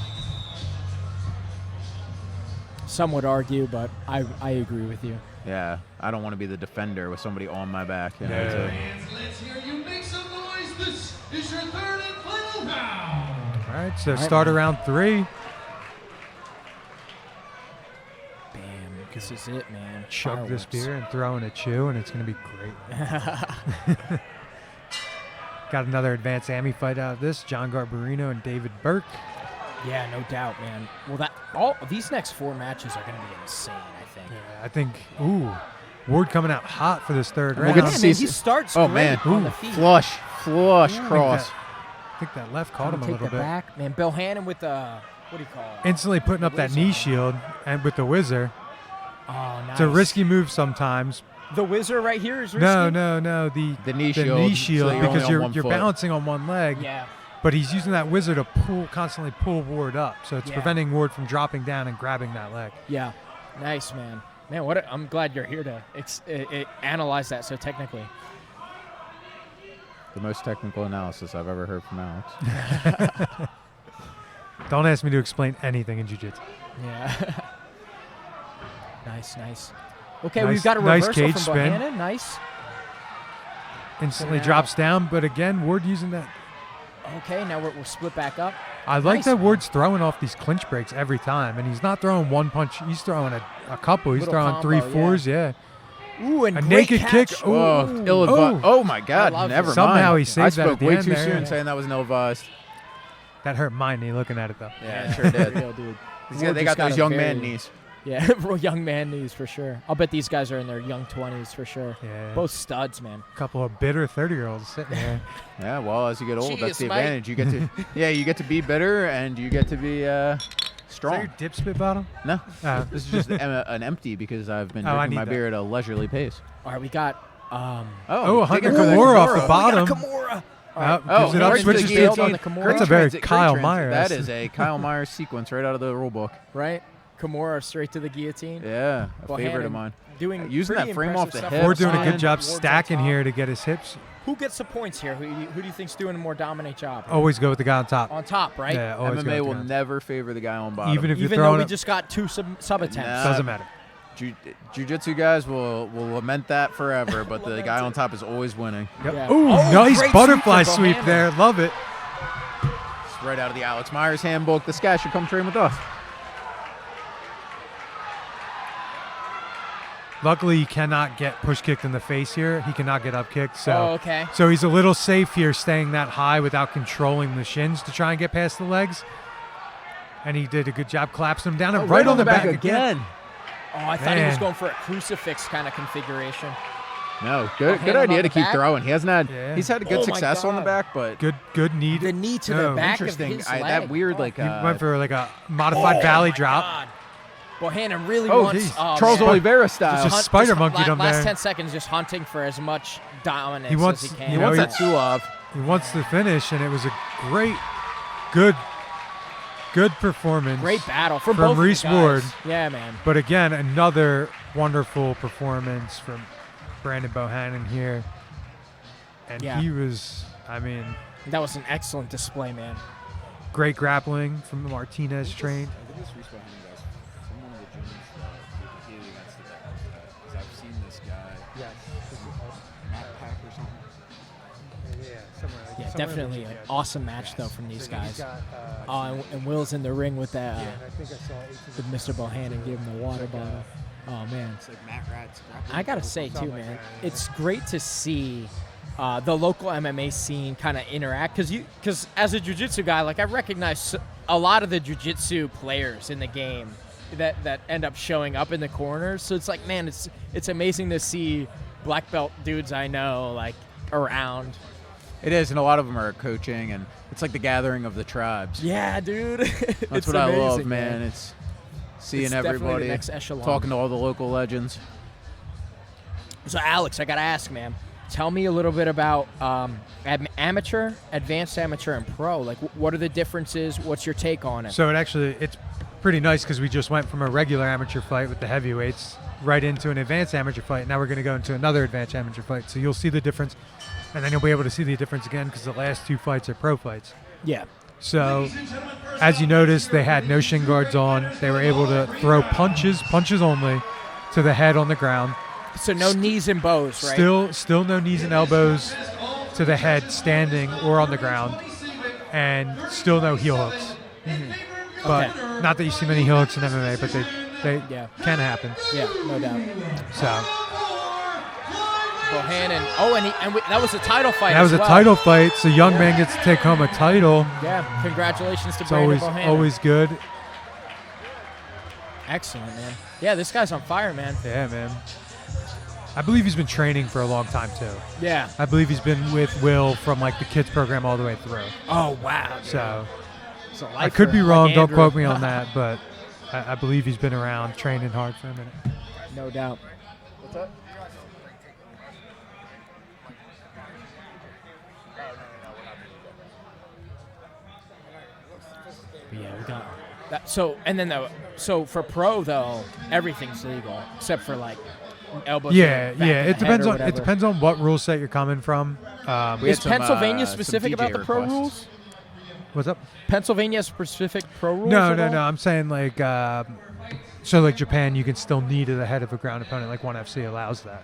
Some would argue, but I agree with you. Yeah, I don't want to be the defender with somebody on my back. You know, Fans, let's hear you make some noise. This is your third and final round. All right, so start around 3. Bam, this is it, man. Chug this Fireworks. beer and throw in a chew, and it's going to be great. Got another advanced AMI fight out of this. John Garbarino and David Burke. Yeah, no doubt, man. Well, all these next 4 matches are going to be insane, I think. Yeah, I think, Ward coming out hot for this third We'll round. get to Man, see he starts Oh, great man. on the feet. Flush cross. I think that left caught him a Take little the bit. back. Man, Bohannon with the, what do you call it? Instantly putting up that knee shield and with the whizzer. Oh, nice. It's a risky move sometimes. The whizzer right here is risky? No. The knee the shield, knee so shield you're because only on one you're foot. balancing on one leg. Yeah. But he's using that whizzer to constantly pull Ward up. So it's preventing Ward from dropping down and grabbing that leg. Yeah. Nice, man. Man, I'm glad you're here to analyze that so technically. The most technical analysis I've ever heard from Alex. Don't ask me to explain anything in jiu-jitsu. Yeah. Nice. Okay, Nice- we've got a nice reversal cage from spin. Bohannon. Nice. Instantly now- drops down, but again, Ward using that. Okay, now we're split back up. I like Nice, that man. Ward's throwing off these clinch breaks every time, and he's not throwing one punch. He's throwing a couple. He's Little throwing combo, 3 4s, yeah. Ooh, and A great naked catch. kick. Oh, Ooh. ill-advised. Oh. Oh, my God. I love Never it. mind. Somehow he saved I that at spoke the way end too there. soon saying that was ill-advised. That hurt my knee looking at it, though. Yeah, it sure did. Real dude. They Ward got just those a young very- man knees. Yeah, young man knees for sure. I'll bet these guys are in their young 20s for sure. Yeah. Both studs, man. A couple of bitter 30-year-olds sitting there. Yeah, well, as you get old, that's Jeez, the mate. advantage. You get to, you get to be bitter and you get to be Is that strong. your dip spit bottle? No, Oh. this is just an empty because I've been Oh, I drinking need my that. beer at a leisurely pace. All right, we got Oh, Hunter taking Kimura off the Kimura. bottom. Kimura. Gives it up, right to switches the to guillotine. the On the Kimura. That's a very Great Kyle transit. Myers. That is a Kyle Myers sequence right out of the rule book. Right? Kimura straight to the guillotine. Yeah, a favorite Bohannon of mine. Doing Using pretty that frame off the impressive hip. stuff. Ward doing a good Bohannon, job Ward's on stacking top. here to get his hips. Who gets the points here? Who do you think's doing a more dominant job? Always go with the guy on top. On top, right? Yeah, always go MMA with will the guy on top. never favor the guy on bottom. Even if you're Even though throwing we it, just got 2 sub attempts. Nah. doesn't matter. Jiu-jitsu guys will lament that forever, but the guy on top is always winning. Yep. Yeah. Ooh, Oh, nice great butterfly sweep from sweep Bohannon. there. Love it. It's right out of the Alex Myers handbook. This guy should come train with us. Luckily, he cannot get push kicked in the face here. He cannot get up kicked. So, Oh, okay. so he's a little safe here, staying that high without controlling the shins to try and get past the legs. And he did a good job collapsing him down and right on the back again. Oh, I thought he was Man. going for a crucifix kind of configuration. No, good hand him idea on to the keep back? throwing. He hasn't had. Yeah. He's had good Oh my success on the God. back, but Good knee. The knee to No, the back interesting. of his That leg. weird like. He went for like a modified valley drop. God. Bohannon really Oh, wants geez. Charles man. Oliveira style. Just spider monkeyed him last there. 10 seconds just hunting for as much dominance He wants- as he you can. He know, wants he- that Suave. He wants to finish, and it was a good performance. Great battle from From both Reese of the guys. Ward. Yeah, man. But again, another wonderful performance from Brandon Bohannon here. And Yeah. he was, I mean, That was an excellent display, man. great grappling from the Martinez train. I think this Reese Bohannon guy's from one of the gyms that you competed against because I've seen this guy. Yes. Matt Pack or something. Yeah, definitely an awesome match, though, from these guys. And Will's in the ring with that, with Mr. Bohannon, gave him the water bottle. Oh, man. It's like Matt Rat's grappling. I gotta say too, man, it's great to see the local MMA scene kind of interact because as a jiu-jitsu guy, like I recognize a lot of the jiu-jitsu players in the game that end up showing up in the corners. So it's like, man, it's amazing to see black belt dudes I know like around. It is, and a lot of them are coaching, and it's like the gathering of the tribes. Yeah, dude. That's what I love, man. It's seeing It's definitely the everybody, next echelon. talking to all the local legends. So Alex, I gotta ask, man. Tell me a little bit about amateur, advanced amateur, and pro. Like, what are the differences? What's your take on it? So it's pretty nice because we just went from a regular amateur fight with the heavyweights right into an advanced amateur fight. Now we're going to go into another advanced amateur fight. So you'll see the difference, and then you'll be able to see the difference again because the last 2 fights are pro fights. Yeah. So, as you noticed, they had no shin guards on. They were able to throw punches only, to the head on the ground. So no knees and bows, right? Still no knees and elbows to the head, standing or on the ground, and still no heel hooks. Mm-hmm. But not that you see many heel hooks in MMA, but they can happen. Yeah, no doubt. So Bohannon. Oh, and that was a title fight. That was as a well. title fight. So young man gets to take home a title. Yeah, congratulations to It's Brandon Bohannon. always good. Excellent, man. Yeah, this guy's on fire, man. Yeah, man. I believe he's been training for a long time too. Yeah. I believe he's been with Will from like the kids program all the way through. Oh wow. Dude. So It's a lifer, I could be wrong. like Don't Andrew. quote me on that, but I believe he's been around training hard for a minute. No doubt. What's up? But yeah, we got that. So for pro though, everything's legal except for like elbows. Yeah, to the back yeah. of It the depends head or on whatever. it depends on what rule set you're coming from. Is Pennsylvania some specific DJ about the pro requests. rules? What's up? Pennsylvania specific pro rules? No. at all? I'm saying like so like Japan, you can still knee to the head of a ground opponent. Like ONE FC allows that.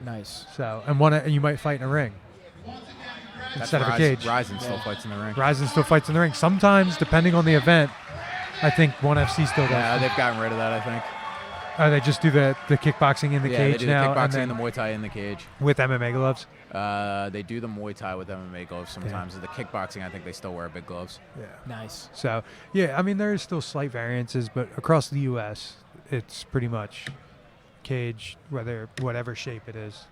Nice. So and you might fight in a ring instead of a cage. Ryzen still fights in the ring. Ryzen still fights in the ring. Sometimes, depending on the event, I think ONE FC still does. Yeah, they've gotten rid of that, I think. They just do the kickboxing in the Yeah, cage they do now, the and kickboxing then and the Muay Thai in the cage. with MMA gloves. They do the Muay Thai with MMA gloves sometimes. The kickboxing, I think they still wear big gloves. Yeah. Nice. So, yeah, I mean, there is still slight variances, but across the U.S., it's pretty much cage, whatever shape it is.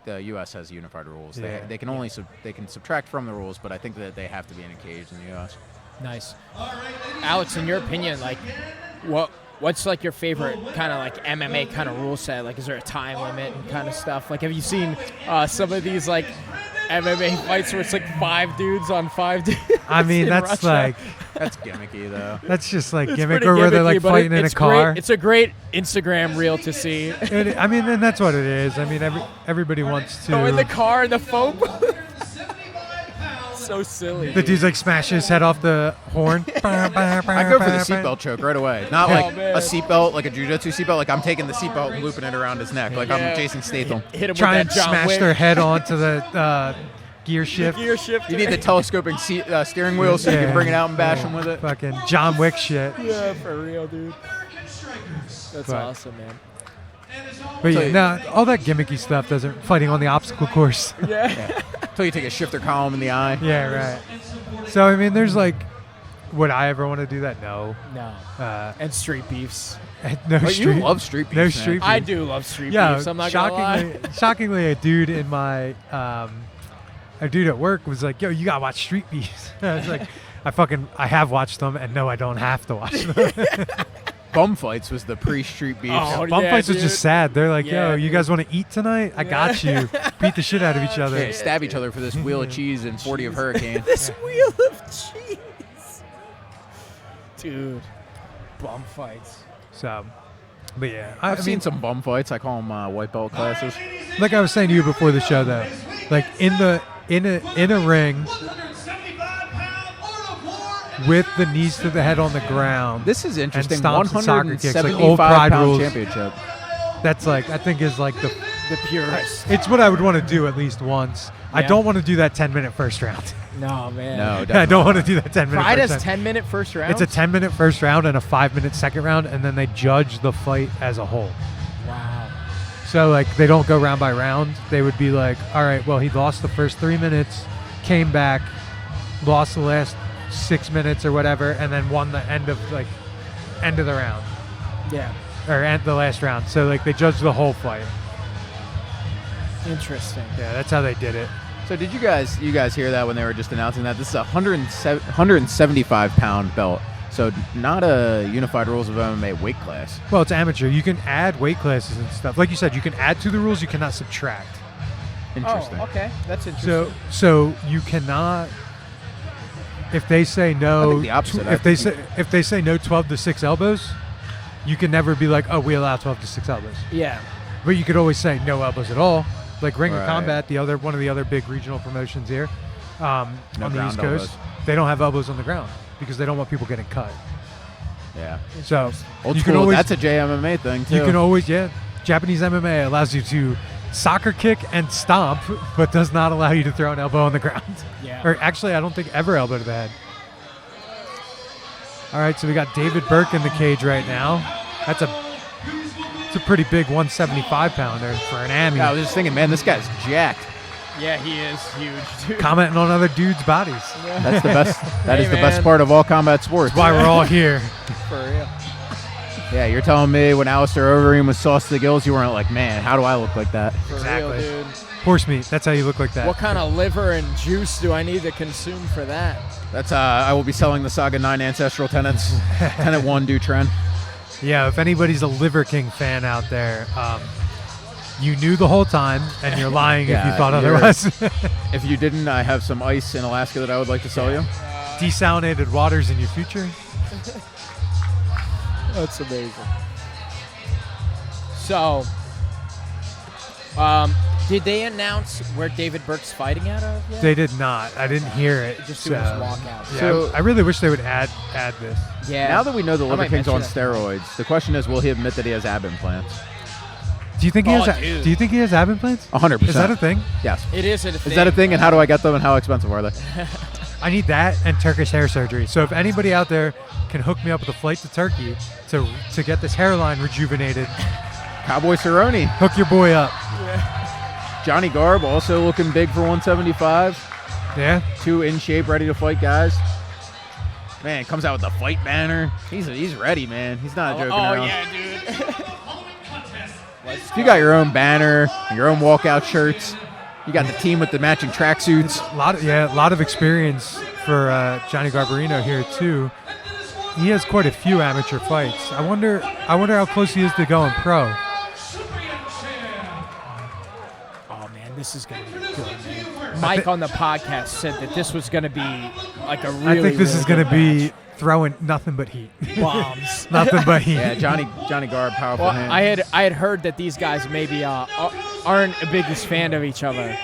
The U.S. has unified rules. Yeah. They can only they can subtract from the rules, but I think that they have to be in a cage in the U.S. Nice. Alex, in your opinion, like, what's like your favorite kind of like MMA kind of rule set? Like, is there a time limit and kind of stuff? Like, have you seen some of these like MMA fights where it's like 5 dudes on 5 dudes? I mean, that's Russia? like That's gimmicky, though. that's just like It's gimmick, pretty or where they're like gimmicky, but fighting in a it's car. Great. It's a great Instagram reel to see. I mean, and that's what it is. I mean, everybody wants to. Oh, in the car, the foam. So silly. The dude's like smash his head off the horn. I go for the seatbelt choke right away. Not Oh, like man. a seatbelt, like a jiu-jitsu seatbelt. Like I'm taking the seatbelt and looping it around his neck. Like Yeah. I'm Jason Statham. Hit him Try with and that John smash Wick. their head onto the gear shift. Gear shift. You need the telescoping steering wheel so you Yeah. can bring it out and bash him with it. Fucking John Wick shit. Yeah, for real, dude. That's But- awesome, man. But So- yeah, no, all that gimmicky stuff doesn't fighting on the obstacle course. Yeah. Until you take a shifter column in the eye. Yeah, right. So I mean, there's like, would I ever want to do that? No. No. Uh, And street beefs. no But street. you love street beefs, no man. street beef. I do love street Yeah, beefs. I'm not gonna lie. shockingly, a dude in my, a dude at work was like, "Yo, you gotta watch street beefs." I was like, I have watched them, and no, I don't have to watch them. Bum fights was the pre-street beef. Oh, Bum yeah, fights was dude. just sad. They're like, Yeah, "Yo, you dude. guys want to eat tonight? I got you." Beat the shit out of each other. They stab each other for this wheel of cheese and 40 of Hurricane. This wheel of cheese. Dude. Bum fights. So, but yeah, I've seen some bum fights. I call them white belt classes. like I was saying to you before the show, though, like in a ring with the knees to the head on the ground. This is interesting. stomps and soccer kicks, like old 175 Pride pound rules. championship. That's like, I think is like the purest. It's what I would want to do at least once. I Yeah. don't want to do that 10-minute first round. No, man. No, I definitely don't want to not. do that 10-minute Pride first has round. 10-minute first round. It's a 10-minute first round and a 5-minute second round, and then they judge the fight as a whole. Wow. So, like, they don't go round by round. They would be like, all right, well, he lost the first 3 minutes, came back, lost the last 6 minutes or whatever, and then won the end of the round. Yeah. Or end the last round. So, like, they judge the whole fight. Interesting. Yeah, that's how they did it. So did you guys hear that when they were just announcing that? This is a 175 pound belt. So not a unified rules of MMA weight class. Well, it's amateur. You can add weight classes and stuff. Like you said, you can add to the rules. You cannot subtract. Interesting. Oh, okay. That's interesting. So you cannot. If they say I no, think the opposite. if they say no 12 to 6 elbows, you can never be like, oh, we allow 12 to 6 elbows. Yeah. But you could always say no elbows at all. Like Ring of Right. Combat, one of the other big regional promotions here on the ground East Coast, elbows. they don't have elbows on the ground because they don't want people getting cut. Yeah. So Old you school, can always, that's a JMMA thing too. you can always, Japanese MMA allows you to soccer kick and stomp, but does not allow you to throw an elbow on the ground. Yeah. Or actually, I don't think ever elbow to the head. All right, so we got David Burke in the cage right now. It's a pretty big 175 pounder for an AMI. Yeah, I was just thinking, man, this guy's jacked. Yeah, he is huge, dude. Commenting on other dudes' bodies. That's the best. That Hey, is the best man. part of all combat sports. That's why we're all here. For real. Yeah, you're telling me when Alistair Overeem was sauced to the gills, you weren't like, man, how do I look like that? For Exactly. real, dude. Horse meat. That's how you look like that. What kind of liver and juice do I need to consume for that? That's I will be selling the Saga 9 ancestral tenets. Tenet 1 do trend. Yeah, if anybody's a Liver King fan out there, you knew the whole time, and you're lying if you Yeah, thought you're- otherwise. If you didn't, I have some ice in Alaska that I would like to sell you. Desalinated waters in your future. That's amazing. So, did they announce where David Burke's fighting out of yet? They did not. I didn't hear it. Just so, doing his walkout. Yeah, So- I really wish they would add this. Yeah. Now that we know the I Liver might King's on mention steroids, the question is, will he admit that he has ab implants? Do you think he Oh, has? dude. Do you think he has ab implants? 100%. Is that a thing? Yes. It is a thing. Is that a thing, and how do I get them, and how expensive are they? I need that and Turkish hair surgery. So if anybody out there can hook me up with a flight to Turkey to get this hairline rejuvenated, Cowboy Cerrone. hook your boy up. Johnny Garb also looking big for 175. Yeah. 2 in shape, ready to fight guys. Man, comes out with the fight banner. He's ready, man. He's not joking around. yeah, dude. If you got your own banner, your own walkout shirts, you got the team with the matching tracksuits. A lot of experience for Johnny Garbarino here too. He has quite a few amateur fights. I wonder how close he is to going pro. Oh man, this is gonna be good, man. Mike on the podcast said that this was gonna be like a really. I think this is really going to good be throwing nothing but heat. match. bombs. Nothing but heat. Yeah, Johnny Garb, powerful Well, hands. I had heard that these guys maybe aren't the biggest fan of each other.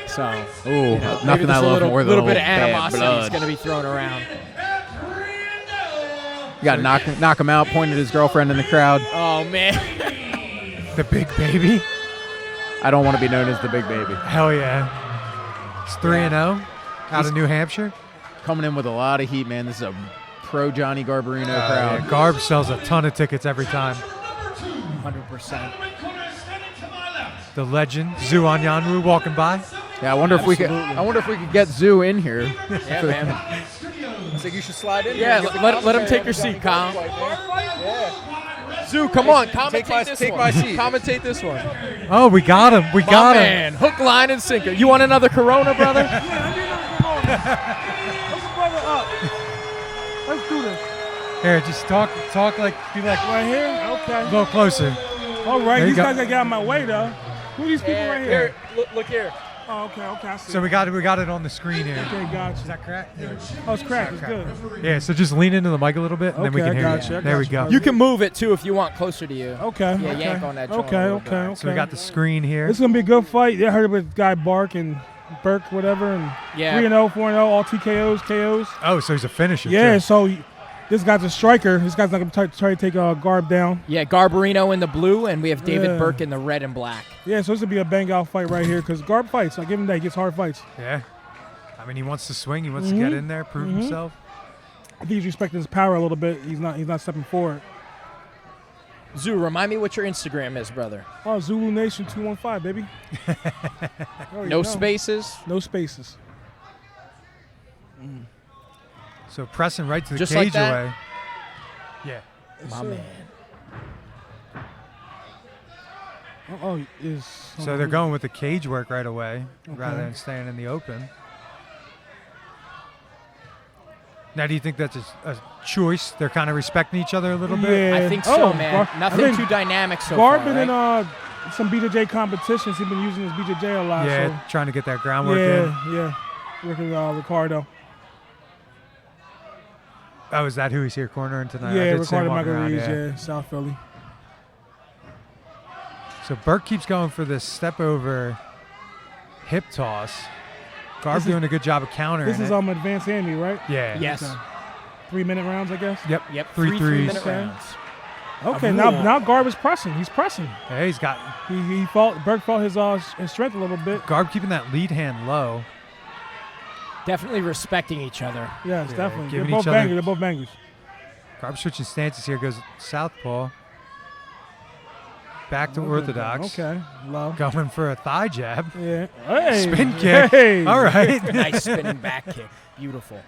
So Ooh, maybe nothing there's I a love little, more than little a bit of bad animosity is blood. going to be thrown around. You got to knock him out, pointed at his girlfriend in the crowd. Oh man. The big baby. I don't want to be known as the big baby. Hell yeah. It's 3-0 out of New Hampshire. Coming in with a lot of heat, man. This is a pro Johnny Garbarino crowd. Yeah, Garb sells a ton of tickets every time. 100%. The legend Zhu Anyanwu walking by. Yeah, I wonder if we could. Absolutely. I wonder if we could get Zoo in here. Yeah, man. I think you should slide in. Yeah, here and get the let him commentary take on your the Johnny seat, Kyle. Garb fight, man. Zoo, come on, Take commentate this one. my seat. Commentate this one. Oh, we got him. We My got him. man, hook, line, and sinker. You want another Corona, brother? Let's do this. Here, just talk like, be like Right here? a Okay. little closer. All right. There you These go. guys gotta get out of my way, though. Who are these people right here? Look here. Oh, okay. I see. So we got it on the screen here. Okay, gotcha. Is that correct? Oh, it's cracked. It's good. Yeah, so just lean into the mic a little bit, and then we Okay, can I hear gotcha, you. I There we gotcha. go. You can move it too if you want closer to you. Okay. Yeah, okay. yank on that joint Okay, a little okay, bit. okay. So we got the screen here. This is gonna be a good fight. Yeah, I heard about guy Bark and Burke, whatever, and Yeah. 3-0, 4-0, all TKOs, KOs. Oh, so he's a finisher. Yeah, too. so this guy's a striker. This guy's not gonna try to take Garb down. Yeah, Garbarino in the blue, and we have David Yeah. Burke in the red and black. Yeah, so this will be a bang out fight right here because Garb fights. I give him that. He gets hard fights. Yeah. I mean, he wants to swing. He wants to get in there, prove himself. I think he's respecting his power a little bit. He's not stepping forward. Zoo, remind me what your Instagram is, brother. Oh, Zulu Nation 215, baby. No spaces. No spaces. So pressing right to the Just cage like that? away. Yeah. My man. Oh, is So they're going with the cage work right away rather than staying in the open. Now, do you think that's a choice? They're kind of respecting each other a little bit? Yeah. I think so, Oh, man. I Nothing think too dynamic so Garb far, been right? in some BJJ competitions. He's been using his BJJ a lot. Yeah, trying to get that groundwork So. Yeah. Working with Ricardo. Oh, is that who he's here cornering tonight? I Yeah, did see him Ricardo walking Michael around, Reeves, yeah. yeah, South Philly. So Burke keeps going for this step over hip toss. Garb doing a good job of countering. This is it. advanced Amy, right? Yeah. Yes. Okay. 3-minute rounds, I guess. Yep. Three threes. minute rounds. Okay, now Garb is pressing. He's pressing. Hey, he's got Burke felt his strength a little bit. Garb keeping that lead hand low. Definitely respecting each other. Yes, definitely. They're giving both each other- bangers. They're both bangers. Garb switching stances here, goes southpaw. Back to orthodox. Okay, low. Going for a thigh jab. Yeah. Hey. Spin kick. Hey. All right. Nice spinning back kick. Beautiful.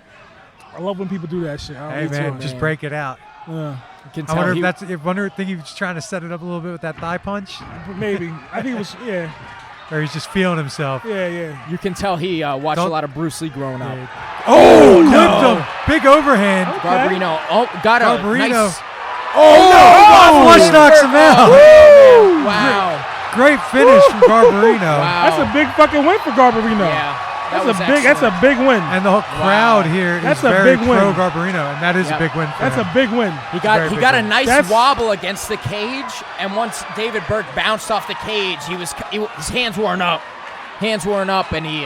I love when people do that shit. Hey, man, just break it out. Yeah. You can I wonder tell if think he was trying to set it up a little bit with that thigh punch, Maybe. I think it was, yeah. or he's just feeling himself. Yeah. you can tell he watched Don't- a lot of Bruce Lee growing up. Oh, clipped him! Big overhand. Garbarino. Oh, got a Garbarino. nice. Flush knocks him out. Wow. Great finish from Garbarino. Wow. That's a big fucking win for Garbarino. Yeah. That's a big win. And the whole crowd here is That's a very big win. pro Garbarino, and that is Yep. a big win for That's him. a big win. He Very got a big nice That's- wobble against the cage, and once David Burke bounced off the cage, his hands weren't up. And he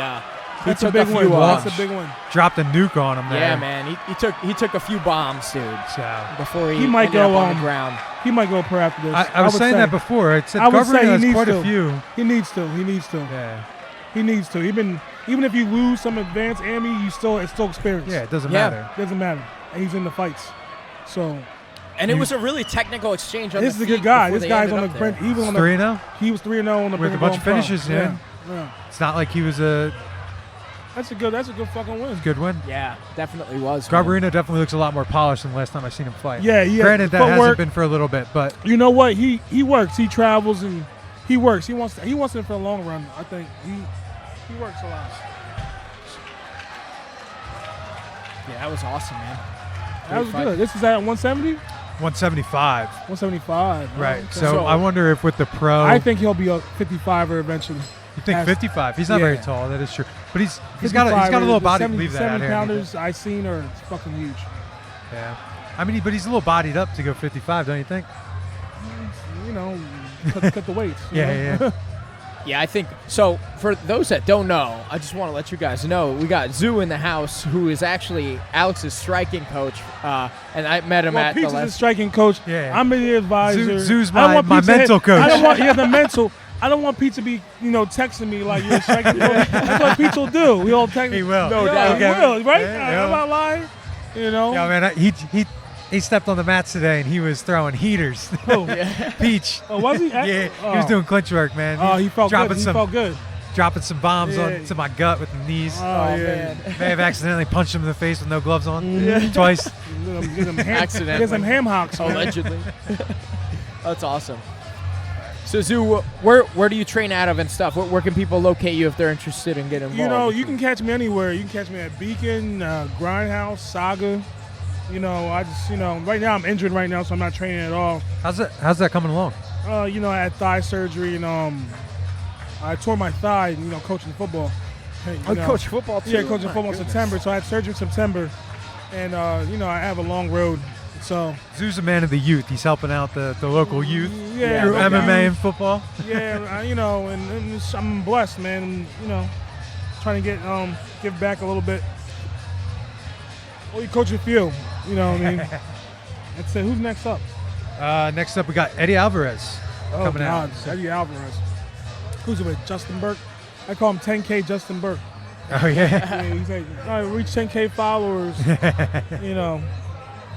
That's took a big few win. off. That's a big win. Dropped a nuke on him there. Yeah, man. He took a few bombs, dude, So before he might ended go up on the ground. He might go pro after this. I was would saying say. that before. I said I would say Garbarino he has needs quite to. a few. He needs to. Yeah. He needs to. Even if you lose some advanced Amy, it's still experience. Yeah, it doesn't Yeah. matter. Doesn't matter. And he's in the fights. So And it was a really technical exchange on this the is a good feet guy. before This they guy's ended on up the there. brink. He was on the 3-0 He was 3-0 on the with brink a bunch of going pro. finishes. Yeah. Yeah. It's not like he was a That's a good fucking win. good win. Yeah, definitely was. man. Garbarino definitely looks a lot more polished than the last time I seen him fight. Yeah. Granted, that Footwork. hasn't been for a little bit, but You know what? He works. He travels and he works. He wants it for the long run. I think he works a lot. Yeah, that was awesome, man. That was fight. good. This is at 170, 175. 175. Right. Okay. So I wonder if with the pro, I think he'll be a 55er eventually. you think has- 55. He's not yeah. very tall. That is true. But he's got a little body. The Leave that 70 out here. pounders I seen are fucking huge. Yeah. I mean, but he's a little bodied up to go 55, don't you think? You know, cut the weights. you know? Yeah. Yeah, I think so. For those that don't know, I just want to let you guys know we got Zoo in the house, who is actually Alex's striking coach, and I met him Well, at the Pete's the last. striking coach. Yeah. I'm the advisor. Zoo's I don't want my Pete to mental coach. I don't want the mental. I don't want Pete to be, texting me like you're a striking coach. That's what Pete will do. He'll text. He will. No Yeah, doubt. okay. He will, right? Yeah, I'm not lying. Yeah, man. He stepped on the mats today and he was throwing heaters. Oh, Peach. oh, was he? Yeah, Oh. he was doing clinch work, man. Oh, he felt dropping good. He some, felt good. dropping some bombs Yeah. onto my gut with the knees. Oh, Oh, yeah. man. May have accidentally punched him in the face with no gloves on Mm-hmm. twice. Get some ham, Accidentally. get some ham hocks, man. Allegedly. That's awesome. So Zoo, where do you train out of and stuff? Where can people locate you if they're interested in getting involved? You can catch me anywhere. You can catch me at Beacon, Grindhouse, Saga. I just, right now I'm injured right now, so I'm not training at all. How's that coming along? I had thigh surgery and I tore my thigh, coaching football. coach football too. Yeah, coaching My football in goodness. September. So I had surgery in September, and I have a long road. So Zoo's a man of the youth. He's helping out the local youth yeah, through local MMA youth. and football. yeah, and I'm blessed, man. Trying to give back a little bit. Well, you coach a few, you know what I mean? That's it. Who's next up? Next up, we got Eddie Alvarez coming out. Eddie Alvarez. Who's it with? Justin Burke? I call him 10K Justin Burke. Oh, yeah. Yeah, he's like, all right, reach 10K followers,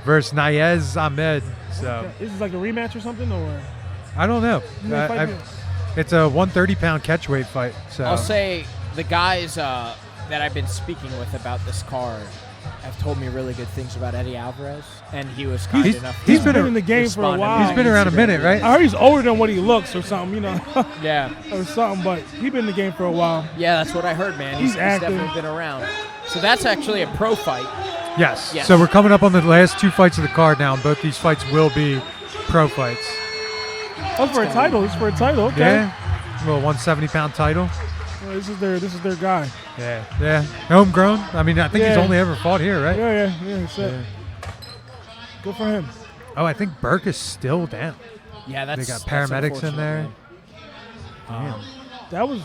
Versus Nayez Ahmed. So This is like a rematch or something, or? I don't know. Who they fighting? It's a 130-pound catchweight fight. So I'll say the guys that I've been speaking with about this card have told me really good things about Eddie Alvarez, and he was kind enough. He's to been in the game for a respond to while. me he's been on around a Instagram. minute, right? I heard he's older than what he looks or something, Yeah, or something, but he's been in the game for a while. yeah, that's what I heard, man. He's He's active. definitely been around. So that's actually a pro fight. Yes. Yes. So we're coming up on the last two fights of the card now, and both these fights will be pro fights. Oh, for a title. It's for a title. Okay. Yeah. A little 170-pound title. Well, this is their guy. Yeah. Yeah. Homegrown. I mean, I think he's Yeah. only ever fought here, right? Yeah. That's it. Good for him. Oh, I think Burke is still down. Yeah, They got paramedics in there. Man. That was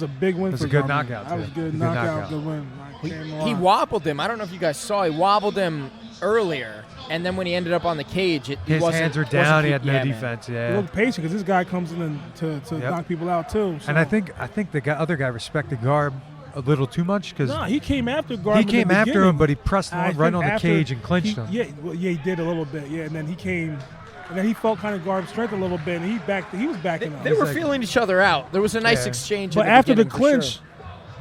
a big win. It was for a good Garmin. knockout, That was too. good Good knockout. knockout. Good win. He wobbled him. I don't know if you guys saw. He wobbled him earlier, and then when he ended up on the cage, His hands were down. He had no defense. He Yeah. looked patient because this guy comes in to knock people out too. So. And I think the other guy respected Garb a little too much because he came after Garmin. he came after him, but he pressed him right think on the after cage and clinched him. Yeah, he did a little bit. Yeah, and then he came, and then he felt kind of Garb's strength a little bit, and he was backing up. They were feeling each other out. There was a nice exchange. But in after the beginning, for clinch, sure.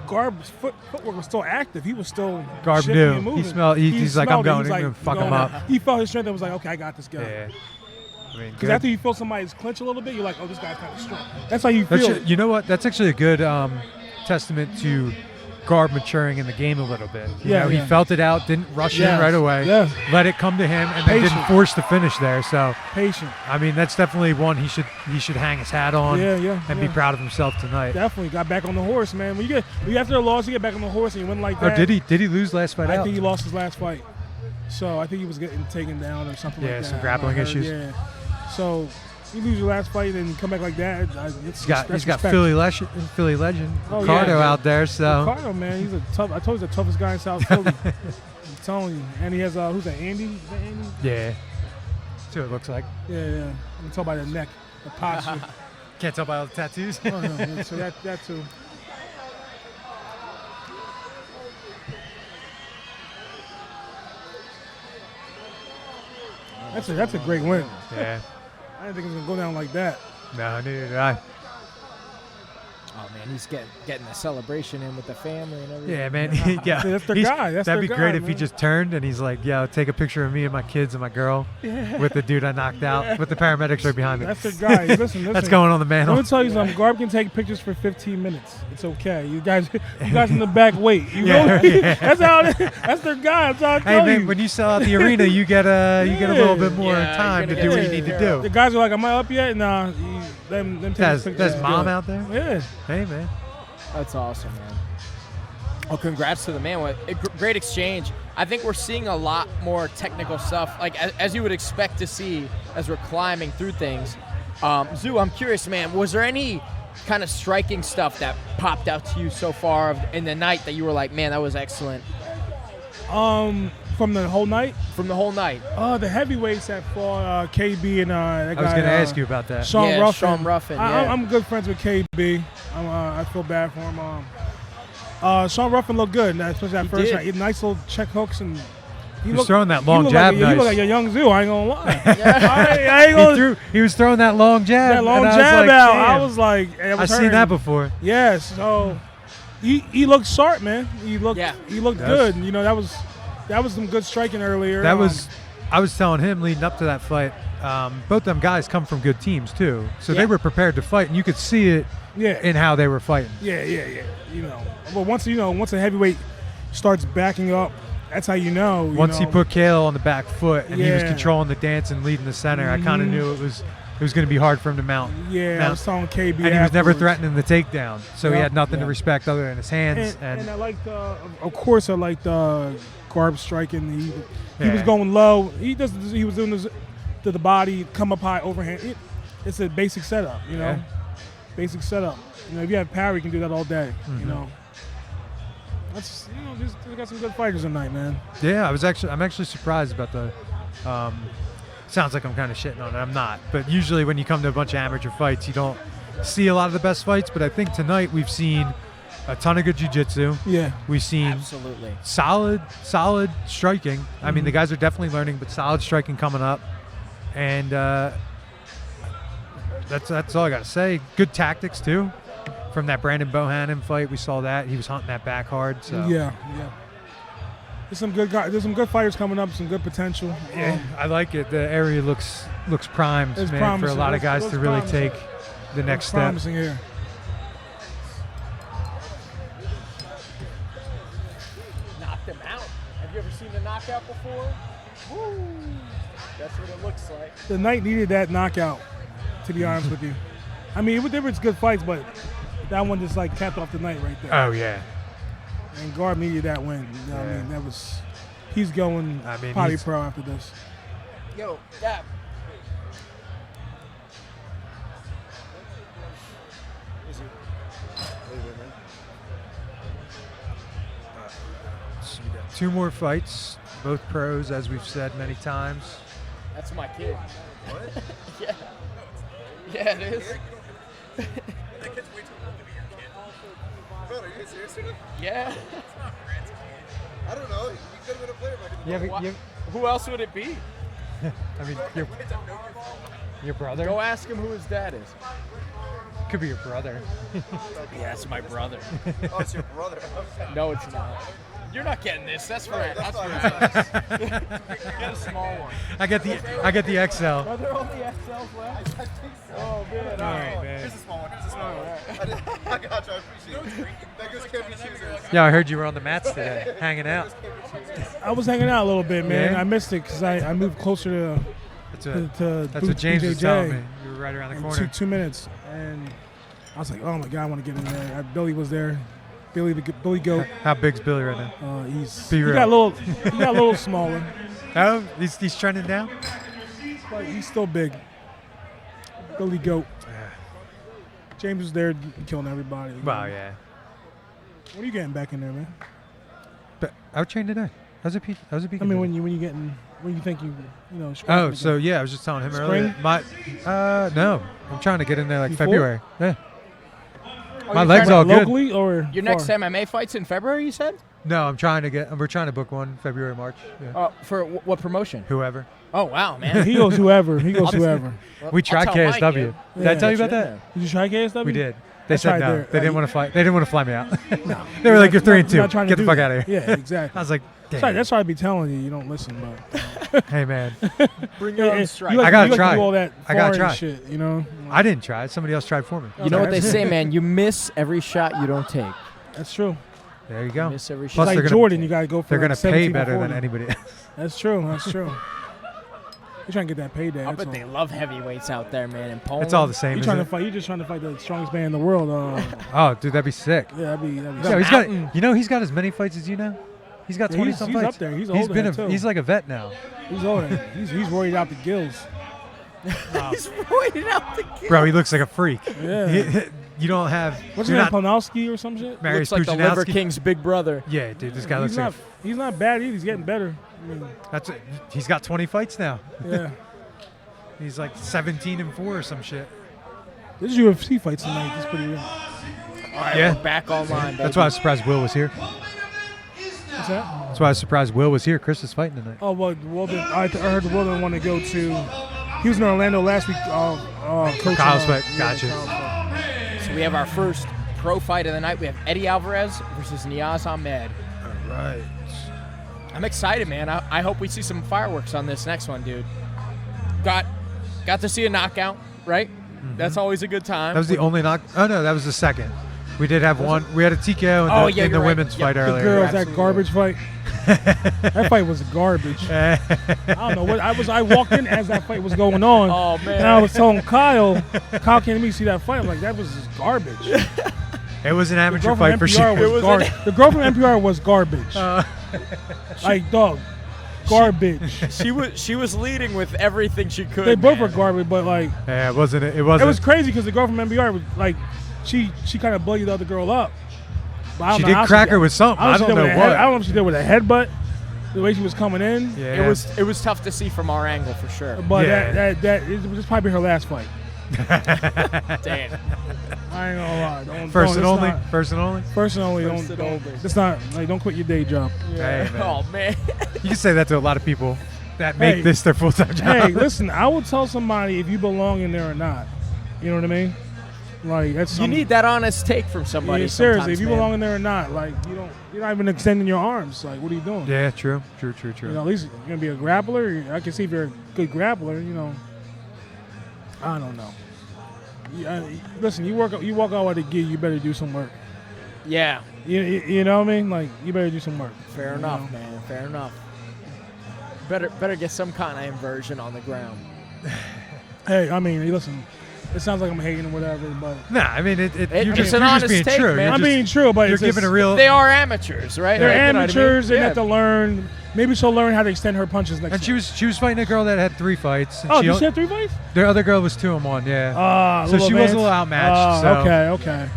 Garb's footwork was still active. He was still Garb shifting knew. and moving. He smelled. He's like, I'm smelled it. going. He's I'm gonna fuck him going. up. He felt his strength and was like, okay, I got this guy. Yeah. I mean, Because good. after you feel somebody's clinch a little bit, you're like, oh, this guy's kind of strong. That's how you feel. You know what? That's actually a good testament to Garb maturing in the game a little bit. You know, he felt it out, didn't rush in right away, let it come to him, and then didn't force the finish there. So patient. I mean, that's definitely one he should hang his hat on. And be proud of himself tonight. Definitely got back on the horse, man. When you after a loss, you get back on the horse and you win like that. Oh, did he lose last fight? I think he lost his last fight. So I think he was getting taken down or something like that. Yeah, some grappling issues. Yeah. So you lose your last fight and come back like that. He's got Philly legend Ricardo out there. So Ricardo, man, he's a tough. I told you, he's the toughest guy in South Philly. I'm telling you. And he has who's that? Andy? Is that Andy? Yeah. That's what it looks like. Yeah. You can tell by the neck, the posture. Can't tell by all the tattoos. Oh, no. So that too. That's a great win. Yeah. I didn't think it was gonna go down like that. No, neither did I. Oh man, he's getting the celebration in with the family and everything. Yeah, man. Yeah, that's their guy. That'd be great if he just turned and he's like, "Yeah, take a picture of me and my kids and my girl with the dude I knocked out with the paramedics right behind me." That's their guy. Listen. That's going on the mantle. Let me tell you something. Garb can take pictures for 15 minutes. It's okay. You guys in the back wait. That's their guy. That's how I tell man, you. when you sell out the arena, you get a little bit more time to do what you need to do. The guys are like, "Am I up yet?" Nah. Them take pictures. There's mom out there. Yeah. Hey, man. That's awesome, man. Well, congrats to the man. What a great exchange. I think we're seeing a lot more technical stuff, like as you would expect to see as we're climbing through things. Zoo, I'm curious, man, was there any kind of striking stuff that popped out to you so far in the night that you were like, man, that was excellent? From the whole night? From the whole night. The heavyweights that fought KB and that guy. I was going to ask you about that. Sean Ruffin. Sean Ruffin, I'm good friends with KB. I feel bad for him. Sean Ruffin looked good, especially that first night. Nice little check hooks and he was throwing that long jab. He looked like a young Zoo. I ain't gonna lie. I ain't gonna. He was throwing that long jab. That long jab out. I was like, I've seen that before. Yes. So he looked sharp, man. He looked good. You know, that was some good striking earlier. I was telling him leading up to that fight. Both them guys come from good teams too, so they were prepared to fight, and you could see it in how they were fighting. Yeah. You know, but once a heavyweight starts backing up, that's how you know. Once he put Kale on the back foot and he was controlling the dance and leading the center, I kind of knew it was going to be hard for him to mount. Yeah, I was telling KB. And he was never threatening the takedown, so he had nothing to respect other than his hands. And I liked, of course, I liked Garb striking. He was going low. He was doing this to the body, come up high, overhand. It's a basic setup, you know. Basic setup. You know, if you have power, you can do that all day. You know. That's we got some good fighters tonight, man. Yeah, I'm actually surprised about the. Sounds like I'm kind of shitting on it. I'm not, but usually when you come to a bunch of amateur fights, you don't see a lot of the best fights. But I think tonight we've seen a ton of good jiu-jitsu. Yeah, we've seen absolutely solid striking. I mean, the guys are definitely learning, but solid striking coming up, and that's all I got to say. Good tactics too. From that Brandon Bohannon fight, we saw that he was hunting that back hard. So yeah. There's some good guys. There's some good fighters coming up. Some good potential. Yeah, I like it. The area looks primed, man, promising. for a lot of guys to really take the next step. Promising here. Knocked him out. Have you ever seen a knockout before? Woo! That's what it looks like. The night needed that knockout. To be honest with you, I mean, there was good fights, but that one just like capped off the night right there. Oh yeah. And Garb needed that win. You know what I mean? That was. He's going potty pro after this. Yo, Dab. So we got 2 more fights, both pros, as we've said many times. That's my kid. What? Yeah. Yeah, it is. That kid's way too old to be your kid. Bro, are you serious with it? Yeah. It's not Grant's kid. I don't know. You could have been a player back in the day. Who else would it be? I mean, your brother? Go ask him who his dad is. Could be your brother. Yeah, it's my brother. Oh, it's your brother. Okay. No, it's not. You're not getting this. That's for Right, that's that's for us. Get a small one. I get the XL. Are there only XLs left? I think so. Oh man. All right, man. Here's a small one. Here's a small one. I got you. I appreciate it. That goes can't be choosers. Yeah, I heard you were on the mats today, hanging out. I was hanging out a little bit, man. Yeah? I missed it because I moved closer to That's what James was telling me. BJJ You were right around the in corner. 2 minutes, and I was like, oh my god, I want to get in there. Billy was there. Billy Goat. How big's Billy right now? Be He real. got a little smaller, Oh, he's trending down? but he's still big. Billy Goat. James was there killing everybody. Well, yeah. What are you getting back in there, man? But I was trained today. How's it peak? I mean, when you think you know. Oh, so yeah, I was just telling him earlier. No, I'm trying to get in there like Before? February. Yeah. Oh, My legs all good. Locally or Your far? next MMA fight's in February, you said? No, we're trying to book one February, March. Yeah. For what promotion? Whoever. Oh wow, man. He goes whoever. He goes whoever. We tried I'll tell Mike, KSW. dude. Did I tell you Get about in that? there. Did you try KSW? We did. They I said tried no. there. They didn't want to fly. They didn't want to fly me out. They were You're like, "You're 3-2. not trying to Get the do fuck that. out of here." Yeah, exactly. I was like, "Damn." That's why I be telling you, you don't listen, but Hey man, Bring your own strike. you like, I gotta you like try. to do all that I gotta foreign try. shit, you know. I didn't try it. Somebody else tried for me. You know what they Okay. say, man? You miss every shot you don't take. That's true. There you go. Miss every Plus, shot. Like they're gonna- Jordan, you gotta go for. They're like gonna 17 pay or better than 40. anybody else. That's true. That's true. You're trying to get that payday. I That's bet all. they love heavyweights out there, man. In Poland. It's all the same. You isn't trying to it? fight? You just trying to fight the strongest man in the world. Oh, dude, that'd be sick. Yeah, that'd be. Yeah, he's got. You know, he's got as many fights as you know. He's got 20 some he's fights. up there. He's He's older been than that, too. He's like a vet now. He's older. He's roided out the gills. He's pointing out the kid. Bro, he looks like a freak. Yeah. You don't have. What's his you're name? not Panowski or some shit? Marius Looks like the Liver Puccinowski. King's big brother. Yeah, dude, this guy He's looks like. not. He's not bad either. He's getting better. I mean, That's it. He's got 20 fights now. yeah. He's like 17-4 or some shit. This UFC fight tonight. It's pretty real. All right, Yeah. we're back online. That's why I was surprised Will was here. What's that? That's why I was surprised Will was here. Chris is fighting tonight. Oh well, Wilden. I heard Wilden want to go to. He was in Orlando last week. Coaching, Kyle's fight. yeah, Gotcha. Kyle's fight. So we have our first pro fight of the night. We have Eddie Alvarez versus Niaz Ahmed. All right. I'm excited, man. I hope we see some fireworks on this next one, dude. Got to see a knockout, right? That's always a good time. That was the only knock. Oh no, that was the second. We did have one. We had a TKO in the you're right. women's Yep. fight The earlier. The girls, that Absolutely. garbage fight. That fight was garbage. I don't know what I walked in as that fight was going on. Oh, man. And I was telling Kyle came to me to see that fight. I'm like, that was just garbage. It was an amateur girl fight from for NPR sure. was the girl from NPR was garbage. Like dog, garbage. She was leading with everything she could. They both man. were garbage, but like Yeah, it wasn't. It it wasn't. was crazy because the girl from NPR was like, she kind of bullied the other girl up. But I don't She know did how crack her with something. I she don't did know with a what. I don't know if she did with a headbutt. The way she was coming in. Yeah. It was tough to see from our angle for sure. But Yeah. that it was probably her last fight. Damn. I ain't gonna lie. Don't, First don't, and only. it's not- First and only. First and only. First Don't. and Don't. only. It's not like don't quit your day job. Hey, man. Oh man. You can say that to a lot of people that make Hey. this their full-time job. Hey, listen. I would tell somebody if you belong in there or not. You know what I mean? Like that's You need that honest take from somebody. Yeah, seriously, sometimes, if you man. belong in there or not, like you're not even extending your arms. Like, what are you doing? Yeah, true. True. You know, at least you're gonna be a grappler. I can see if you're a good grappler. You know, I don't know. Listen, you walk out with a gig, you better do some work. Yeah. You know what I mean? Like, you better do some work. Fair enough, man. Fair enough. Better get some kind of inversion on the ground. Hey, I mean, listen, It sounds like I'm hating or whatever, but Nah, I mean, you're it's just, an you're honest just being take, true. man. You're I'm just- being true, but you're it's giving just, a real. They are amateurs, right? they're Like, you know what I mean? amateurs. They Yeah. have to learn. Maybe she'll learn how to extend her punches next And time. she was fighting a girl that had 3 fights. And Oh, she did she have 3 fights? The other girl was 2-1. Yeah. So she was a little outmatched. So. Okay.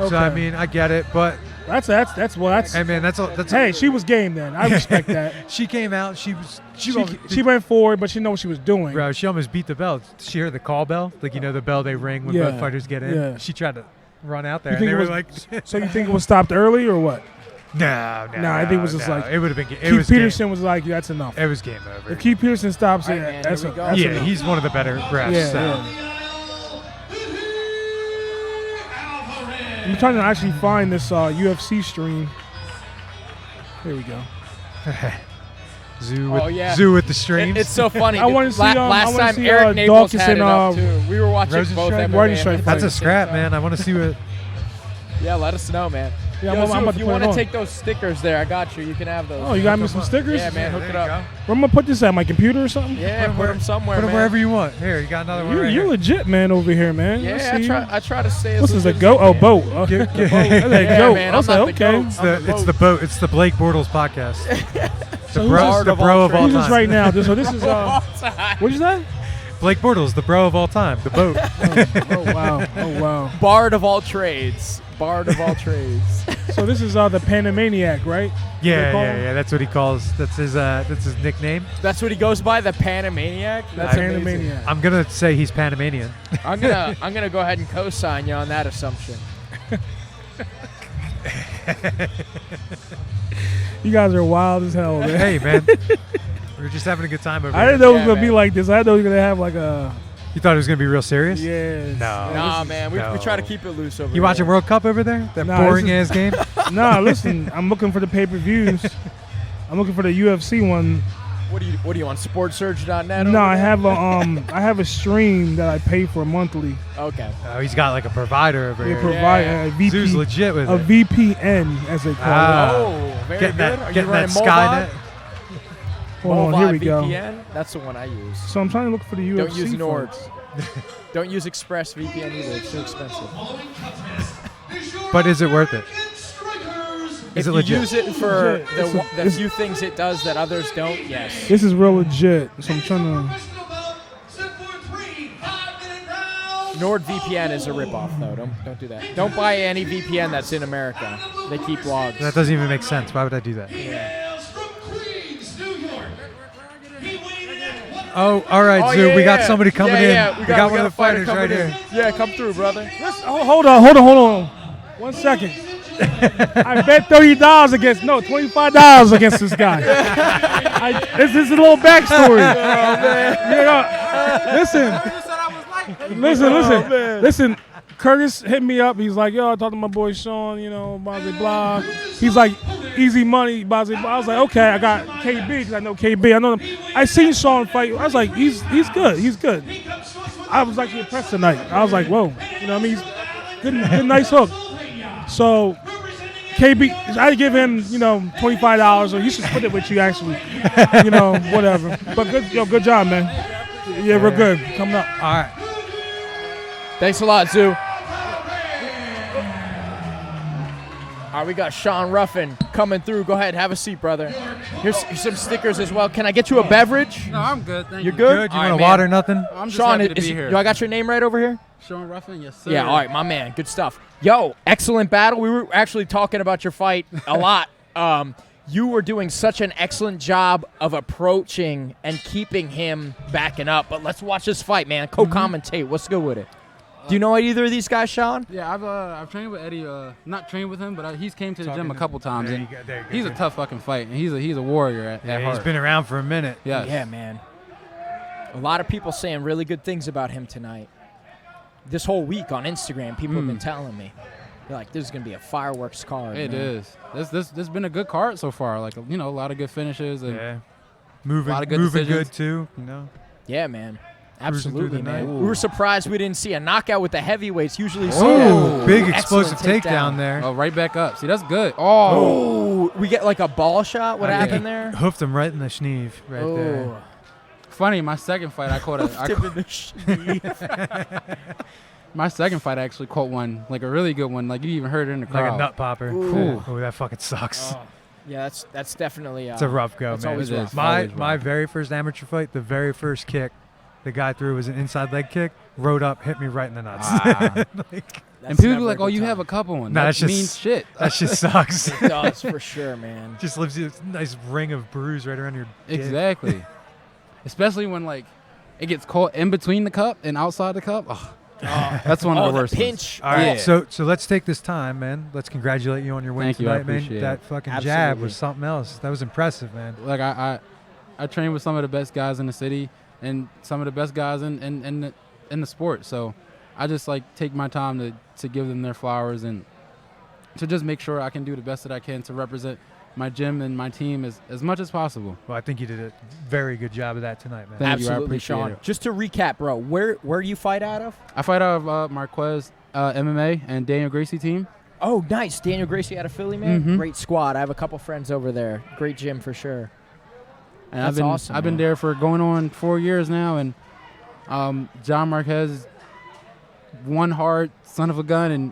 So I mean, I get it, but That's. hey, man, that's. Hey, she was game then. I respect that. She came out. She went forward, but she knew what she was doing. Bro, she almost beat the bell. She heard the call bell, like the bell they ring when both fighters get in. Yeah. She tried to run out there, You and think they it were was- like, So you think it was stopped early or what? No, I think it was just like it would have been. It Keith was Peterson was like, that's enough. It was game over. If Keith Peterson stops All it, right, man, that's here we go. that's Yeah, enough. he's one of the better refs. Yeah, so. yeah. I'm trying to actually find this UFC stream. Here we go. Zoo with, Oh, yeah. Zoo with the streams. It's so funny. I wanna see, last I wanna time see, Eric Naples Dawkins had it and, up too. We were watching Rosenstrike? both MMA. Rosenstrike and That's a at the same scrap, time. man. I want to see what. Yeah, let us know, man. Yeah, Yo, I'm Zoo, about if to you put it want to on. take those stickers there, I got you. You can have those. Oh, you got me some stickers? Yeah, man, hook it up. Where am I put this at? My computer or something? Yeah, put them somewhere, Put them man. wherever you want. Here, you got another one. You're, right you're here. legit, man, over here, man. Let's Yeah, see. I try to stay as What's this, a legit goat? as I Oh, can. boat. Okay. Yeah, The boat. That's a Yeah, goat. man, I I'm was like, not the okay. goat. It's the boat. It's the Blake Bortles podcast. the Bard the of bro all of all Who's time. this right now? So this is, what'd you say? Blake Bortles, the bro of all time. The boat. Oh, wow. Oh, wow. Bard of all trades. Bard of all trades. So this is the Panamaniac, right? Yeah. That's what he calls. That's his nickname. That's what he goes by, the Panamaniac. That's amazing. Panamaniac. I'm gonna say he's Panamanian. I'm gonna go ahead and co-sign you on that assumption. You guys are wild as hell, man. Hey, man. We're just having a good time over I here. didn't know it was Yeah, going to be man. like this. I didn't know he was going to have like a... You thought it was gonna be real serious? Yeah. No. Nah, man, we try to no. keep it loose over You here. watching World Cup over there? That Nah, boring this ass game? Nah, listen. I'm looking for the pay-per-views. I'm looking for the UFC one. What do you on SportsSurge.net? No, I have a stream that I pay for monthly. Okay. Oh, he's got like a provider over They here. provide Yeah. a Zoo's legit with a it. VPN, as they call Ah. it. Oh, very Getting good. that, Are you getting that running Skynet. Hold on, here we go. VPN? That's the one I use. So I'm trying to look for the UFC. Don't use Nord. fights. Don't use ExpressVPN either. It's too expensive. But is it worth it? If Is it you legit? use it for Legit. the few things it does that others don't, yes. This is real legit. So I'm trying to. NordVPN is a ripoff, though. Don't do that. Don't buy any VPN that's in America. They keep logs. That doesn't even make sense. Why would I do that? Oh, all right, Oh, Zoo. yeah, we got yeah. somebody coming Yeah, in. we got one got of the a fighter fighters right coming here. in. Yeah, come through, brother. Oh, hold on. 1 second. I bet $30 against, no, $25 against this guy. This is a little backstory. Listen. Curtis hit me up. He's like, yo, I talked to my boy Sean, blah, blah, blah. He's like, easy money, blah, blah, blah. I was like, okay, I got KB because I know KB. I know him. I seen Sean fight. I was like, he's good. He's good. I was actually impressed tonight. I was like, whoa. You know what I mean? He's good, nice hook. So KB, I give him, $25, or he should split it with you actually, whatever. But good job, man. Yeah, we're good. Coming up. All right. Thanks a lot, Zoo. All right, we got Sean Ruffin coming through. Go ahead, have a seat, brother. Here's some stickers as well. Can I get you a beverage? No, I'm good. Thank You're you. good? You All want right, water? man. Nothing? I'm just Sean, happy to be here. do I got your name right over here? Sean Ruffin, yes, sir. Yeah, all right, my man. Good stuff. Yo, excellent battle. We were actually talking about your fight a lot. You were doing such an excellent job of approaching and keeping him backing up. But let's watch this fight, man. Co-commentate. What's good with it? Do you know either of these guys, Sean? Yeah, I've trained with Eddie. Not trained with him, but he's came to the gym a couple times. There And you go. he's a tough fucking fight, and he's a warrior at Yeah, heart. he's been around for a minute. Yes. Yeah, man. A lot of people saying really good things about him tonight. This whole week on Instagram, people have been telling me. They're like, this is going to be a fireworks card. It man. is. This been a good card so far. Like, a lot of good finishes. And Yeah. Moving, A lot of good moving decisions. good too. Yeah, man. Cruising through Absolutely, the man. night. We were surprised we didn't see a knockout with the heavyweights. Usually see Oh, that. big Ooh, explosive excellent takedown there. oh, right back up. See, that's good. Oh, Oh, we get like a ball shot. What I think happened he there? Hoofed him right in the schneeve right there. Oh. funny. My second fight, I caught my second fight, I actually caught one, like a really good one. Like you even heard it in the crowd. Like a nut popper. Ooh, that fucking sucks. Yeah, that's definitely. It's a rough go, it's man. Always rough. My very first amateur fight, the very first kick the guy threw was an inside leg kick. Rode up, hit me right in the nuts. And people be like, "Oh, you have a couple one." No, that means shit. That shit sucks. It does for sure, man. Just leaves you a nice ring of bruise right around your dick. Exactly. Especially when like it gets caught in between the cup and outside the cup. Oh, that's one of the worst. Pinch. All right, so let's take this time, man. Let's congratulate you on your win Thank you, I tonight, man. appreciate That it. fucking jab was something else. That was impressive, man. Like I train with some of the best guys in the city and some of the best guys in the sport. So I just like take my time to give them their flowers and to just make sure I can do the best that I can to represent my gym and my team as much as possible. Well, I think you did a very good job of that tonight, man. Thank you, I Absolutely, appreciate Sean. it. Just to recap, bro, where do you fight out of? I fight out of Marquez MMA and Daniel Gracie team. Oh, nice. Daniel Gracie out of Philly, man. Great squad. I have a couple friends over there. Great gym for sure. And That's awesome. I've been there for going on 4 years now, and John Marquez is one hard son of a gun, and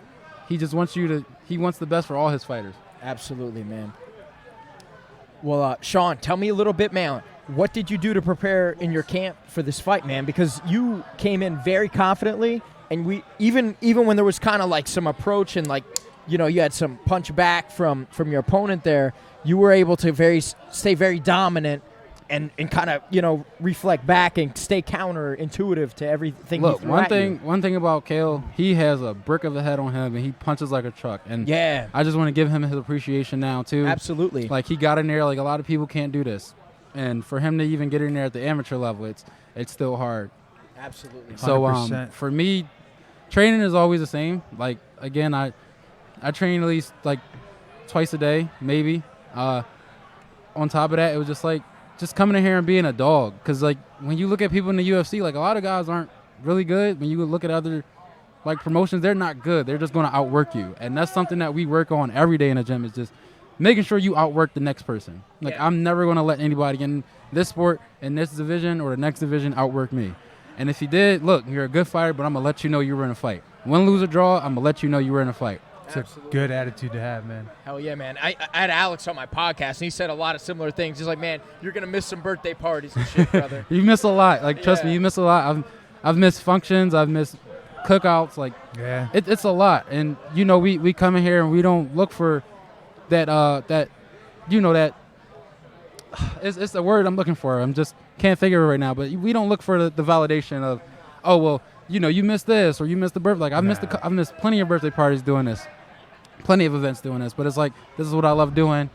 he just wants he wants the best for all his fighters. Absolutely, man. Well, Sean, tell me a little bit, man. What did you do to prepare in your camp for this fight, man? Because you came in very confidently, and we even when there was kind of like some approach and like, you know, you had some punch back from your opponent there, you were able to stay very dominant and kind of, you know, reflect back and stay counterintuitive to everything. Look, one thing about Kale, he has a brick of a head on him, and he punches like a truck. And yeah, I just want to give him his appreciation now too. Absolutely. Like he got in there, like a lot of people can't do this, and for him to even get in there at the amateur level, it's still hard. Absolutely. So for me, training is always the same. Like again, I train at least like twice a day, maybe. On top of that, it was just like just coming in here and being a dog. Because like when you look at people in the UFC, like a lot of guys aren't really good. When you look at other like promotions, they're not good. They're just going to outwork you, and that's something that we work on every day in the gym. Is just making sure you outwork the next person. Like I'm never going to let anybody in this sport, in this division or the next division outwork me. And if you did, look, you're a good fighter, but I'm going to let you know you were in a fight. Win, lose, or draw, I'm going to let you know you were in a fight. It's a good attitude to have, man. Hell yeah, man. I had Alex on my podcast, and he said a lot of similar things. He's like, man, you're going to miss some birthday parties and shit, brother. You miss a lot. Like, trust me, you miss a lot. I've missed functions. I've missed cookouts. Like, it's a lot. And, you know, we come in here and we don't look for that it's the word I'm looking for. I'm just can't figure it right now. But we don't look for the validation of, oh, well, you know, you missed this or you missed the birthday. Like, I've missed plenty of birthday parties doing this. Plenty of events doing this, but it's like, this is what I love doing.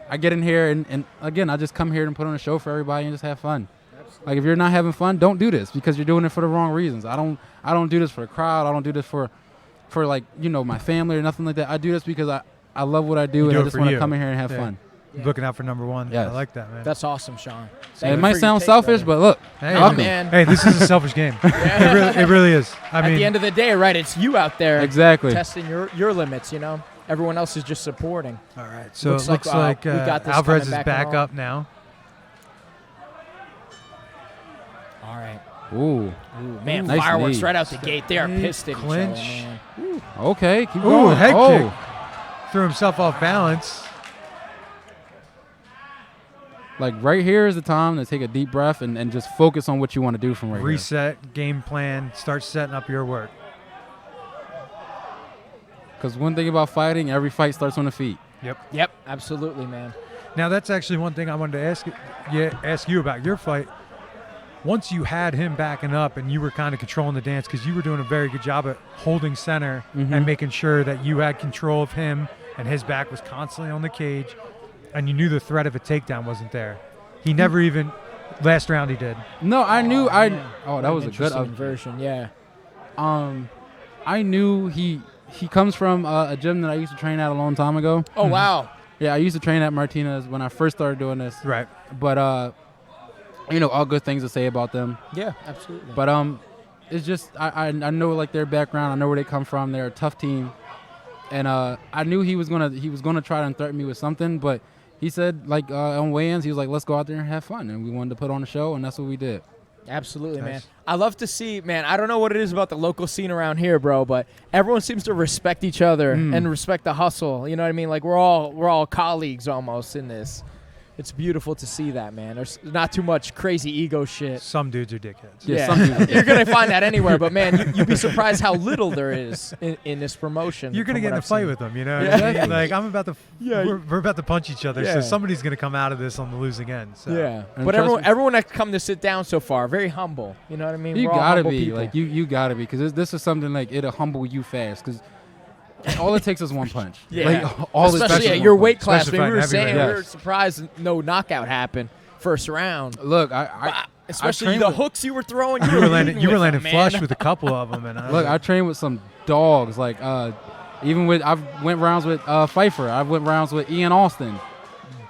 I get in here and again, I just come here and put on a show for everybody and just have fun. Absolutely. Like if you're not having fun, don't do this because you're doing it for the wrong reasons. I don't do this for the crowd. I don't do this for like, you know, my family or nothing like that. I do this because I love what I do and I just want to come in here and have fun. Yeah. Looking out for number one. Yes. I like that, man. That's awesome, Sean. It might sound selfish, but look. Hey, man. Hey, this is a selfish game. It really is. At the end of the day, right, it's you out there testing your limits, you know. Everyone else is just supporting. All right. So it looks like we got this Alvarez is back back up now. All right. Ooh, man, nice fireworks right out the gate. They are pissed at each other, man. Okay, keep going. Head kick. Threw himself off balance. Like right here is the time to take a deep breath and just focus on what you want to do from right here. Reset, game plan, start setting up your work. Because one thing about fighting, every fight starts on the feet. Yep, absolutely, man. Now, that's actually one thing I wanted to ask you about your fight. Once you had him backing up and you were kind of controlling the dance because you were doing a very good job at holding center and making sure that you had control of him and his back was constantly on the cage and you knew the threat of a takedown wasn't there. He never even – last round he did. No, I knew – that was a good version, yeah. I knew he comes from a gym that I used to train at a long time ago. Oh, wow. Yeah, I used to train at Martinez when I first started doing this. Right. But, you know, all good things to say about them. Yeah, absolutely. But it's just I know, like, their background. I know where they come from. They're a tough team. And I knew he was gonna try to threaten me with something, but he said, like, on weigh-ins, he was like, let's go out there and have fun. And we wanted to put on a show, and that's what we did. Absolutely, man. I love to see, man, I don't know what it is about the local scene around here, bro, but everyone seems to respect each other and respect the hustle. You know what I mean? Like we're all colleagues almost in this. It's beautiful to see that, man. There's not too much crazy ego shit. Some dudes are dickheads. Yeah, some dudes. You're going to find that anywhere, but, man, you'd be surprised how little there is in this promotion. You're going to get in a fight with them, you know? Yeah. Like, I'm about to we're about to punch each other, so somebody's going to come out of this on the losing end. So. Yeah, And but trust me- everyone that's come to sit down so far, very humble. You know what I mean? You We're all gotta humble be people. like you gotta be because this is something like it'll humble you fast because all it takes is one punch. Yeah, like, all it especially takes at is your one weight punch. class. Especially We were fighting saying heavyweight. we were Yes. surprised no knockout happened first round. Look, I Especially trained the with- hooks you were throwing. You were landing man. flush with a couple of them, and I trained with some dogs. Like even with I've went rounds with Pfeiffer. I've went rounds with Ian Austin.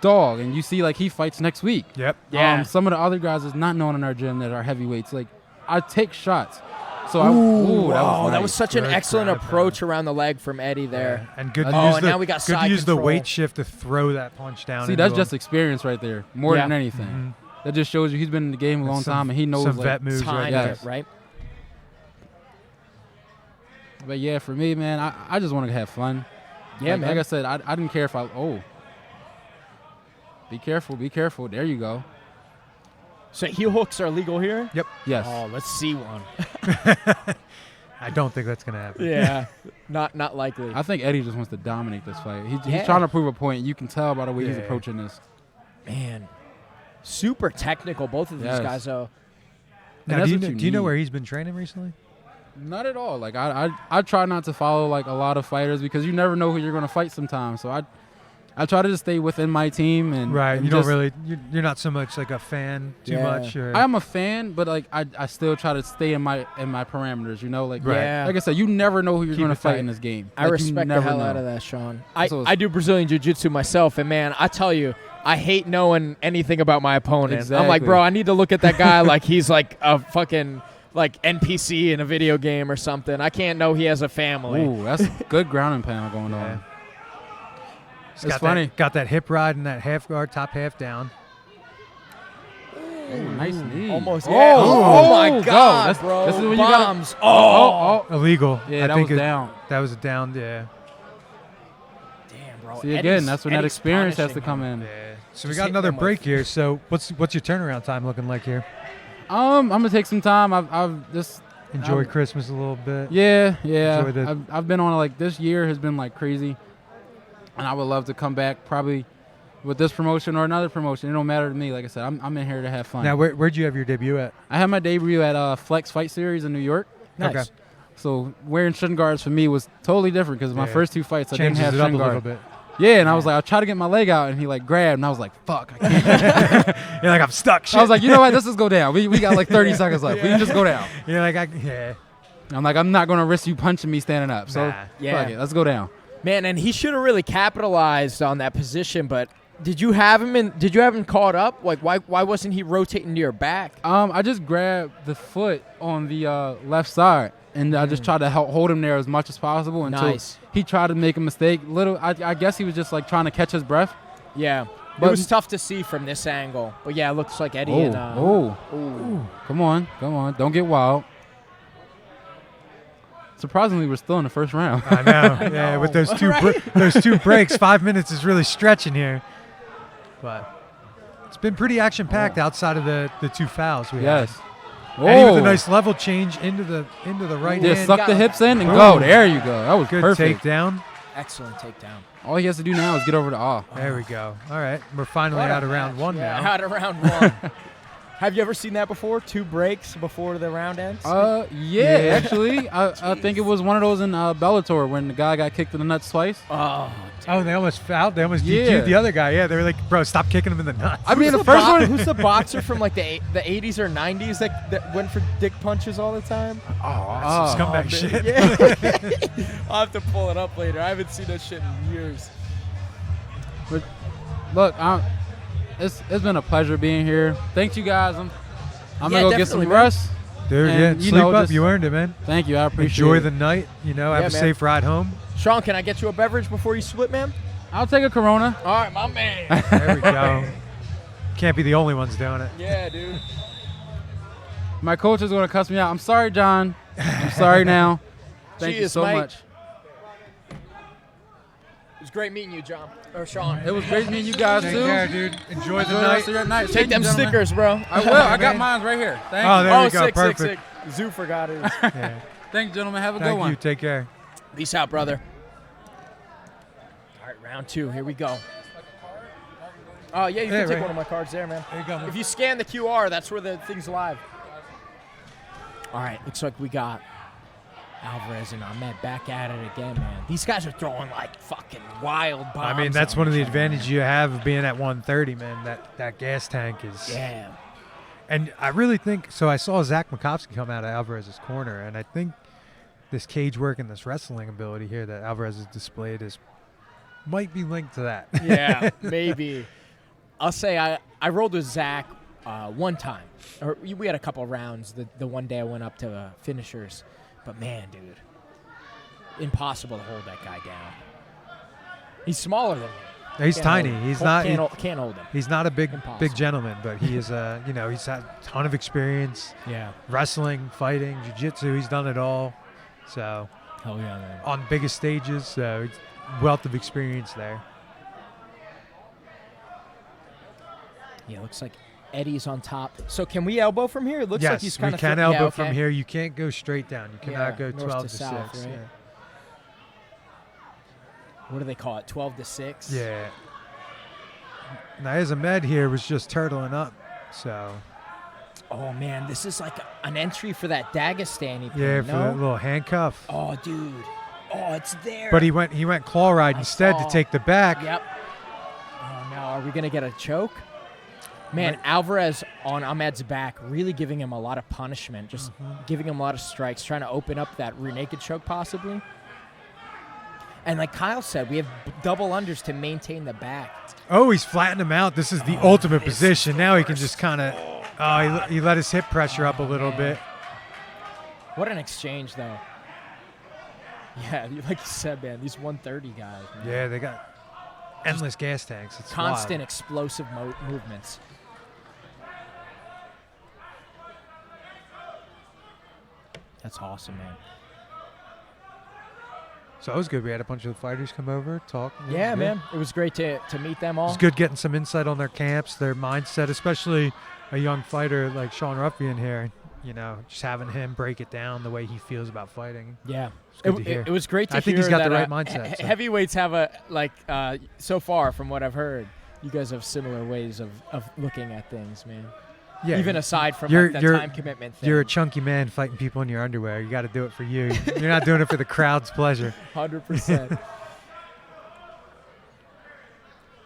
Dog, and you see like he fights next week. Yep. Yeah. Some of the other guys is not known in our gym that are heavyweights. Like I take shots. So that was such an Good excellent grab, approach around the leg from Eddie there. And good. Oh, to use and the, now we got good side to use the control. weight shift to throw that punch down. See, into that's him. just experience right there, more Yeah. than anything. That just shows you he's been in the game a long some- time and he knows some like, vet moves Time right yeah. there. it, right? But yeah, for me, man, I just want to have fun. Yeah, like, man. Like I said, I didn't care if be careful. There you go. So heel hooks are legal here? Yes. Oh, let's see one. I don't think that's gonna happen. Yeah, not likely. I think Eddie just wants to dominate this fight. He's Yeah. trying to prove a point. You can tell by the way he's Yeah. approaching this. Man, super technical, both of these Yes. guys, though. Now, that's do what you you know need. where he's been training recently? Not at all. Like I try not to follow like a lot of fighters because you never know who you're gonna fight sometimes. So I try to just stay within my team and Right. and You don't just- really. You're not so much like a fan too Yeah. much. Or, I am a fan, but like I still try to stay in my parameters. You know, like Right. Yeah. like I said, you never know who you're Keep gonna it fight tight. in this game. I Like, you respect the never hell know. out of that, Sean. So it's- I do Brazilian Jiu-Jitsu myself, and, man, I tell you, I hate knowing anything about my opponent. I'm like, Exactly. bro, I need to look at that guy like he's like a fucking like NPC in a video game or something. I can't know he has a family. Ooh, that's good ground and pound going on. He's It's got funny. Got that hip ride and that half guard, top half down. Ooh, nice knee. Almost. Oh, Yeah. Oh my go. God, That's- bro. this is when you gotta- Bombs. Oh. Illegal. Yeah, I that think was down. That was a down. Yeah. Damn, bro. See, again, Eddie's- that's when that Eddie's experience has to punishing come him. in. So we Just got hit another them break with- here. So what's your turnaround time looking like here? I'm gonna take some time. I've just Enjoy Christmas a little bit. yeah. Enjoy the- I've been on like this year has been like crazy, and I would love to come back probably with this promotion or another promotion. It don't matter to me. Like I said, I'm in here to have fun. Now, where'd you have your debut at? I had my debut at Flex Fight Series in New York. Nice. Okay. So wearing shin guards for me was totally different because my Yeah. first two fights I didn't Changes have it up shin a guard. little bit. Yeah, and I was like, I'll try to get my leg out, and he like grabbed, and I was like, fuck, I can't. You're like, I'm stuck. Shit. I was like, you know what, let's just go down. We got like 30 seconds left. We can just go down. You're like, yeah. I'm like, I'm not gonna risk you punching me standing up. So Nah. Yeah. fuck it, let's go down. Man, and he should have really capitalized on that position, but did you have him caught up? Like why wasn't he rotating to your back? I just grabbed the foot on the left side, and I just tried to hold him there as much as possible until Nice. he tried to make a mistake. I guess he was just like trying to catch his breath. Yeah. But- it was tough to see from this angle. But yeah, it looks like Eddie and Come on, don't get wild. Surprisingly, we're still in the first round. I know. Yeah, with those two breaks, 5 minutes is really stretching here. But it's been pretty action packed outside of the two fouls we had. Yes. And even a nice level change into the right Yeah, hand. suck the hips in and Boom. go. There you go. That was Good perfect. takedown. excellent takedown. All he has to do now is get over the awe. There we go. All right, we're finally What a out of round match. one Yeah, now. out of round one. Have you ever seen that before? 2 breaks before the round ends? Yeah, actually, I think it was one of those in Bellator when the guy got kicked in the nuts twice. Oh, they almost fouled. They almost Yeah. DQ'd the other guy. Yeah, they were like, bro, stop kicking him in the nuts. I mean, the first one. Who's the boxer from like the 80s or 90s that went for dick punches all the time? That's some scumbag shit. Yeah. I'll have to pull it up later. I haven't seen that shit in years. But look, it's been a pleasure being here. Thanks, you guys. I'm Yeah, gonna go get some definitely, man. rest. Dude, And, yeah, you sleep know, up. just- You earned it, man. Thank you. I appreciate Enjoy it. the night. You know, have Yeah, a man. safe ride home. Sean, can I get you a beverage before you split, man? I'll take a Corona. All right, my man. There we go. Can't be the only ones doing it. Yeah, dude. My coach is gonna cuss me out. I'm sorry, John. I'm sorry now. Thank you Cheers, so mate. much. It was great meeting you, John. Or Sean. It was great meeting you guys Take too. care, dude. Enjoy the Enjoy the night. rest of your night. Take Thank them you, gentlemen. stickers, bro. I will. I got mine right here. Thank Oh, you. there we Oh, go. sick, Perfect. sick. Zoo forgot it. Yeah. Thank you, gentlemen. Have a good Thank one. you. Take care. Peace out, brother. All right, round 2. Here we go. Oh, yeah, you can take right. one of my cards there, man. There you go. If you scan the QR, that's where the thing's live. All right, looks like we got Alvarez and Ahmed back at it again, man. These guys are throwing like fucking wild bombs. I mean, that's on one of the each other, advantages you have of being at 130, man. That gas tank is. Yeah. And I really think so. I saw Zach Makovsky come out of Alvarez's corner, and I think this cage work and this wrestling ability here that Alvarez has displayed might be linked to that. Yeah, maybe. I'll say I rolled with Zach one time. Or we had a couple of rounds the one day I went up to finishers. But, man, dude, impossible to hold that guy down. He's smaller than me. He's Can't tiny. hold him. He's Can't hold him. He's not a big Impossible. gentleman, but he is he's had a ton of experience. Yeah. Wrestling, fighting, jiu-jitsu. He's done it all. So Hell yeah, man. on biggest stages, so it's wealth of experience there. Yeah, looks like Eddie's on top. So can we elbow from here? It looks Yes, like he's kind we of can elbow from here. You can't go straight down. You cannot Yeah, go north 12 to to south, 6. right? Yeah. What do they call it? 12 to 6? Yeah. Now, Ahmed here was just turtling up, so. Oh, man, this is like an entry for that Dagestani pin, Yeah, for no? that little handcuff. Oh, dude. Oh, it's there. But he went claw ride instead saw. to take the back. Yep. Oh, no. Are we going to get a choke? Man, Alvarez on Ahmed's back, really giving him a lot of punishment, just giving him a lot of strikes, trying to open up that rear naked choke possibly. And like Kyle said, we have double unders to maintain the back. Oh, he's flattened him out. This is the ultimate position. Now he can just kind of, he let his hip pressure up a little bit. What an exchange, though. Yeah, like you said, man, these 130 guys. Man. Yeah, they got endless gas tanks. It's Constant wild. explosive movements. That's awesome, man. So it was good. We had a bunch of the fighters come over, talk. Yeah, man. It was great to meet them all. It's good getting some insight on their camps, their mindset, especially a young fighter like Sean Ruffian here. You know, just having him break it down the way he feels about fighting. Yeah. It's good to hear. It was great to hear. I think he's got that, the right mindset. So. Heavyweights have so far from what I've heard, you guys have similar ways of looking at things, man. Yeah, even aside from like, the time commitment thing. You're a chunky man fighting people in your underwear. You got to do it for you. You're not doing it for the crowd's pleasure. 100%.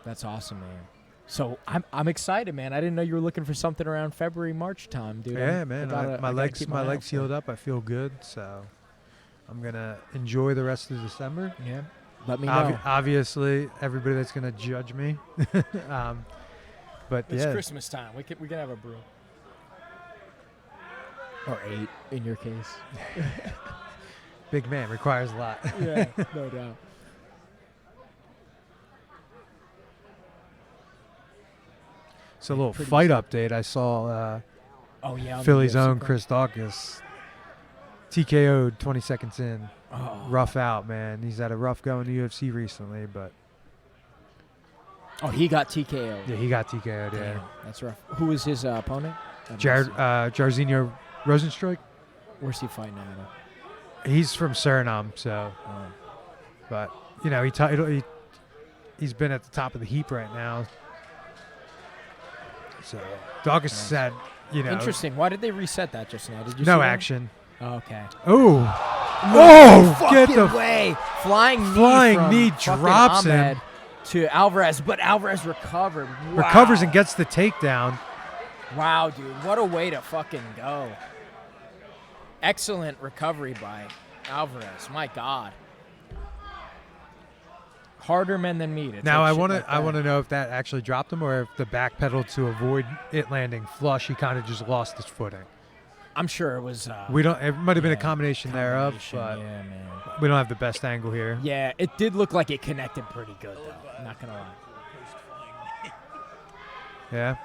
That's awesome, man. So I'm excited, man. I didn't know you were looking for something around February, March time, dude. Yeah, man. My legs healed up. I feel good, so I'm gonna enjoy the rest of December. Yeah. Let me know. Obviously, everybody that's gonna judge me. But it's yeah, Christmas time. We can have a brew. Or 8 in your case. Big man requires a lot. Yeah, no doubt. So a little fight update. I saw Philly's own Chris Dawkins TKO'd 20 seconds in. Oh. Rough out, man. He's had a rough go in the UFC recently, but. Oh, he got TKO'd. Yeah, he got TKO'd, yeah. Damn, that's rough. Who was his opponent? Jairzinho Rosenstruik. Where's he fighting now? He's from Suriname, so. But, you know, he's been at the top of the heap right now. So, Dawkins said, you know. Interesting. Why did they reset that just now? Did you see No that? action. Oh, okay. Oh, get the way. Flying knee drops him to Alvarez, but Alvarez recovered. Wow. Recovers and gets the takedown. Wow, dude. What a way to fucking go. Excellent recovery by Alvarez. My God. Harder men than me. Now I want to know if that actually dropped him or if the back pedal to avoid it landing flush, he kind of just lost his footing. I'm sure it was. It might have been a combination thereof, but yeah, man. We don't have the best angle here. Yeah, it did look like it connected pretty good, though. I'm not gonna lie. Yeah.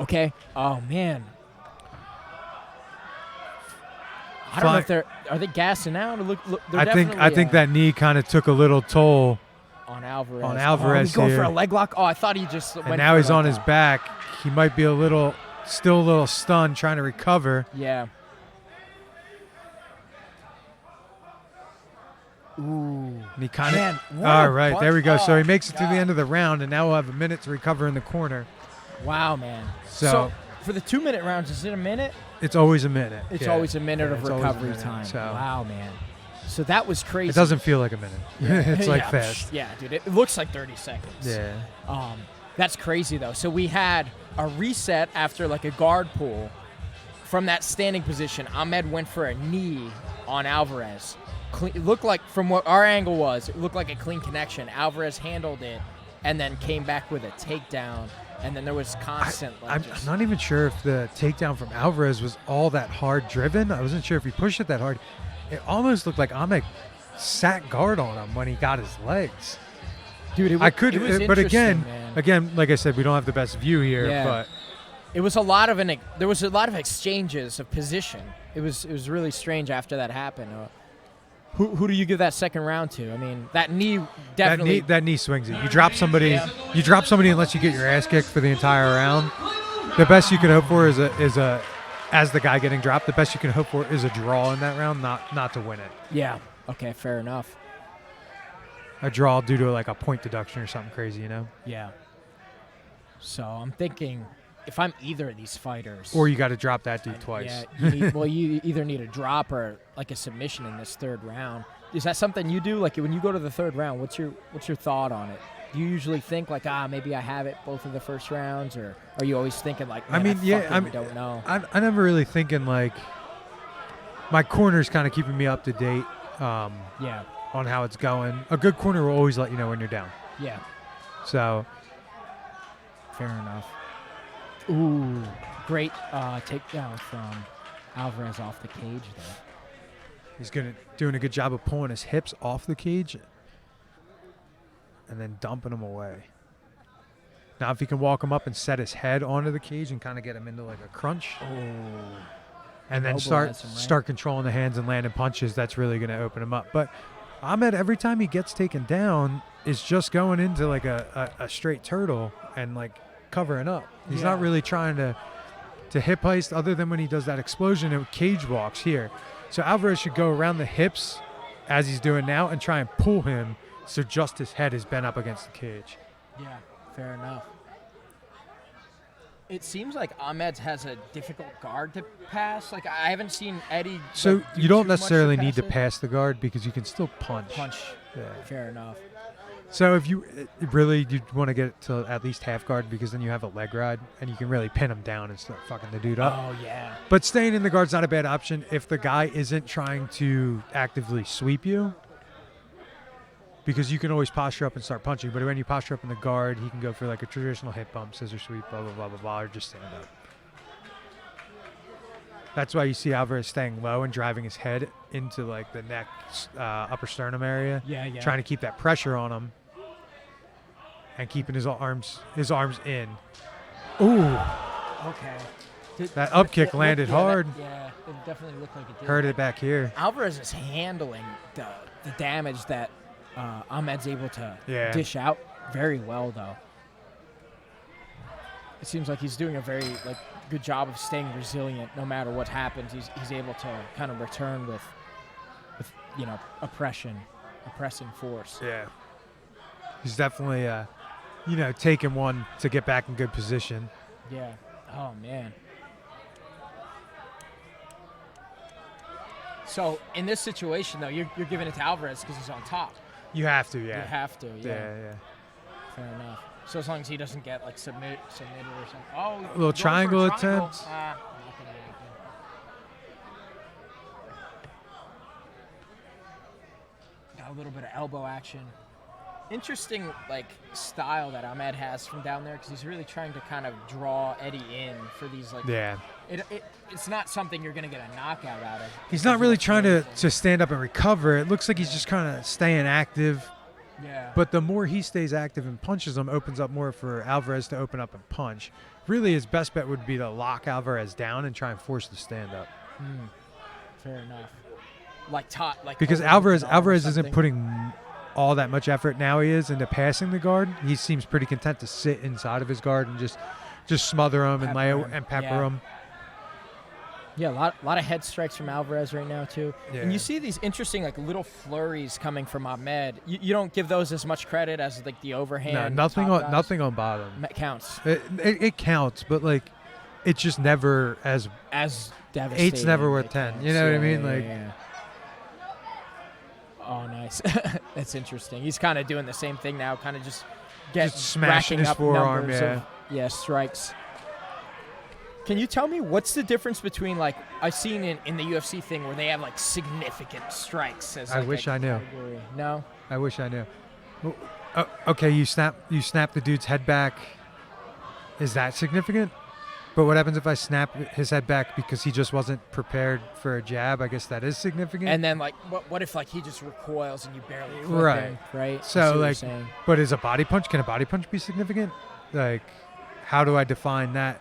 Okay. Oh man. I don't know if are they gassing out or look I think that knee kind of took a little toll on Alvarez. He's going for a leg lock. Oh, I thought he just went. And now he's on his back. He might be still a little stunned, trying to recover. Yeah. Ooh. And he kind of. All right, there we go. So he makes it to the end of the round, and now we'll have a minute to recover in the corner. Wow, man. So for the 2-minute rounds, is it a minute? It's always a minute. It's always a minute of recovery time. So. Wow, man. So that was crazy. It doesn't feel like a minute. It's like fast. Yeah, dude. It looks like 30 seconds. Yeah. That's crazy, though. So we had a reset after like a guard pull. From that standing position, Ahmed went for a knee on Alvarez. It looked like, from what our angle was, it looked like a clean connection. Alvarez handled it and then came back with a takedown. And then there was constant. I'm not even sure if the takedown from Alvarez was all that hard driven. I wasn't sure if he pushed it that hard. It almost looked like Ahmed sat guard on him when he got his legs. Dude, but again, like I said, we don't have the best view here. Yeah. But it was there was a lot of exchanges of position. It was really strange after that happened. Who do you give that second round to? I mean, that knee definitely. That knee swings it. You drop somebody. Yeah. You drop somebody unless you get your ass kicked for the entire round. The best you can hope for is as the guy getting dropped. The best you can hope for is a draw in that round, not to win it. Yeah. Okay. Fair enough. A draw due to like a point deduction or something crazy, you know? Yeah. So I'm thinking, if I'm either of these fighters, or you got to drop that dude twice. Yeah. You either need a drop or like a submission in this third round. Is that something you do? Like when you go to the third round, what's your thought on it? Do you usually think like, maybe I have it both of the first rounds, or are you always thinking like, I don't know. I never really thinking like my corner's kind of keeping me up to date. On how it's going. A good corner will always let you know when you're down. Yeah. So. Fair enough. Ooh, great takedown from Alvarez off the cage there. He's doing a good job of pulling his hips off the cage and then dumping him away. Now, if he can walk him up and set his head onto the cage and kind of get him into like a crunch. And then start controlling the hands and landing punches, that's really going to open him up. But Ahmed, every time he gets taken down, is just going into like a straight turtle and like covering up. He's not really trying to hip heist other than when he does that explosion and cage walks here. So Alvarez should go around the hips as he's doing now and try and pull him so just his head is bent up against the cage. Yeah, fair enough. It seems like Ahmed has a difficult guard to pass. Like, I haven't seen Eddie. So you don't necessarily need to pass the guard because you can still punch. Yeah. Fair enough. So if you really want to get to at least half guard, because then you have a leg ride and you can really pin him down and start fucking the dude up. Oh, yeah. But staying in the guard's not a bad option if the guy isn't trying to actively sweep you, because you can always posture up and start punching. But when you posture up in the guard, he can go for like a traditional hip bump, scissor sweep, blah, blah, blah, blah, blah, or just stand up. That's why you see Alvarez staying low and driving his head into like the neck, upper sternum area. Yeah. Trying to keep that pressure on him and keeping his arms in. Ooh. Okay. That up kick landed hard. Yeah, it definitely looked like it did. Heard it back here. Alvarez is handling the damage that Ahmed's able to dish out very well, though. It seems like he's doing a very good job of staying resilient no matter what happens. He's able to kind of return with oppressing force. Yeah. He's definitely taking one to get back in good position. Yeah. Oh man. So in this situation though, you're giving it to Alvarez because he's on top. You have to, yeah. You have to, yeah. Yeah. Fair enough. So as long as he doesn't get submitted or something. Oh, a little triangle attempt. Not gonna happen. Got a little bit of elbow action. Interesting style that Ahmed has from down there because he's really trying to kind of draw Eddie in for these Yeah. It's not something you're gonna get a knockout out of. He's not really trying to stand up and recover. It looks like he's just kind of staying active, Yeah. But the more he stays active and punches him, opens up more for Alvarez to open up and punch. Really, his best bet would be to lock Alvarez down and try and force the stand-up. Fair enough. Because Alvarez isn't putting all that much effort now. He is into passing the guard. He seems pretty content to sit inside of his guard and just smother him and pepper him. Yeah, a lot of head strikes from Alvarez right now too. Yeah. And you see these interesting little flurries coming from Ahmed. You don't give those as much credit as the overhand. No, nothing on bottom. Counts. It counts, but it's just never as devastating. 8's never worth 10. You know what I mean? Yeah. Oh, nice. That's interesting. He's kind of doing the same thing now, kind of just smashing his forearm. Strikes. Can you tell me what's the difference between I've seen in the UFC thing where they have significant strikes? As I wish I knew. No. I wish I knew. Okay, you snap the dude's head back. Is that significant? But what happens if I snap his head back because he just wasn't prepared for a jab? I guess that is significant. And then what if he just recoils and you barely clip him, right? So but is can a body punch be significant? How do I define that?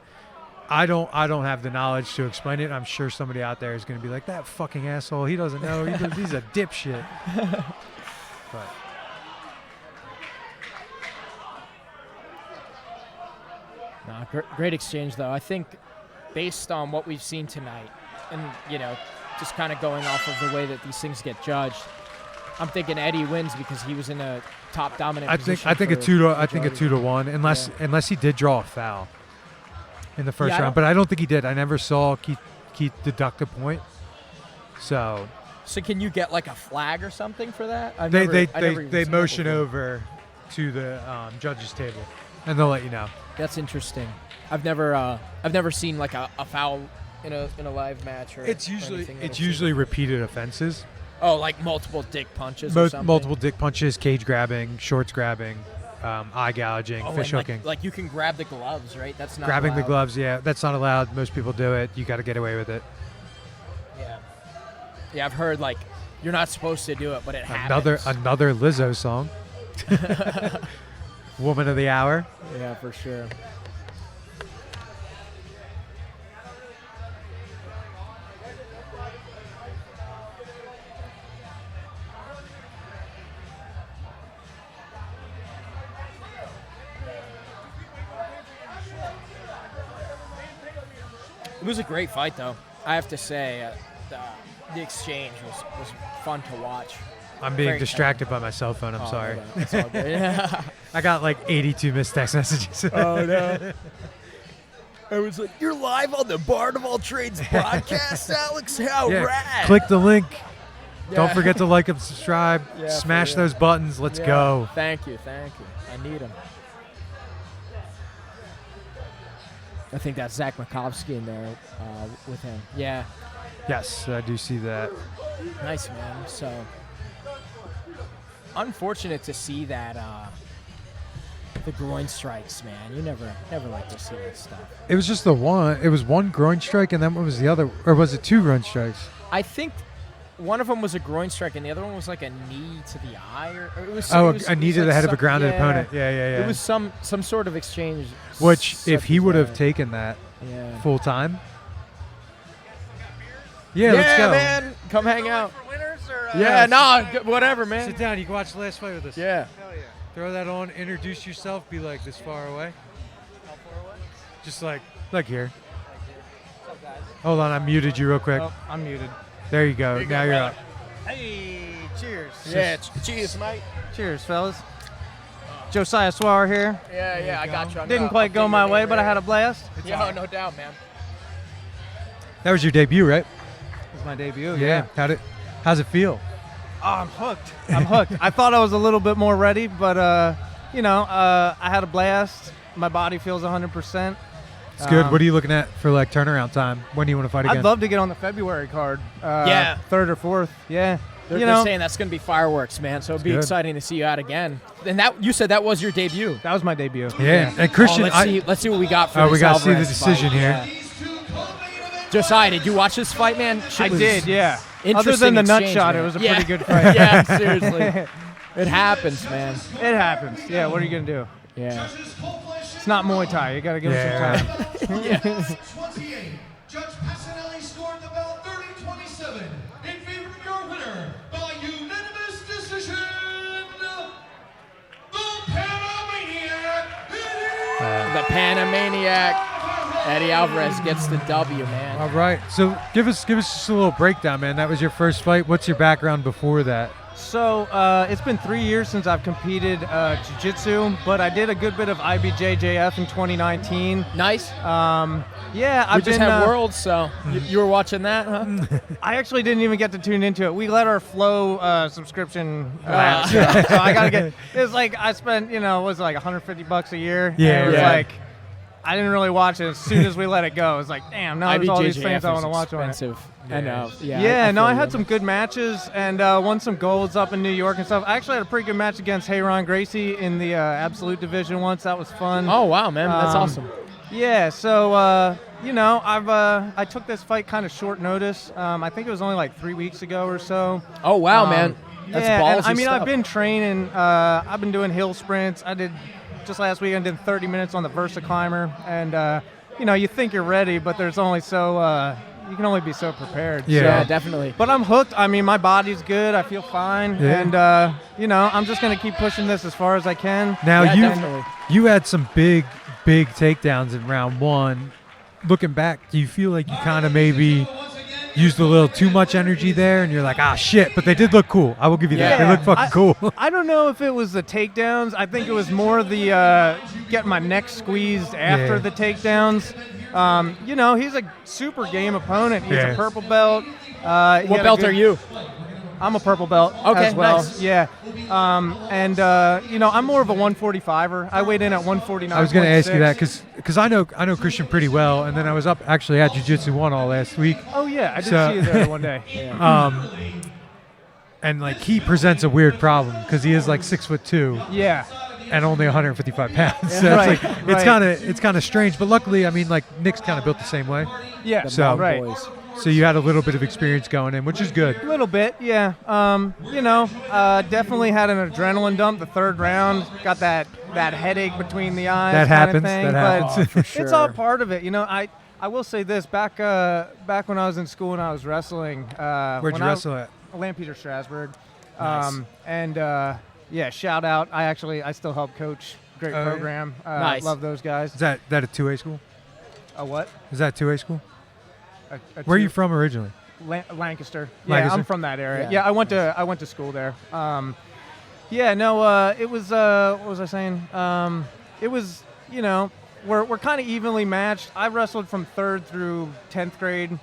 I don't have the knowledge to explain it. I'm sure somebody out there is going to be like, that fucking asshole, he doesn't know. He's a dipshit. But great exchange, though. I think based on what we've seen tonight and, just kind of going off of the way that these things get judged, I'm thinking Eddie wins because he was in a top dominant position. I think a 2-1 unless he did draw a foul in the first round, but I don't think he did. I never saw Keith deduct a point. So can you get a flag or something for that? They motion over to the judges table, and they'll let you know. That's interesting. I've never seen a foul in a live match or it's usually repeated offenses. Oh, multiple dick punches or something? Multiple dick punches, cage grabbing, shorts grabbing, eye gouging, fish hooking. You can grab the gloves, right? That's not grabbing allowed. the gloves. Yeah, that's not allowed. Most people do it. You got to get away with it. Yeah, I've heard you're not supposed to do it, but it happens. Another Lizzo song. Woman of the hour. Yeah, for sure. It was a great fight, though. I have to say, the exchange was fun to watch. I'm being distracted by my cell phone. I'm sorry. No, it's all good. Yeah. I got 82 missed text messages. Oh, no. I was like, you're live on the Bard of All Trades broadcast, Alex? How rad. Click the link. Yeah. Don't forget to like and subscribe. Yeah, smash those buttons. Let's go. Thank you. I need them. I think that's Zach Makovsky in there with him. Yeah. Yes, I do see that. Nice, man. So, unfortunate to see that the groin strikes, man. You never like to see that stuff. It was just the one. It was one groin strike, and then what was the other? Or was it two groin strikes? I think one of them was a groin strike, and the other one was a knee to the eye, or it was. A knee to the head of a grounded opponent. Yeah. It was some sort of exchange. Which, if he would have taken that full time. Yeah, let's go. Man. Come hang out. Whatever, man. Sit down. You can watch the last fight with us. Yeah. Hell yeah. Throw that on. Introduce yourself. Be this far away. How far away? Just here. What's up, guys? Hold on. I muted you real quick. Oh, I'm muted. There you go. Now you're up. Hey, cheers. Yeah, cheers, mate. Cheers, fellas. Josiah Swar here. Yeah, I got you. Didn't quite go my way, but I had a blast. Yeah, no doubt, man. That was your debut, right? It was my debut, yeah. How's it feel? Oh, I'm hooked. I thought I was a little bit more ready, but, I had a blast. My body feels 100%. It's good. What are you looking at for turnaround time? When do you want to fight again? I'd love to get on the February card. 3rd or 4th. Yeah. They're saying that's going to be fireworks, man. So it'd be exciting to see you out again. And that you said that was your debut. That was my debut. Yeah. And Christian, let's see what we got for this we got to see the Alvarez decision fight. here. Yeah. Josiah, did you watch this fight, man? I did, yeah. Interesting Other than the nut exchange, shot, man. it was a pretty good fight. Yeah, seriously. It happens, man. It happens. Yeah, what are you going to do? Yeah. It's not Muay Thai. You got to give it some time. Yeah. 28. Judge Passanelli scored the bout 30-27 in favor of your winner by unanimous decision, the Panamaniac. The Panamaniac. Eddie Alvarez gets the W, man. All right. So give us just a little breakdown, man. That was your first fight. What's your background before that? So it's been 3 years since I've competed Jiu-Jitsu, but I did a good bit of IBJJF in 2019. Nice. Yeah, We just had Worlds, so you were watching that, huh? I actually didn't even get to tune into it. We let our Flow subscription lapse, so I gotta get. It was like I spent, it was like $150 a year. Yeah, and it was yeah. like I didn't really watch it. As soon as we let it go, it was like, damn, now there's all these things I want to watch on it. I know. I had some good matches and won some golds up in New York and stuff. I actually had a pretty good match against Hayron Gracie in the Absolute Division once. That was fun. Oh wow, man, that's awesome. Yeah, so I took this fight kind of short notice. I think it was only like 3 weeks ago or so. Oh wow, man, that's ballsy and, stuff. I've been training. I've been doing hill sprints. I did just last week. I did 30 minutes on the Versa Climber, and you think you're ready, but there's only so. You can only be so prepared. Yeah, so. Definitely. But I'm hooked. I mean, my body's good. I feel fine, and I'm just gonna keep pushing this as far as I can. Now definitely. you had some big takedowns in round one. Looking back, do you feel like you kind of maybe used a little too much energy there, and you're like, shit? But they did look cool. I will give you that. They look fucking cool. I don't know if it was the takedowns. I think it was more the getting my neck squeezed after the takedowns. He's a super game opponent. He's a purple belt. What belt are you? I'm a purple belt as well. Nice. Yeah. I'm more of a 145er. I weighed in at 149. I was going to ask you that because I know Christian pretty well, and then I was up actually at Jiu-Jitsu 1 all last week. Oh, yeah. I did see you there one day. And, like, he presents a weird problem because he is, like, 6'2". Yeah. And only 155 pounds. So it's kind of strange. But luckily, I mean, like, Nick's kind of built the same way. Yeah. So, boys. So you had a little bit of experience going in, which is good. A little bit, yeah. Definitely had an adrenaline dump the third round. Got that headache between the eyes. That happens. Thing, that happens. For sure. It's all part of it. I will say this. Back when I was in school and I was wrestling. Where'd you wrestle at? Lampeter, Strasbourg. Nice. Shout out. I still help coach. Great program. Nice. Love those guys. Is that a 2A school? A what? Is that a 2A school? Where Where are you from originally? Lancaster. Yeah, Lancaster? I'm from that area. Yeah. Yeah, I went to school there. It was what was I saying? It was, we're kind of evenly matched. I wrestled from 3rd through 10th grade.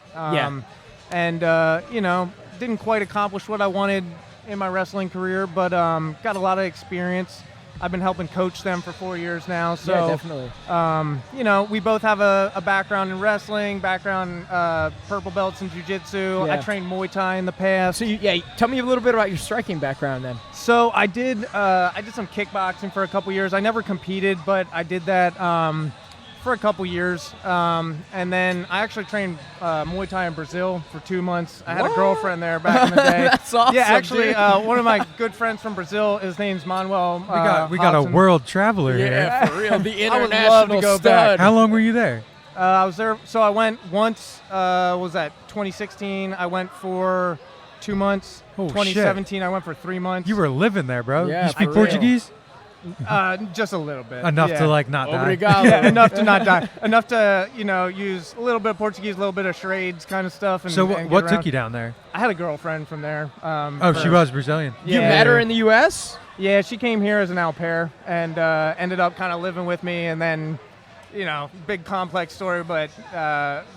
Didn't quite accomplish what I wanted in my wrestling career, but got a lot of experience. I've been helping coach them for 4 years now. So, yeah, definitely. We both have a background in wrestling, purple belts in jiu-jitsu. Yeah. I trained Muay Thai in the past. So, tell me a little bit about your striking background then. So I did some kickboxing for a couple years. I never competed, but I did that for a couple years. And then I actually trained Muay Thai in Brazil for 2 months. I had a girlfriend there back in the day. That's awesome. Yeah, actually, one of my good friends from Brazil, his name's Manuel. We got a world traveler here. Yeah, for real. The I would international love to go stud. back. How long were you there? I was there. So I went once. Was that 2016? I went for 2 months. Oh, 2017, I went for 3 months. You were living there, bro. Yeah, you speak for real. Portuguese? Just a little bit. Enough yeah. to like not die. Obrigado. Yeah, enough to not die. Enough to use a little bit of Portuguese, a little bit of charades kind of stuff. And, So and what get took around. you down there? I had a girlfriend from there. She was Brazilian. You Yeah. met her in the U.S.? Yeah, she came here as an au pair and ended up kind of living with me. And then, big complex story, but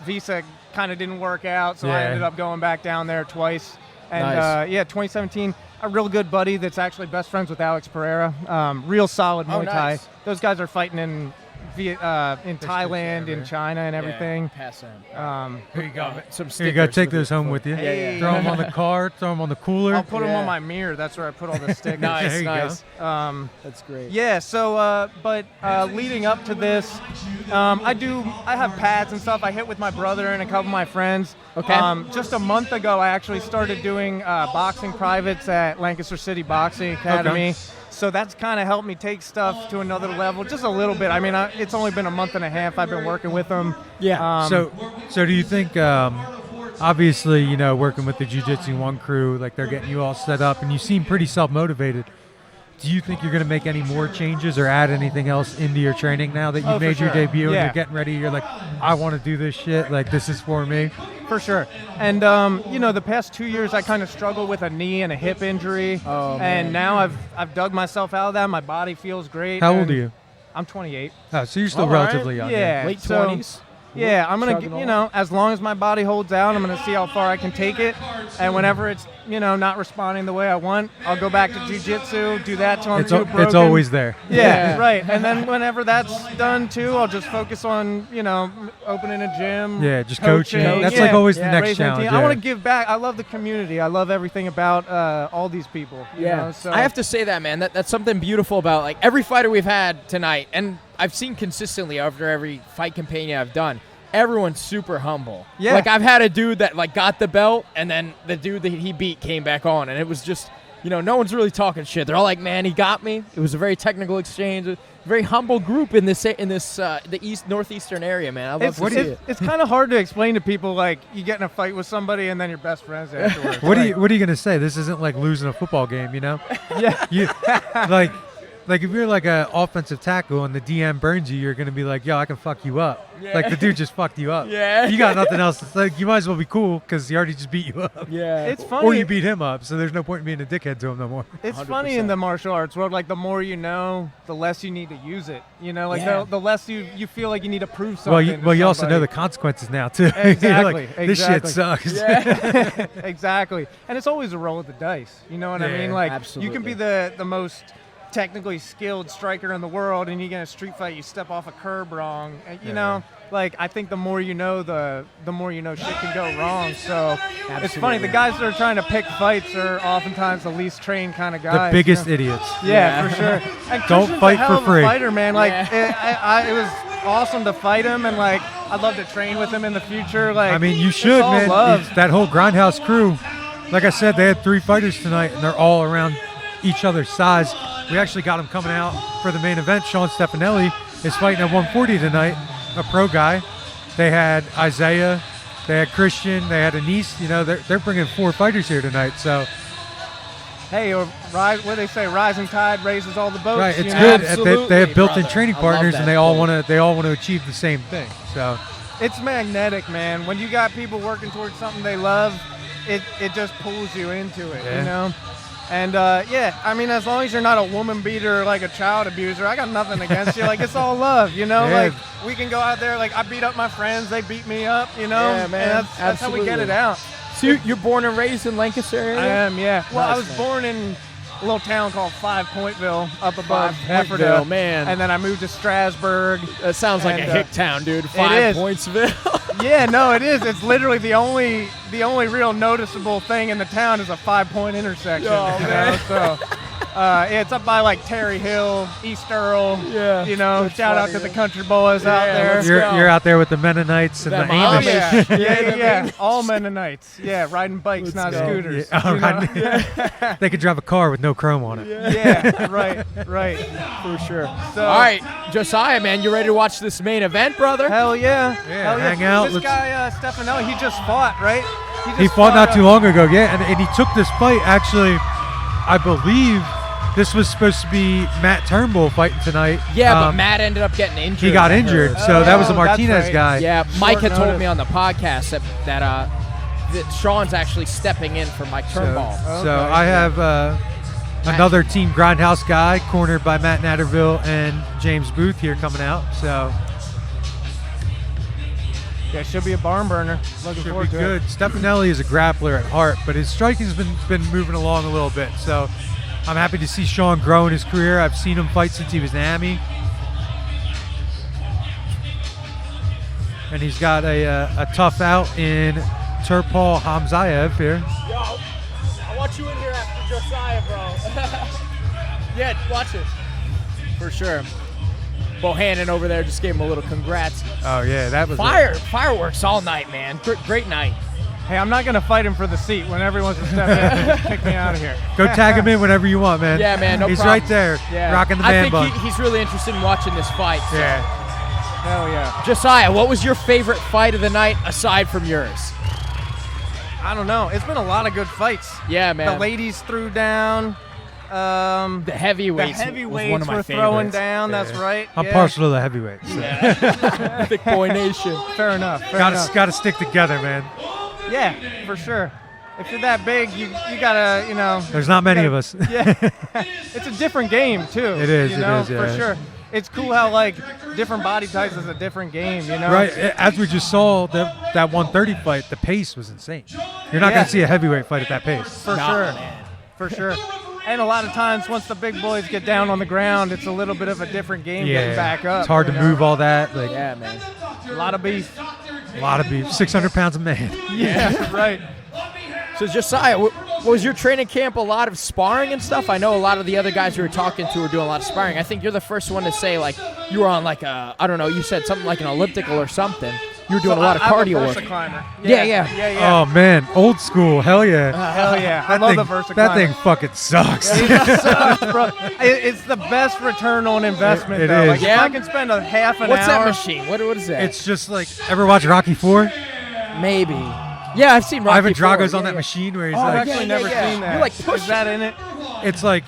visa kind of didn't work out, so I ended up going back down there twice. And Nice. 2017, a real good buddy that's actually best friends with Alex Pereira. Real solid Muay Thai. nice. Those guys are fighting in in Thailand, in China, and everything. Pass them. Here you go. Some Here you go. stickers Take for those the- home with you. Yeah. Throw them on the car. Throw them on the cooler. I'll put them on my mirror. That's where I put all the stickers. Nice, There you nice. go. That's great. Yeah, so, but leading up to this, I have pads and stuff I hit with my brother and a couple of my friends. Okay. Just a month ago, I actually started doing boxing privates at Lancaster City Boxing Academy. So that's kind of helped me take stuff to another level, just a little bit. I mean, it's only been a month and a half I've been working with them. Yeah. So do you think, obviously, you know, working with the Jiu-Jitsu One crew, like they're getting you all set up, and you seem pretty self-motivated. Do you think you're going to make any more changes or add anything else into your training now that you made your debut and you're getting ready? You're like, I want to do this shit. Like, this is for me. For sure. And, you know, the past 2 years I kind of struggled with a knee and a hip injury. And now I've dug myself out of that. My body feels great. How old are you? I'm 28. Oh, so you're still relatively young. Yeah. Late so- 20s. Yeah, I'm going to, Chugging you along. know, as long as my body holds out, I'm going to see how far I can take it. And whenever it's, you know, not responding the way I want, I'll go back to jiu-jitsu, do that till I'm too broken. It's always there. Yeah, right. And then whenever that's done, too, I'll just focus on, you know, opening a gym. Yeah, just coaching. That's Yeah. like always the next Raising a challenge. team. I want to give back. I love the community. I love everything about all these people. you know, so. I have to say that, man. That's something beautiful about like every fighter we've had tonight, and I've seen consistently after every fight companion I've done. Everyone's super humble. Yeah. Like I've had a dude that like got the belt, and then the dude that he beat came back on, and it was just, you know, no one's really talking shit. They're all like, "Man, he got me." It was a very technical exchange, a very humble group in this the northeastern area, man. I love to see it. It's kind of hard to explain to people, like, you get in a fight with somebody and then you're best friends afterwards. What are you gonna say? This isn't like losing a football game, you know? Yeah. You like if you're like an offensive tackle and the DM burns you, you're gonna be like, "Yo, I can fuck you up." Yeah. Like the dude just fucked you up. Yeah. You got nothing else. It's like you might as well be cool because he already just beat you up. Yeah. It's funny. Or you beat him up, so there's no point in being a dickhead to him no more. It's 100%. funny in the martial arts world, like the more you know, the less you need to use it. You know, like Yeah. the less you feel like you need to prove something. Well, you to also know somebody. the consequences now too. You're Exactly. like, this shit exactly. sucks. Yeah. Exactly. And it's always a roll of the dice. You know what I Yeah, mean? Like absolutely. you can be the most technically skilled striker in the world, and you get in a street fight, you step off a curb wrong. And, you know, like I think the more you know, the more you know shit can go wrong. So it's funny. The guys that are trying to pick fights are oftentimes the least trained kind of guys. The biggest you know? idiots. Yeah, for sure. And Don't Christian's fight a hell for of a free. fighter, man. Like it was awesome to fight him, and like I'd love to train with him in the future. Like I mean, you it's should, all man. love. It's that whole Grindhouse crew. Like I said, they had 3 fighters tonight, and they're all around each other's size. We actually got him coming out for the main event. Sean Stefanelli is fighting at 140 tonight, a pro guy. They had Isaiah, they had Christian, they had Anise. You know, they're bringing 4 fighters here tonight. So, Hey, or rise, what do they say? Rising tide raises all the boats. right, it's you good. know? Absolutely, They have built-in brother. training I love partners, that and they all quote. want to achieve the same thing. So, It's magnetic, man. When you got people working towards something they love, it just pulls you into it, Yeah. you know? And, yeah, I mean, as long as you're not a woman beater or like a child abuser, I got nothing against you. Like, it's all love, you know? Yeah. Like, we can go out there, like, I beat up my friends, they beat me up, you know? Yeah, man. And that's how we get it Absolutely. out. So you're born and raised in Lancaster area? I am, yeah. Well, I Nice, was man. born in a little town called Five Pointville up above Five Pointville, Hefferville. man. And then I moved to Strasburg. That sounds like And, a hick town, dude. 5 is. Pointsville. Yeah, no, it is. It's literally the only real noticeable thing in the town is a 5-point intersection. Oh, you know? man. So, yeah, it's up by like Terry Hill, East Earl. Yeah, You know, that's shout out funny, to the man. country boys out Yeah, there. let's you're go. you're out there with the Mennonites and Them the Oh Amish. yeah, Yeah, yeah. All Mennonites. Yeah, riding bikes, Let's not go. scooters. Yeah, all you know? right. They could drive a car with no chrome on it. Yeah, right. For sure. So, All right, Josiah, man, you ready to watch this main event, brother? Hell yeah. Yeah, Hell hang out, This let's- guy, Stefanelli, he just fought, right? He just fought not too uh, long ago, yeah, and he took this fight. Actually, I believe this was supposed to be Matt Turnbull fighting tonight. Yeah, but Matt ended up getting injured. He got I injured, heard. so that was a Oh, that's Martinez right. guy. Yeah, Mike had told notice. me on the podcast that Sean's actually stepping in for Mike Turnbull. So I have another Team Grindhouse guy, cornered by Matt Natterville and James Booth here coming out. So Yeah, should be a barn burner. Looking should forward be to good. it. Stefanelli is a grappler at heart, but his striking's been moving along a little bit. So I'm happy to see Sean grow in his career. I've seen him fight since he was an Ami. and he's got a tough out in Turpal Hamzayev here. Yo, I want you in here after Josiah, bro. Yeah, watch it. For sure. Bohannon over there just gave him a little congrats. Oh yeah, that was fireworks all night, man. Great night. Hey, I'm not gonna fight him for the seat. Whenever he wants to step in, and kick me out of here. Go tag him in whenever you want, man. Yeah, man, no He's problem. right there, Yeah. rocking the man bun. I think he's really interested in watching this fight. So. Yeah. Hell yeah. Josiah, what was your favorite fight of the night aside from yours? I don't know. It's been a lot of good fights. Yeah, man. The ladies threw down. The heavyweights, was one of my were favorites. throwing down. That's right. I'm yeah. partial to the heavyweights. So. Yeah. Big boy nation. Fair enough. Gotta stick together, man. Yeah, for sure. If you're that big, you gotta, you know. There's not many of us. Yeah. It's a different game too. It is. You know, it is. Yeah. for sure. It's cool how like different body types is a different game. You know. Right. As we just saw that 130 fight, the pace was insane. You're not gonna see a heavyweight fight at that pace. For sure. Man. For sure. And a lot of times, once the big boys get down on the ground, it's a little bit of a different game getting back up. It's hard to move all that. Like, yeah, man. A lot of beef. 600 pounds a man. Yeah, right. So Josiah, what was your training camp? A lot of sparring and stuff? I know a lot of the other guys we were talking to were doing a lot of sparring. I think you're the first one to say, like, you were on like a, I don't know, you said something like an elliptical or something. You were doing a lot of cardio work. Climber. Yeah. Oh man, old school. Hell yeah. Hell yeah. I love the Versa That climber. thing fucking sucks. It sucks, bro. It's the best return on investment, It though. is. Like, Yeah? if I can spend a half an What's hour. that machine? What is that? It's just like, ever watch Rocky 4? Maybe. Yeah, I've seen Rocky Ivan Drago's 4. on Yeah, that yeah. machine where he's Oh, like, I've actually never seen that. You like push Is that in it? it's like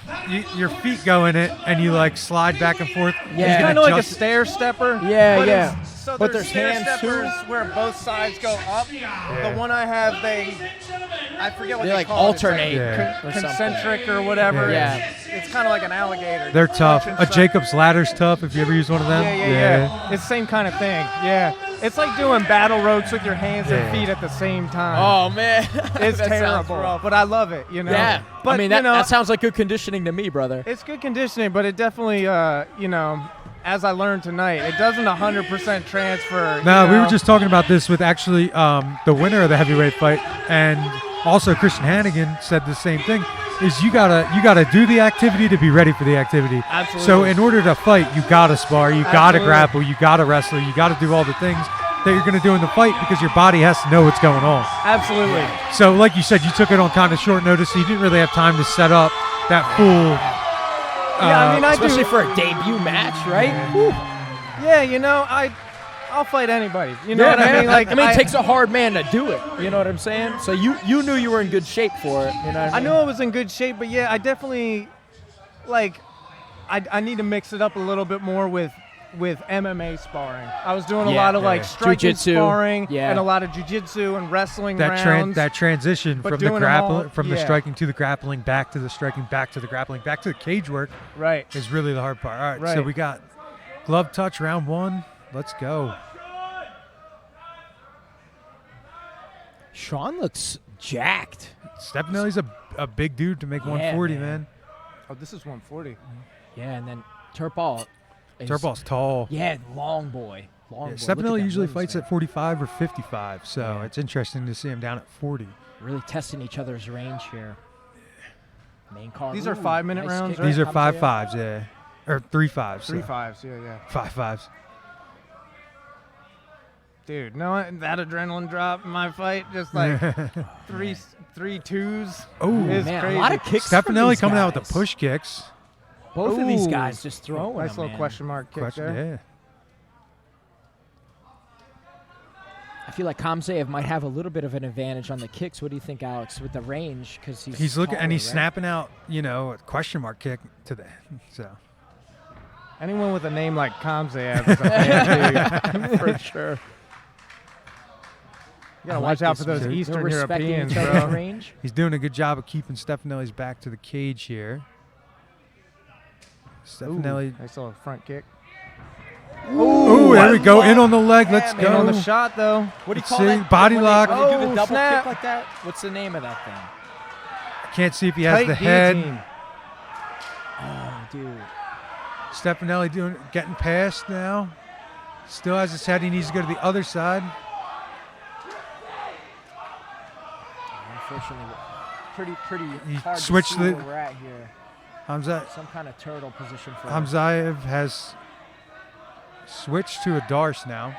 your feet go in it and you like slide back and forth. Yeah. You It's can kind of like a adjust it. stair stepper. Yeah, but yeah. it's- So But there's there's stair hands, too? steppers where both sides go up. The one I have, I forget what They they like call alternate it. Yeah. or something. Concentric or whatever. Yeah. It's kind of like an alligator. They're tough. Touch A inside. Jacob's ladder's tough if you ever use one of them. Yeah. It's the same kind of thing. Yeah. It's like doing battle ropes with your hands Yeah. and feet at the same time. Oh, man. It's That sounds terrible. rough. But I love it, you know? Yeah. But, I mean, that, you know, that sounds like good conditioning to me, brother. it's good conditioning, but it definitely, you know, as I learned tonight, it doesn't 100% transfer. No, you we were know? just talking about this with actually the winner of the heavyweight fight, and also Christian Hannigan said the same thing. Is you gotta do the activity to be ready for the activity. Absolutely. So in order to fight, you gotta spar, you gotta Absolutely. grapple, you gotta wrestle, you gotta do all the things that you're gonna do in the fight because your body has to know what's going on. Absolutely. So like you said, you took it on kind of short notice, so you didn't really have time to set up that full. Yeah, I mean, I Especially do. for a debut match, right? Whew. Yeah, you know, I'll fight anybody. You know Yeah, what I man. mean? Like, it takes a hard man to do it. You know what I'm saying? So you knew you were in good shape for it. You know what I I mean? knew I was in good shape, but yeah, I definitely like. I need to mix it up a little bit more with MMA sparring. I was doing a lot of like striking Jiu-jitsu, sparring yeah. and a lot of jiu-jitsu and wrestling That rounds. that transition but from the doing them all- grappling, from the yeah. striking to the grappling, back to the striking, back to the grappling, back to the cage work Right. is really the hard part. All right, so Right. we got glove touch round 1. Let's go. Sean looks jacked. Stepnelli's a big dude to make 140, man. Oh, this is 140. Yeah, and then Turpal. Turpal's tall. Yeah, long boy. Long boy. Look at Stepnelli that usually nose, fights man. at 45 or 55, so it's interesting to see him down at 40. Really testing each other's range here. Main card. These are 5-minute rounds, kick. right? These are Hamza, 5-5s, yeah. Or 3-5s. 3-5s, yeah. 5-5s. Dude, no, that adrenaline drop in my fight, just like three 2s. Oh, is man, crazy. a lot of kicks. from Stepnelli these coming out with guys. the push kicks. Both of these Ooh. guys just throwing. Nice them, little man. question mark kick there. Yeah. I feel like Kamsayev might have a little bit of an advantage on the kicks. What do you think, Alex, with the range? Because He's looking and he's taller, right? snapping out, a question mark kick to the so. Anyone with a name like Kamsayev is a bad dude. for sure. You gotta I watch like out this, for those man. They're Eastern respecting Europeans, each other's bro. range. He's doing a good job of keeping Stepnelli's back to the cage here. Stepnelli. Nice little front kick. Ooh, there we go. In on the leg. Let's In go. on the shot, though. What do you Let's call see. that? Body when lock. They do the Oh, double snap. kick like that? What's the name of that thing? Can't see if he has Tight the head. guillotine. Oh, dude. Stepnelli getting past now. Still has his head. He needs to go to the other side. Unfortunately, pretty He hard switched to see the- where we're at here. Some kind of turtle position for Hamzaev has switched to a Darce now.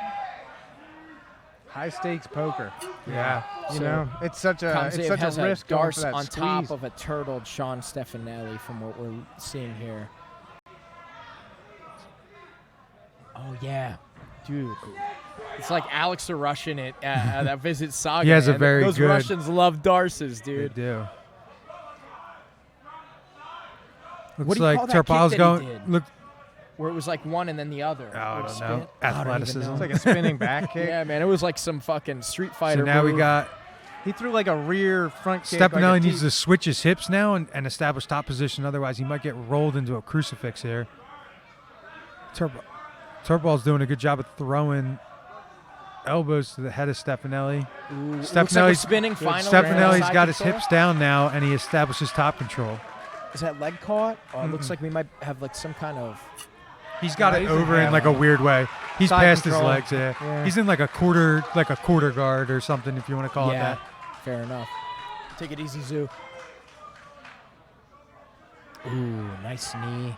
High stakes poker. Yeah. You know, it's such a has risk a going for Darce that on squeeze. top of a turtled Sean Stefanelli from what we're seeing here. Oh yeah, dude. It's like Alex the Russian at that Visit Saga. He has a man. very Those good- Russians love Darces, They dude. do. What Looks do you like call that kick Turpal's that he going. did? Look, Where it was like one and then the other. I Or don't spin- know. I don't even Athleticism. know. It's like a spinning back kick. Yeah, man. It was like some fucking Street Fighter. so now we move. got He threw like a rear front kick. Stefanelli like a needs T- to switch his hips now and establish top position. Otherwise, he might get rolled into a crucifix here. Turpal's doing a good job of throwing elbows to the head of Stefanelli. Ooh, looks like we're spinning finally. Stefanelli's Side got his control. hips down now, and he establishes top control. Is that leg caught? Oh, it looks like we might have like some kind of. He's got No, it he's over in in like a weird way. He's Side past control. his legs. Yeah. Yeah. He's in like a quarter guard or something, if you want to call it Yeah, that. fair enough. Take it easy, Zoo. Ooh, nice knee.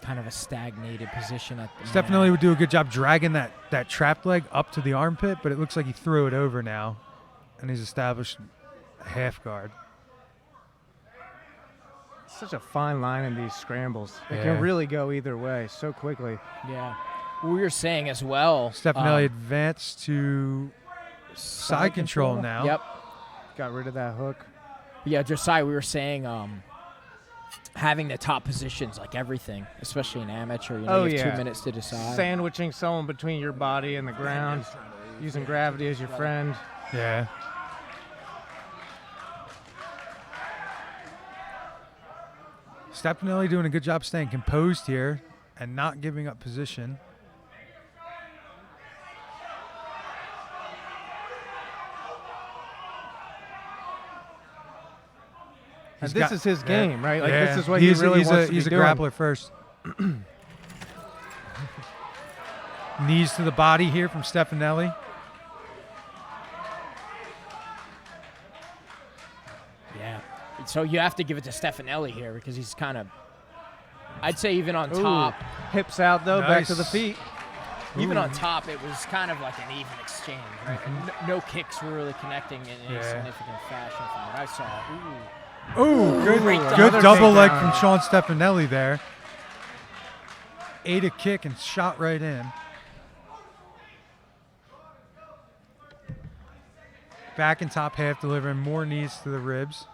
Kind of a stagnated position at the Stefanelli mat. would do a good job dragging that trapped leg up to the armpit, but it looks like he threw it over now, and he's established a half guard. Such a fine line in these scrambles. It Yeah. can really go either way so quickly. Yeah. We were saying as well. Stefanelli advanced to side control now. Yep. Got rid of that hook. Yeah, Josiah, we were saying having the top positions, like everything, especially in amateur. You know, you have 2 minutes to decide. Sandwiching someone between your body and the ground, using gravity as your friend. Yeah. Stefanelli doing a good job staying composed here and not giving up position. And this is his game, right? Like, this is what he's he really wants to He's be a doing. grappler first. Knees to the body here from Stefanelli. Yeah. So you have to give it to Stefanelli here because he's kind of, I'd say even on top. Hips out, though, back to the Nice. feet. Even on top, it was kind of like an even exchange, right? No kicks were really connecting in any Yeah. significant fashion from what I saw. Ooh. Ooh, good, Great good double double leg takedown. from Sean Stefanelli there. Ate a kick and shot right in. Back and top half, delivering more knees to the ribs.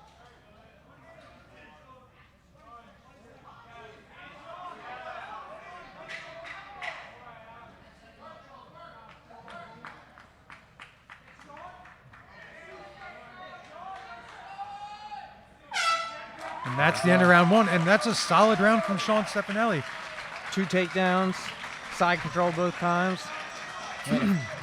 And that's the end of round one, and that's a solid round from Sean Stefanelli. 2 takedowns, side control both times.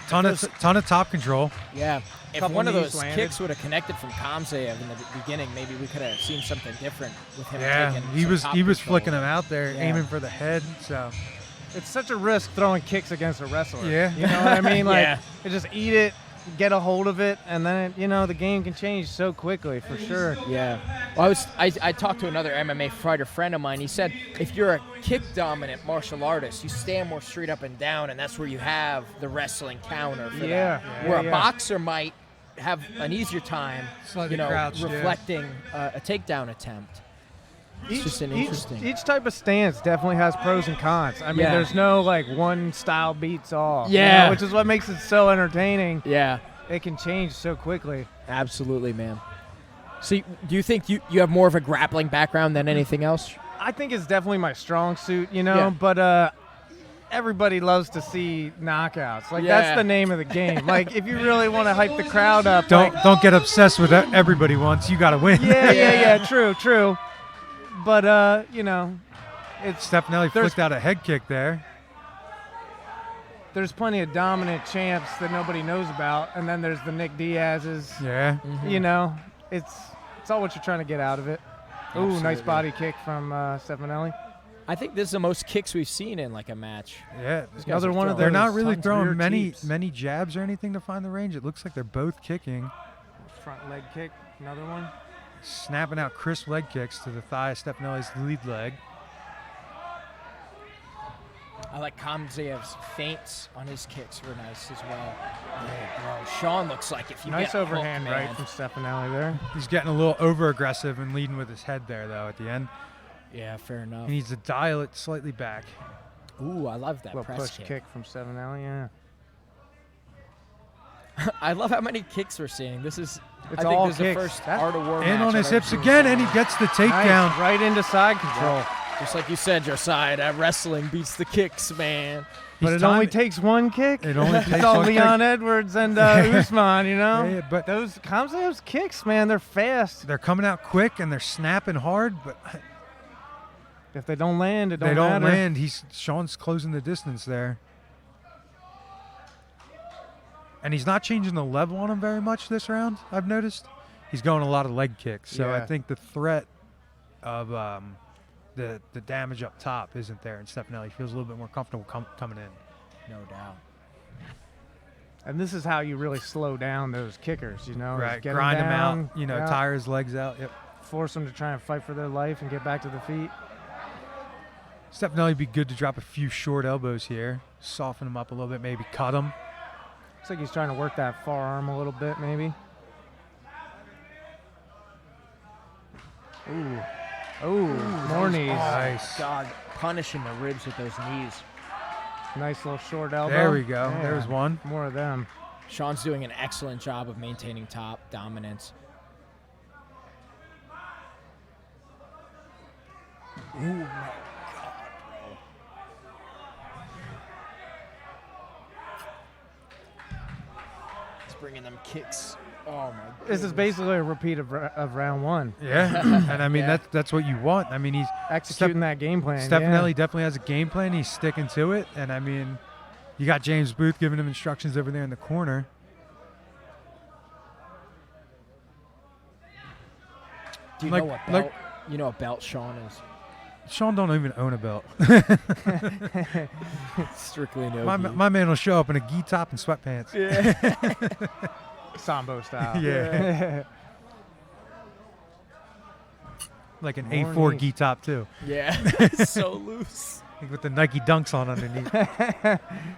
Ton of top control. Yeah. If Couple one of knees those landed. kicks would have connected from Kamzaev in the beginning, maybe we could have seen something different with him. Yeah, taking he some was top he was control. flicking him out there, Yeah. aiming for the head. So It's such a risk throwing kicks against a wrestler. Yeah. You know what I mean? Like, Yeah. you just eat it, get a hold of it, and then, you know, the game can change so quickly, for sure. Yeah. Well, I talked to another MMA fighter friend of mine. He said if you're a kick-dominant martial artist, you stand more straight up and down, and that's where you have the wrestling counter for Yeah. that. Where a boxer might have an easier time, Slightly you know, crouched, yeah. reflecting a takedown attempt. It's just an interesting. Each type of stance definitely has pros and cons. I mean, Yeah. there's no, like, one style beats all. you Yeah. know, which is what makes it so entertaining. Yeah. It can change so quickly. Absolutely, man. So, do you think you have more of a grappling background than anything else? I think it's definitely my strong suit, you know, Yeah. but everybody loves to see knockouts. Like, Yeah. that's the name of the game. Like, if you really want to hype the crowd up, don't like, don't get obsessed with that. Everybody wants. You got to win. yeah, true. But, you know, Stefanelli There's- flicked out a head kick there. there's plenty of dominant champs that nobody knows about, and then there's the Nick Diaz's. Yeah. You know, it's all what you're trying to get out of it. Ooh, nice Absolutely. body kick from Stefanelli. I think this is the most kicks we've seen in like a match. Yeah, Another one of they're those not really tons of throwing rear many teeps. jabs or anything to find the range. It looks like they're both kicking. Front leg kick, another one. Snapping out crisp leg kicks to the thigh of Stefanelli's lead leg. I like Kamzayev's feints on his kicks were nice as well. Yeah, bro. Sean looks like if you Nice get overhand hooked, right man. from Stefanelli there. He's getting a little over aggressive and leading with his head there though at the end. Yeah, fair enough. He needs to dial it slightly back. Ooh, I love that Little press push kick from Stefanelli, yeah. I love how many kicks we're seeing. This is, It's I think all this is the kicks. first That's- Art of War And match on his I've ever hips seen. again, and he gets the takedown. Nice, right into side control. Just like you said, Josiah, that wrestling beats the kicks, man. But He's it only timing- takes one kick. It only It's takes all one kick. Leon Edwards and Usman, you know? Yeah, but Those Kamzayev's kicks, man, they're fast. they're coming out quick and they're snapping hard, but If they don't land, it they don't matter. land. Sean's closing the distance there. And he's not changing the level on him very much this round, I've noticed. He's going a lot of leg kicks. So I Yeah. think the threat of the damage up top isn't there. And Stefanelli feels a little bit more comfortable coming in. No doubt. And this is how you really slow down those kickers, you know? is Right, get grind him down, out, yeah, tire his legs out. Yep. force them to try and fight for their life and get back to the feet. Stefanelli would be good to drop a few short elbows here. Soften him up a little bit, maybe cut him. Looks like he's trying to work that forearm a little bit, maybe. Ooh. Ooh, more knees. Nice. God, punishing the ribs with those knees. Nice little short elbow. There we go. Yeah, There's one. More of them. Sean's doing an excellent job of maintaining top dominance. Ooh, my God, bro. He's bringing them kicks. Oh, my God. This is basically a repeat of round one. Yeah, and I mean Yeah. that's what you want. I mean he's Executing that game plan. Stefanelli yeah. definitely has a game plan. He's sticking to it, and I mean, you got James Booth giving him instructions over there in the corner. Do you Like- know what like- belt? You know what belt Sean is? Sean don't even own a belt. Strictly no. my man will show up in a gi top and sweatpants. Yeah. Sambo style. Yeah. Like an More A4 knees. gi top too. Yeah. So loose. Like with the Nike Dunks on underneath.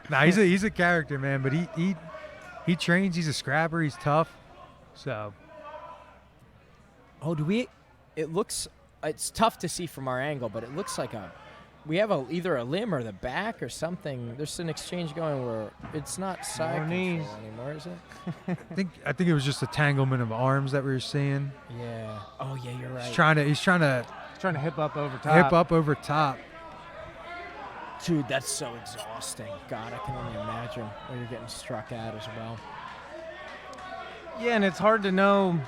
Nah, he's a character, man. But he trains. He's a scrapper. He's tough. So Oh, do we? It looks. It's tough to see from our angle, but it looks like we have either a limb or the back or something. There's an exchange going where it's not side More control knees. anymore, is it? I think it was just a tanglement of arms that we were seeing. Yeah. Oh yeah, you're right. He's trying to He's trying to hip up over top. hip up over top. Dude, that's so exhausting. God, I can only imagine when you're getting struck at as well. Yeah, and it's hard to know.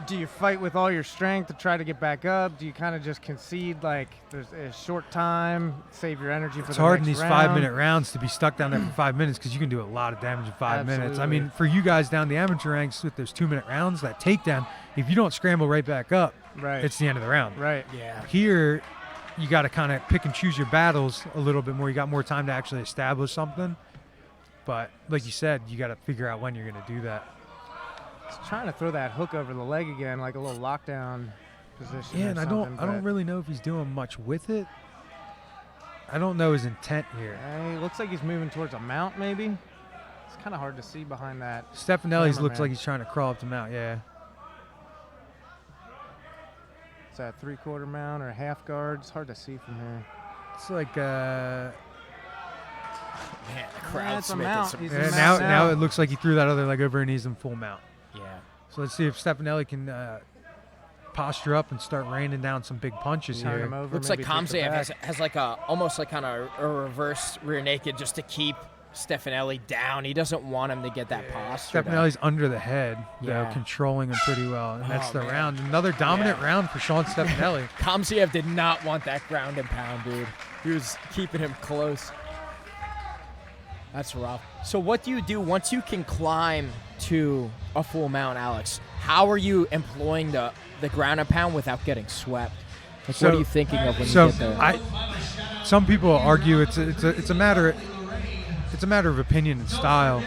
Do you fight with all your strength to try to get back up? Do you kind of just concede, like there's a short time, save your energy for It's the hard in next these round? 5-minute rounds to be stuck down there for 5 minutes because you can do a lot of damage in 5 minutes. I Absolutely. mean, for you guys down the amateur ranks with those 2-minute rounds, that takedown, if you don't scramble right back up, Right. it's the end of the round. Right. Yeah. Here, you got to kind of pick and choose your battles a little bit more. You got more time to actually establish something. But like you said, you got to figure out when you're going to do that. He's trying to throw that hook over the leg again, like a little lockdown position. Yeah, or and I something, don't but- really know if he's doing much with it. I don't know his intent here. It looks like he's moving towards a mount, maybe. It's kind of hard to see behind that. Stefanelli's looks cameraman. like he's trying to crawl up to mount, yeah. Is that 3/4 mount or half guard? It's hard to see from here. It's like Man, the crowd's it's a making mount. some. He's yeah, in now mount now. it looks like he threw that other leg over and he's in full mount. Yeah. So let's see if Stefanelli can posture up and start raining down some big punches Turn here. him over. Looks like maybe take the Kamzayev back. has like almost like kind of a reverse rear naked just to keep Stefanelli down. He doesn't want him to get that posture. down. Stefanelli's under the head, Yeah. controlling him pretty well. And that's Oh, the man. round. Another dominant round for Sean Stefanelli. Kamzayev did not want that ground and pound, dude. He was keeping him close. That's rough. So what do you do once you can climb to a full mount, Alex? How are you employing the ground and pound without getting swept? Like, what are you thinking of when you get there? some people argue it's a matter of opinion and style.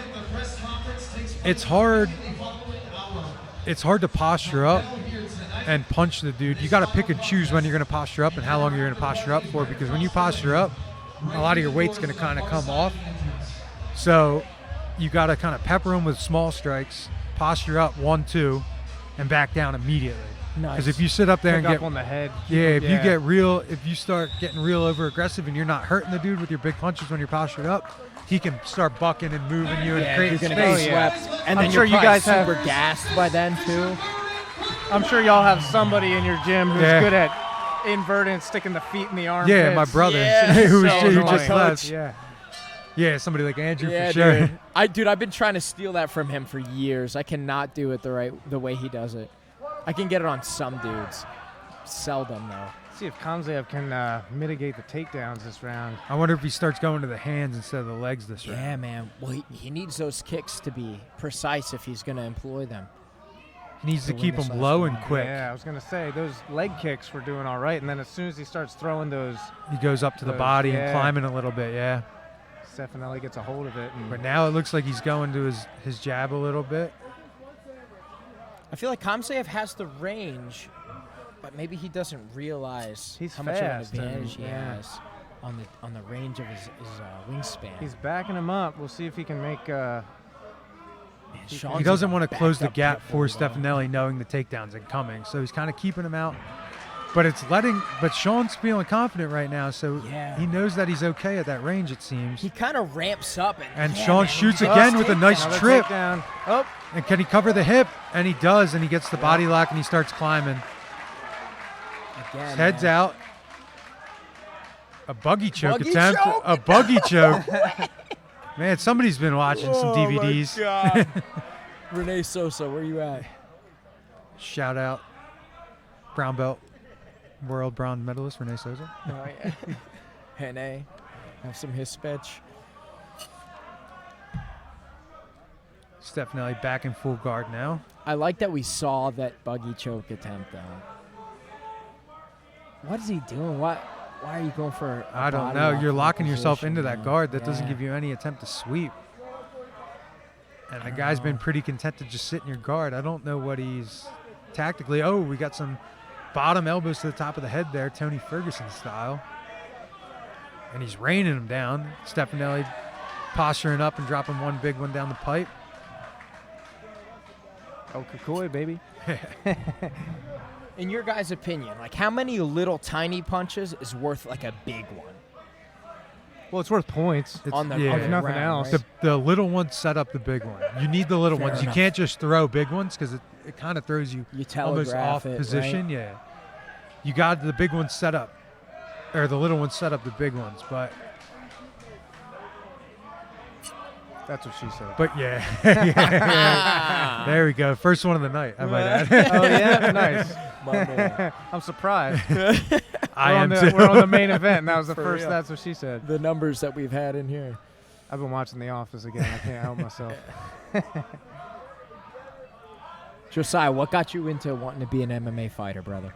It's hard to posture up and punch the dude. You got to pick and choose when you're going to posture up and how long you're going to posture up for, because when you posture up, a lot of your weight's going to kind of come off. So you got to kind of pepper them with small strikes, posture up 1, 2, and back down immediately. Nice. Because if you sit up there and get on the head, if you start getting real over aggressive and you're not hurting the dude with your big punches when you're postured up, he can start bucking and moving you and creating you're space. gonna get swept. And I'm then sure you're you guys super have gassed by then too. I'm sure y'all have somebody in your gym who's Yeah. good at inverting and sticking the feet in the armpits. Yeah, my brother Yeah, who so just annoying. left. Yeah. Yeah, somebody like Andrew Yeah, for sure. dude. I've been trying to steal that from him for years. I cannot do it the way he does it. I can get it on some dudes. Seldom though. See if Kamzev can mitigate the takedowns this round. I wonder if he starts going to the hands instead of the legs this round. Yeah, man. Well, he needs those kicks to be precise if he's going to employ them. He needs to win keep this them last low round. and quick. Yeah, I was gonna say those leg kicks were doing all right, and then as soon as he starts throwing those, He goes up to the Those- body and yeah. climbing a little bit, yeah. Stefanelli gets a hold of it. And But now it looks like he's going to his jab a little bit. I feel like Kamzev has the range, but maybe he doesn't realize He's how much of an fast and- advantage he yeah. has on the range of his wingspan. he's backing him up. We'll see if he can make. Man, He Sean's doesn't a want to close the backed up gap pit for bull, though. Stefanelli, knowing the takedown's incoming. So he's kind of keeping him out. But Sean's feeling confident right now, so Yeah. he knows that he's okay at that range, it seems. He kind of ramps up And yeah, Sean man, shoots he again does with a nice Another trip. takedown. Oh, And can he cover the hip? And he does, and he gets the body lock, and he starts climbing. again, His head's man. out. A buggy choke Buggy attempt. choke? A buggy choke. Man, somebody's been watching some Oh, DVDs. my God. Renee Sosa, where you at? Shout out. Brown belt. World bronze medalist Renee Souza. Oh, yeah. Renee, have some hispetch. Stefanelli back in full guard now. I like that we saw that buggy choke attempt, though. What is he doing? Why are you going for a I don't body know. lock You're in locking yourself position, into that man? guard. That doesn't Yeah. give you any attempt to sweep. And the guy's been pretty content to just sit in your guard. I don't know what he's tactically. Oh, we got some bottom elbows to the top of the head there, Tony Ferguson style. And he's raining him down. Stefanelli posturing up and dropping one big one down the pipe. oh, Kukui, baby. In your guys' opinion, like how many little tiny punches is worth like a big one? Well, it's worth points. It's- On the yeah. If nothing round, else. right? The little ones set up the big one. You need the little Fair ones. You enough. can't just throw big ones because it kind of throws you You almost telegraph off it, position. right? Yeah. You got the big ones set up, or the little ones set up the big ones. But That's what she said. yeah. Yeah. There we go. First one of the night, I might add. Oh yeah, nice. My man. I'm surprised. I am too. We're on the main event, and that was the For first. real. That's what she said. The numbers that we've had in here. I've been watching The Office again. I can't help myself. Josiah, what got you into wanting to be an MMA fighter, brother?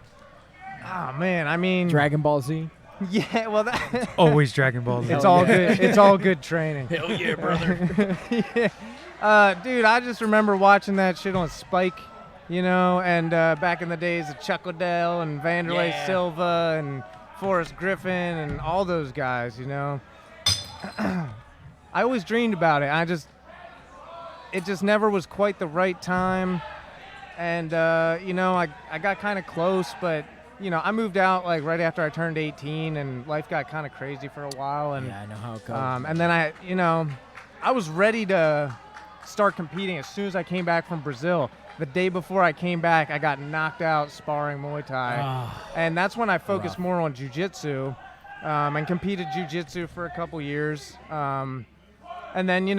Oh man, I mean, Dragon Ball Z? yeah. Well, that, Always Dragon Ball Z. it's all good. It's all good training. Hell yeah, brother. Yeah. Dude, I just remember watching that shit on Spike, and back in the days of Chuck Liddell and Vanderlei Yeah. Silva and Forrest Griffin and all those guys, I always dreamed about it. It just never was quite the right time. And, I got kind of close, but, I moved out like right after I turned 18 and life got kind of crazy for a while. And Yeah, I know how it goes. and then I was ready to start competing as soon as I came back from Brazil. The day before I came back, I got knocked out sparring Muay Thai. And that's when I focused more on Jiu-Jitsu and competed Jiu-Jitsu for a couple years. And then,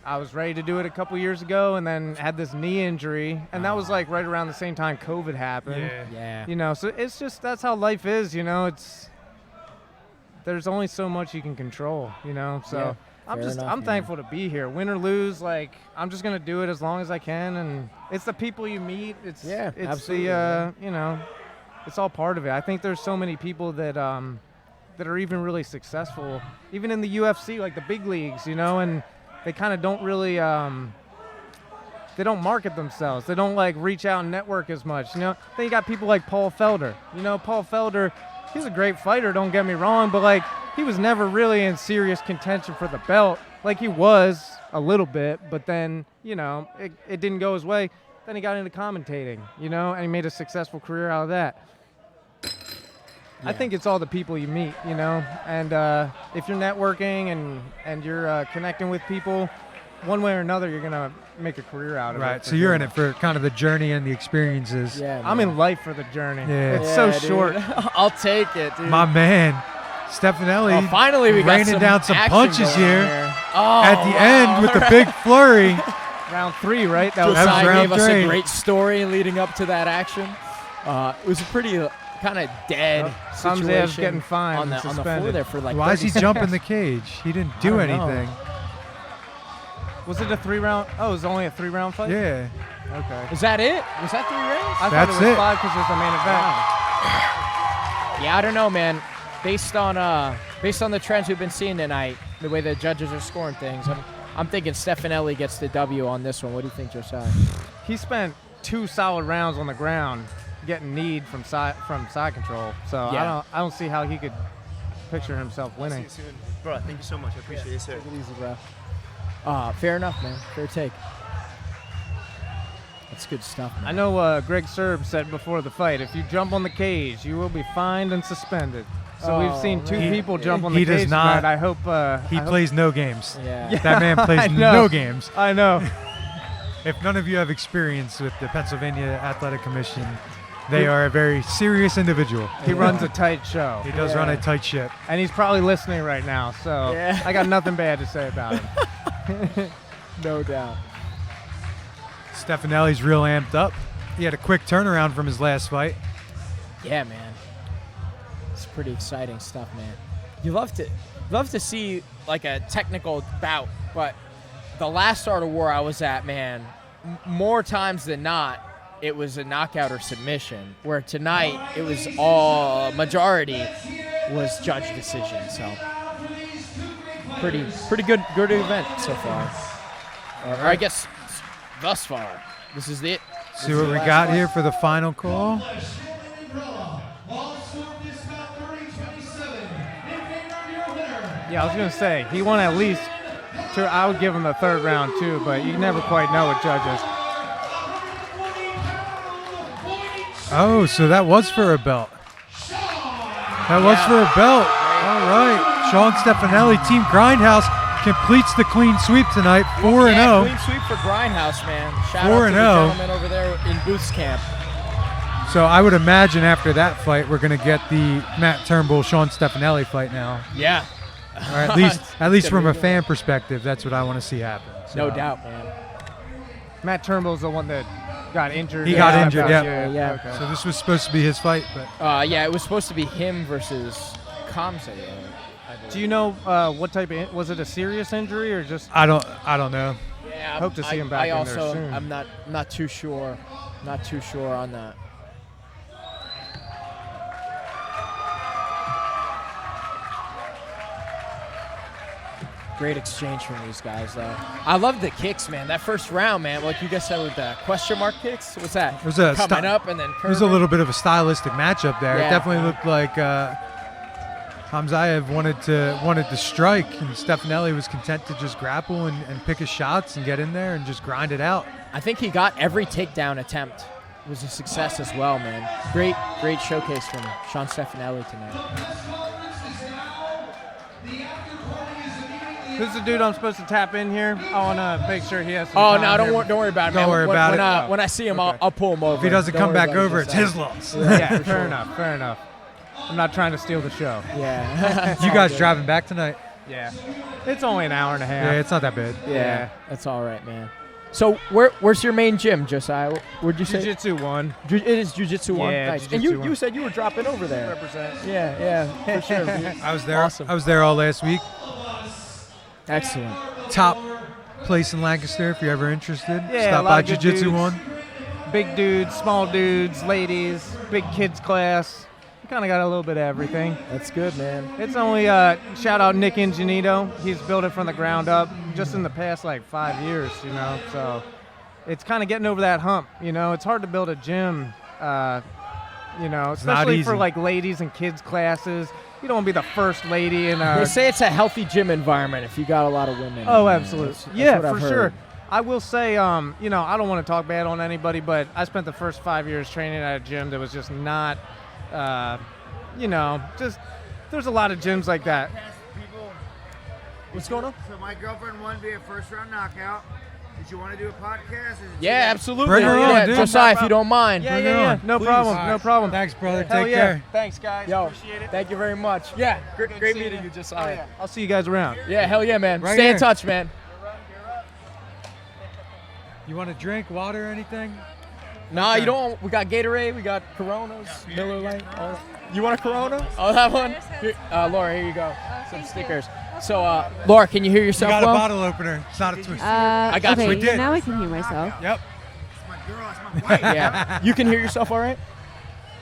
I was ready to do it a couple years ago and then had this knee injury. And that was like right around the same time COVID happened. Yeah. So it's just, that's how life is, there's only so much you can control, so Yeah, fair enough, I'm man. thankful to be here. Win or lose, I'm just going to do it as long as I can. And it's the people you meet. It's absolutely, the, it's all part of it. I think there's so many people that that are even really successful, even in the UFC, like the big leagues, you know, and they kind of don't really, they don't market themselves. They don't like reach out and network as much, you know. Then you got people like Paul Felder. You know, Paul Felder, he's a great fighter, don't get me wrong, but like he was never really in serious contention for the belt. Like he was a little bit, but then, you know, it didn't go his way. Then he got into commentating, you know, and he made a successful career out of that. Yeah. I think it's all the people you meet, you know, and if you're networking and you're connecting with people, one way or another, you're going to make a career out of it. Right, so you're in it for kind of the journey and the experiences. Yeah, I'm in life for the journey. Yeah. It's so dude. short. I'll take it, dude. My man, Stefanelli, finally we got raining down some action punches going here. on here. Oh, at the end with the big flurry. Round 3, right? That was Josiah round gave us 3. a great story leading up to that action. It was a pretty kind of dead situation getting fined on the floor suspended. there for like Why is 30 he jumping the cage? He didn't do I don't know. anything. Was it a 3-round? Oh, it was only a 3-round fight? Yeah. Okay. Is that it? Was that 3 rounds? I That's thought it was it. 5 because it's the main event. Yeah, I don't know, man. Based on the trends we've been seeing tonight, the way the judges are scoring things, I'm thinking Stefanelli gets the W on this one. What do you think, Josiah? He spent 2 solid rounds on the ground getting kneed from side control. So Yeah. I don't see how he could picture himself winning. See you soon. Bro, thank you so much. I appreciate it, sir. Take it easy, bro. Fair enough, man. Fair take. That's good stuff, man. I know Greg Serb said before the fight, if you jump on the cage, you will be fined and suspended. So we've seen 2 people jump on the He cage does not. tonight. I hope He plays no games. Yeah. That man plays I know. no games. I know. If none of you have experience with the Pennsylvania Athletic Commission, they are a very serious individual. He runs a tight show. He does run a tight ship. And he's probably listening right now, so Yeah. I got nothing bad to say about him. No doubt. Stefanelli's real amped up. He had a quick turnaround from his last fight. Yeah, man. It's pretty exciting stuff, man. You love to see like a technical bout, but the last Art of War I was at, man, more times than not, it was a knockout or submission. Where tonight it was all majority was judge decision. So pretty good event so far. Or I guess thus far. This is it. See what we got here for the final call. Yeah, I was going to say, he won at least 2. I would give him the 3rd round too, but you never quite know with judges. Oh, so that was for a belt. That was for a belt. All right. Sean Stefanelli, Team Grindhouse, completes the clean sweep tonight, 4-0. Yeah, clean sweep for Grindhouse, man. Shout out to the gentleman over there in Booth's camp. So I would imagine after that fight, we're going to get the Matt Turnbull, Sean Stefanelli fight now. Yeah. Or at least from a fan perspective, that's what I want to see happen. So. No doubt, man. Matt Turnbull's the one that got injured. He got injured, yeah. Yeah. Okay. So this was supposed to be his fight, but Yeah, it was supposed to be him versus Kamsa. Do you know what type of was it a serious injury or just? I don't know. Yeah, Hope to see him back in there soon. I'm not too sure. Not too sure on that. Great exchange from these guys, though. I love the kicks, man. That first round, man, like you guys said with the question mark kicks. What's that? It was a coming up and then curving. It was a little bit of a stylistic matchup there. Yeah. It definitely looked like Hamzaev wanted to strike, and Stefanelli was content to just grapple and pick his shots and get in there and just grind it out. I think he got every takedown attempt. It was a success as well, man. Great showcase from Sean Stefanelli tonight. Who's the dude I'm supposed to tap in here? I want to make sure he has some Oh time no, here. don't worry about it, man. Don't worry about it. When I see him, Okay. I'll pull him over. If he doesn't Don't come worry back about it, over, it's Josiah. his loss. Yeah, fair enough. I'm not trying to steal the show. Yeah. You guys driving back tonight? Yeah. It's only an hour and a half. Yeah, it's not that bad. Yeah, that's all right, man. So where's your main gym, Josiah? Where'd you say? Jiu-Jitsu 1. It is Jiu-Jitsu 1. Yeah, Nice. And Jiu-Jitsu 1. you said you were dropping over there. Represent. Yeah, for sure. Dude. I was there. Awesome. I was there all last week. Excellent. Top place in Lancaster if you're ever interested. Yeah, a Stop lot by of good Jiu-Jitsu dudes. 1. Big dudes, small dudes, ladies, big kids class. kind of got a little bit of everything. That's good, man. It's only shout out Nick Ingenito. He's built it from the ground up just in the past like 5 years, you know. So it's kind of getting over that hump, you know. It's hard to build a gym, you know, especially for like ladies and kids classes. You don't want to be the first lady in a... They say it's a healthy gym environment if you got a lot of women. Oh, absolutely. That's yeah, what I've for heard. sure. I will say, you know, I don't want to talk bad on anybody, but I spent the first 5 years training at a gym that was just not, you know, just there's a lot of gyms like that. What's going on? So my girlfriend wanted to be a first-round knockout. Did you want to do a podcast? Yeah, absolutely. Bring her on, dude. Josiah, if you don't mind. Yeah. No problem. No problem. Thanks, brother. Hell Take yeah. care. Thanks, guys. Yo, Appreciate it. thank you very much. Yeah, great meeting you, Oh, Josiah. yeah. I'll see you guys around. Yeah, hell yeah, man. Right Stay in here. touch, man. You want a drink, water, or anything? Nah, you don't. We got Gatorade, we got Coronas, Miller Lite. You want a Corona? Oh, that one? Here, Laura, here you go. Some stickers. So, Laura, can you hear You yourself got a well? bottle opener. It's not a twist. I got okay, you. We did. Now I can hear myself. Yep. It's my girl. It's my wife. Yeah. You can hear yourself all right?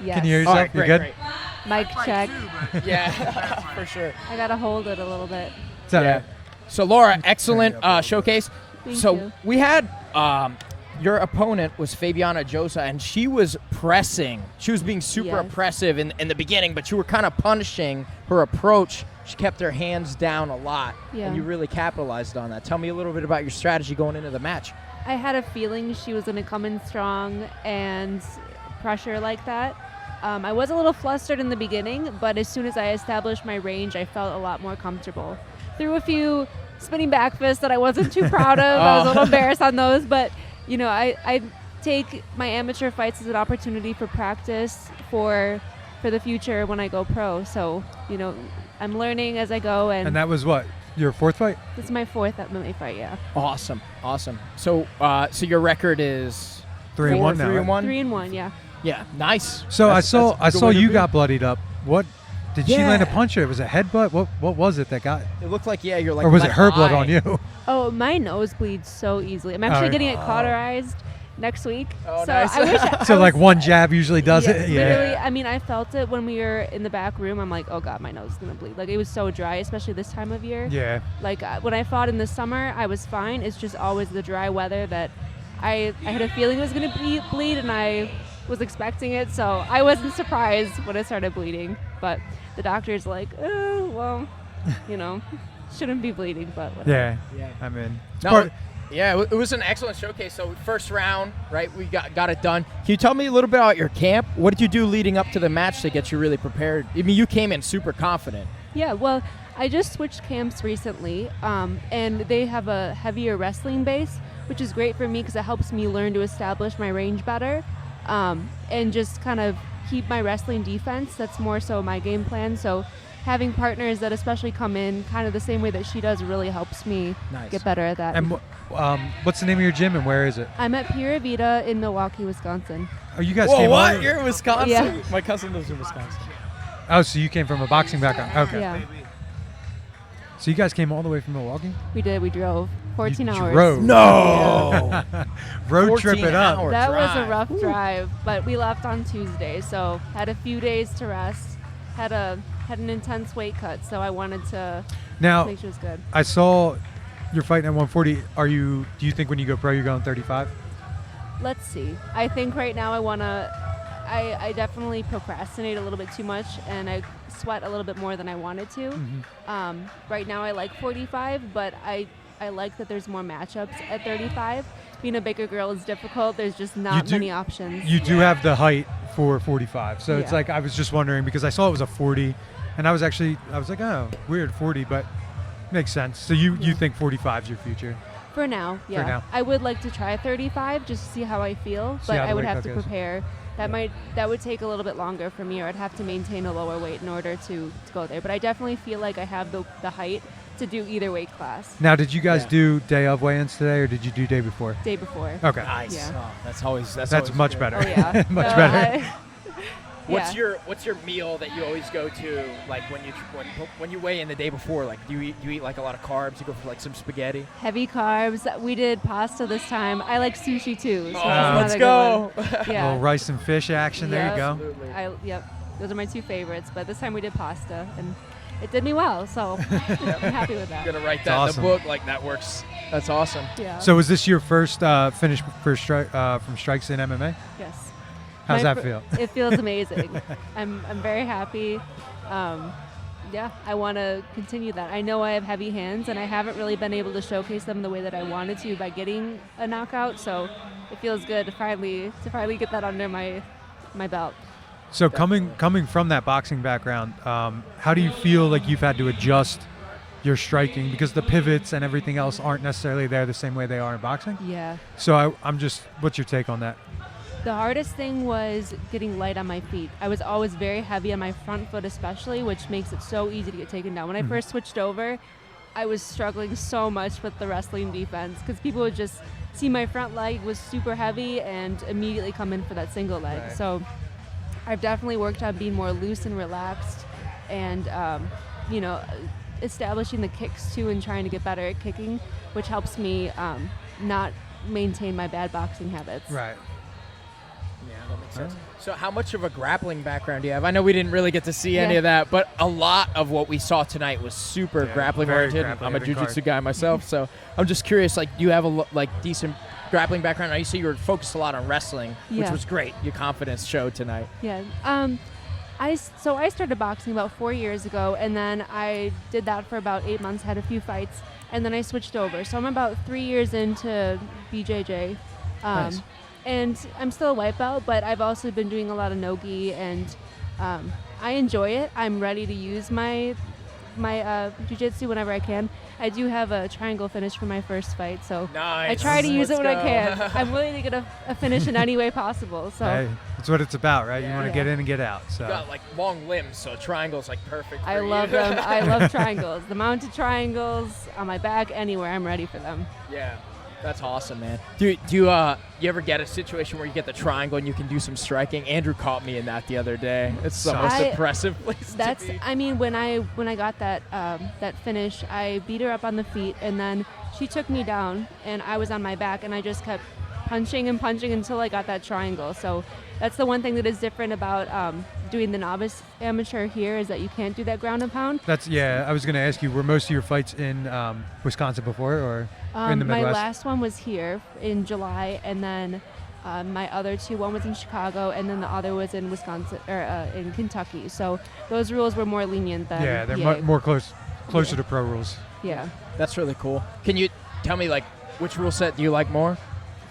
Yes. Can you hear All yourself? right, You great, good? great. Mic check. Yeah, for sure. I gotta hold it a little bit. It's all Yeah. right. So, Laura, excellent showcase. Thank so you. we had your opponent was Fabiana Josa, and she was pressing. She was being super Yes. oppressive in the beginning, but you were kind of punishing her approach. She kept her hands down a lot, Yeah. and you really capitalized on that. Tell me a little bit about your strategy going into the match. I had a feeling she was gonna come in strong and pressure like that. I was a little flustered in the beginning, but as soon as I established my range, I felt a lot more comfortable. Threw a few spinning back fists that I wasn't too proud of. I was a little embarrassed on those, but you know, I take my amateur fights as an opportunity for practice for the future when I go pro. So, you know, I'm learning as I go, and And that was what? Your fourth fight? this is my fourth MMA fight, yeah. Awesome. So, so your record is 3-1 now. 3-1. 3-1, yeah. Yeah, nice. So That's a I good saw way to you be. got bloodied up. What did she land a Yeah. punch or it was a headbutt? What was it that got? It looked like you're like. Or was it left her blood eye. on you? Oh, my nose bleeds so easily. I'm actually right. getting it cauterized next week. Oh, so nice. I wish I So was- like one jab usually does it. Yeah. Literally, I mean, I felt it when we were in the back room. I'm like, oh god, my nose is gonna bleed. Like it was so dry, especially this time of year. Yeah. Like when I fought in the summer, I was fine. It's just always the dry weather that I had a feeling it was gonna bleed, and I was expecting it. So I wasn't surprised when it started bleeding. But the doctor's like, oh well, you know, shouldn't be bleeding, but whatever. Yeah. I mean, it's No, part- yeah, it was an excellent showcase. So first round, right? We got it done. Can you tell me a little bit about your camp? What did you do leading up to the match to get you really prepared? I mean, you came in super confident. Yeah, well, I just switched camps recently, and they have a heavier wrestling base, which is great for me because it helps me learn to establish my range better, and just kind of keep my wrestling defense. That's more so my game plan. So having partners that especially come in kind of the same way that she does really helps me Nice. get better at that. and what's the name of your gym and where is it? I'm at Pura Vida in Milwaukee, Wisconsin. Oh, you guys Whoa, came what? all You're in Wisconsin? Yeah. My cousin lives in Wisconsin. Oh, so you came from a boxing background. Okay. Yeah, So you guys came all the way from Milwaukee? we did. We drove 14 You hours. drove. No. Road trip 14 it up. hours. That was drive. a rough drive, but we left on Tuesday, so had a few days to rest. Had an intense weight cut, so I wanted to Now, make sure it was good. I saw you're fighting at 140. Do you think when you go pro you're going 35? Let's see. I think right now I definitely procrastinate a little bit too much, and I sweat a little bit more than I wanted to. Mm-hmm. Right now I like 45, but I like that there's more matchups at 35. Being a bigger girl is difficult. There's just not many options. You do have the height for 45. So it's Yeah. like I was just wondering because I saw it was a 40 and I was like, oh, weird 40, but makes sense. So you think 45 is your future? For now, yeah. now. I would like to try 35 just to see how I feel, See but how the I would weight have cut to goes. prepare. That would take a little bit longer for me, or I'd have to maintain a lower weight in order to go there. But I definitely feel like I have the height to do either weight class. Now, did you guys Yeah. do day of weigh-ins today or did you do day before? Day before. Okay. Nice. Yeah. Oh, that's always That's much good. better. Oh yeah. Much So better. What's yeah. your meal that you always go to, like when you weigh in the day before? Like, do you eat like a lot of carbs? You go for like some spaghetti. Heavy carbs. We did pasta this time. I like sushi too. So Oh, that's let's another go. good one. A Yeah. little rice and fish action. There you Yeah. go. Absolutely. Yep. Those are my two favorites. But this time we did pasta, and it did me well. So I'm happy with that. I'm gonna write that awesome. in the book. Like that works. That's awesome. Yeah. So was this your first finish from strikes in MMA? Yes. How's that feel? It feels amazing. I'm very happy. Yeah, I want to continue that. I know I have heavy hands, and I haven't really been able to showcase them the way that I wanted to by getting a knockout. So it feels good to finally get that under my belt. So coming from that boxing background, how do you feel like you've had to adjust your striking, because the pivots and everything else aren't necessarily there the same way they are in boxing? Yeah. So I'm just, what's your take on that? The hardest thing was getting light on my feet. I was always very heavy on my front foot especially, which makes it so easy to get taken down. When I first switched over, I was struggling so much with the wrestling defense because people would just see my front leg was super heavy and immediately come in for that single leg. Right. So I've definitely worked on being more loose and relaxed and, establishing the kicks too and trying to get better at kicking, which helps me not maintain my bad boxing habits. Right. Yeah, that makes sense. So how much of a grappling background do you have? I know we didn't really get to see any of that, but a lot of what we saw tonight was super grappling oriented. I'm a jiu-jitsu guy myself, so I'm just curious, like, do you have a decent grappling background? I used to see you were focused a lot on wrestling, which was great. Your confidence showed tonight. Yeah. I started boxing about 4 years ago, and then I did that for about 8 months, had a few fights, and then I switched over. So I'm about 3 years into BJJ. Nice. And I'm still a white belt, but I've also been doing a lot of no-gi, and I enjoy it. I'm ready to use my jiu-jitsu whenever I can. I do have a triangle finish for my first fight, so I try to use it when I can. I'm willing to get a finish in any way possible. So hey, that's what it's about, right? Yeah. You want to get in and get out. So You got like long limbs, so triangle's like perfect for I you. love them. I love triangles. The mounted triangles on my back, anywhere, I'm ready for them. Yeah. That's awesome, man. Do you ever get a situation where you get the triangle and you can do some striking? Andrew caught me in that the other day. It's the most impressive place to be. I mean, when I got that finish, I beat her up on the feet, and then she took me down, and I was on my back, and I just kept punching and punching until I got that triangle. So that's the one thing that is different about doing the novice amateur here, is that you can't do that ground and pound. I was going to ask you, were most of your fights in Wisconsin before, or in the Midwest? My last one was here in July, and then my other two, one was in Chicago, and then the other was in Wisconsin or in Kentucky. So those rules were more lenient than they're more closer to pro rules. Yeah, that's really cool. Can you tell me, like, which rule set do you like more?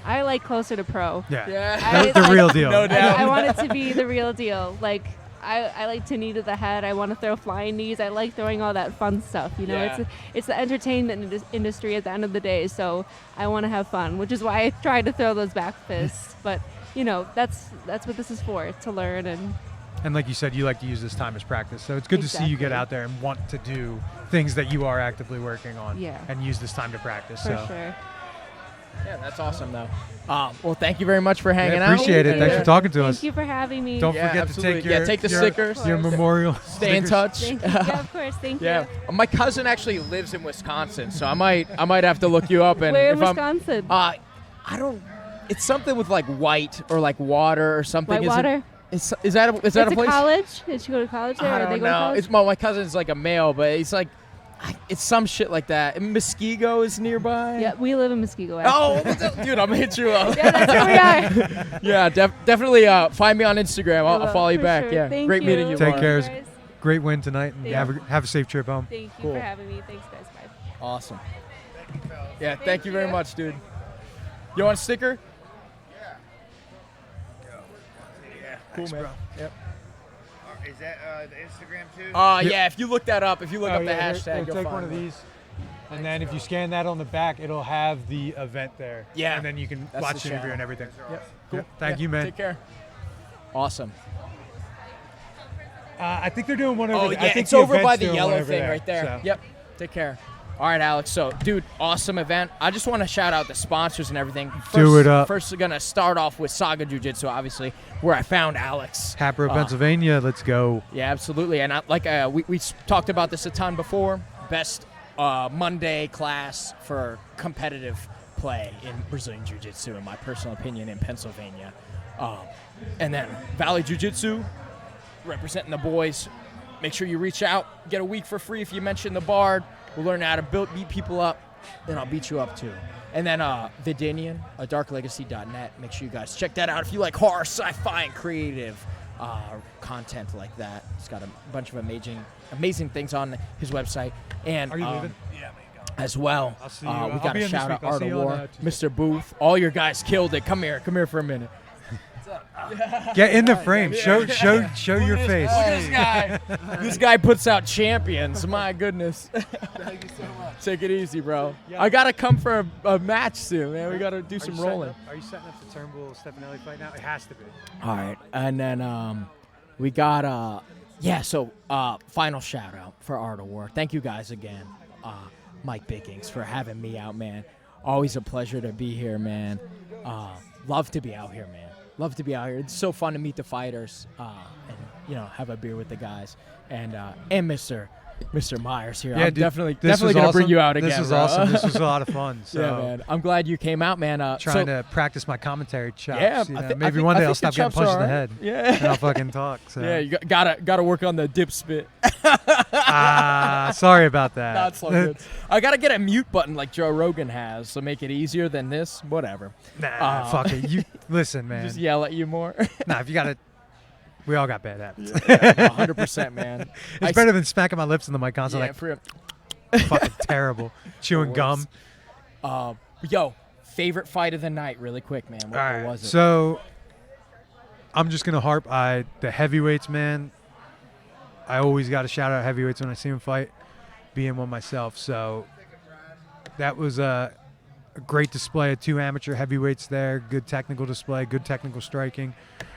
I like closer to pro. Yeah, the real deal. No doubt. I want it to be the real deal. Like, I like to knee to the head. I want to throw flying knees. I like throwing all that fun stuff. You know, it's the entertainment industry at the end of the day. So I want to have fun, which is why I try to throw those back fists. But you know, that's what this is for, to learn. And like you said, you like to use this time as practice. So it's good to see you get out there and want to do things that you are actively working on. Yeah. And use this time to practice. For sure. Yeah, that's awesome, though. Well, thank you very much for hanging out. Appreciate it. Thanks for talking to us. Thank you for having me. Don't forget to take take the stickers. Your memorial. Stay in touch. Yeah, of course. Thank you. My cousin actually lives in Wisconsin, so I might have to look you up. And where in if Wisconsin? I don't. It's something with like white or like water or something. Whitewater? Is that a place? It's a college. Did you go to college there? I or don't they go know. to college? It's my cousin's like a male, but he's like. It's some shit like that. Muskego is nearby. Yeah, we live in Muskego. Actually. Dude, I'm gonna hit you up. Yeah, that's where we are. Yeah, definitely. Find me on Instagram. I'll follow you back. Sure. Yeah, Thank great you. meeting you. Take Laura. care. Great win tonight, and have a safe trip home. Thank you for having me. Thanks, guys. Bye. Awesome. Yeah, thank you very much, dude. You want a sticker? Yeah. Cool, man. bro. Yep. Is that the Instagram too? Yeah. If you look that up, if you look up the hashtag, you'll take find one of it. these, and then if you scan that on the back, it'll have the event there. Yeah. And then you can That's watch the the interview channel. and everything. Yep. Cool. Yep. Thank you, man. Take care. Awesome. I think they're doing one over there. Yeah, I think it's over by event's the doing yellow one over thing right there. so. Yep. Take care. All right, Alex. So, dude, awesome event. I just want to shout out the sponsors and everything. Do it up. First, we're going to start off with Saga Jiu-Jitsu, obviously, where I found Alex. Hatboro, Pennsylvania. Let's go. Yeah, absolutely. And we talked about this a ton before. Best Monday class for competitive play in Brazilian Jiu-Jitsu, in my personal opinion, in Pennsylvania. And then Valley Jiu-Jitsu, representing the boys. Make sure you reach out. Get a week for free if you mention the Bard. We'll learn how to beat people up, and I'll beat you up too. And then Vedinian, darklegacy.net. Make sure you guys check that out if you like horror, sci-fi, and creative content like that. He's got a bunch of amazing things on his website. And are you leaving? As well, I'll see you. we got to shout out Art of on War, Mr. Booth. All your guys killed it. Come here for a minute. Get in the frame. Show your face. Look at this guy. This guy puts out champions. My goodness. Thank you so much. Take it easy, bro. I gotta come for a match soon, man. We gotta do some rolling. Are you setting up the Turnbull Stefanelli fight now? It has to be. All right, and then we got final shout out for Art of War. Thank you guys again, Mike Bickings, for having me out, man. Always a pleasure to be here, man. Love to be out here, man. Love to be out here. It's so fun to meet the fighters and have a beer with the guys and Mr. Myers here. Yeah, I'm dude, definitely gonna bring you out again. This was bro. awesome. This was a lot of fun. So yeah, man. I'm glad you came out, man. Trying to practice my commentary chops. Yeah, maybe one day I'll stop getting punched in the head. Yeah, and I'll fucking talk. So. Yeah, you gotta work on the dip spit. Sorry about that. That's so good. I gotta get a mute button like Joe Rogan has, so make it easier than this. Whatever. Nah, fuck it. You listen, man. Just yell at you more. Nah, if you gotta. We all got bad habits. 100%, man. It's better than smacking my lips in the mic constantly. Yeah, fucking terrible. Chewing gum. Favorite fight of the night, really quick, man. What was it? So, I'm just going to harp the heavyweights, man. I always got to shout out heavyweights when I see them fight, being one myself. So, that was a great display of 2 amateur heavyweights there. Good technical display, good technical striking.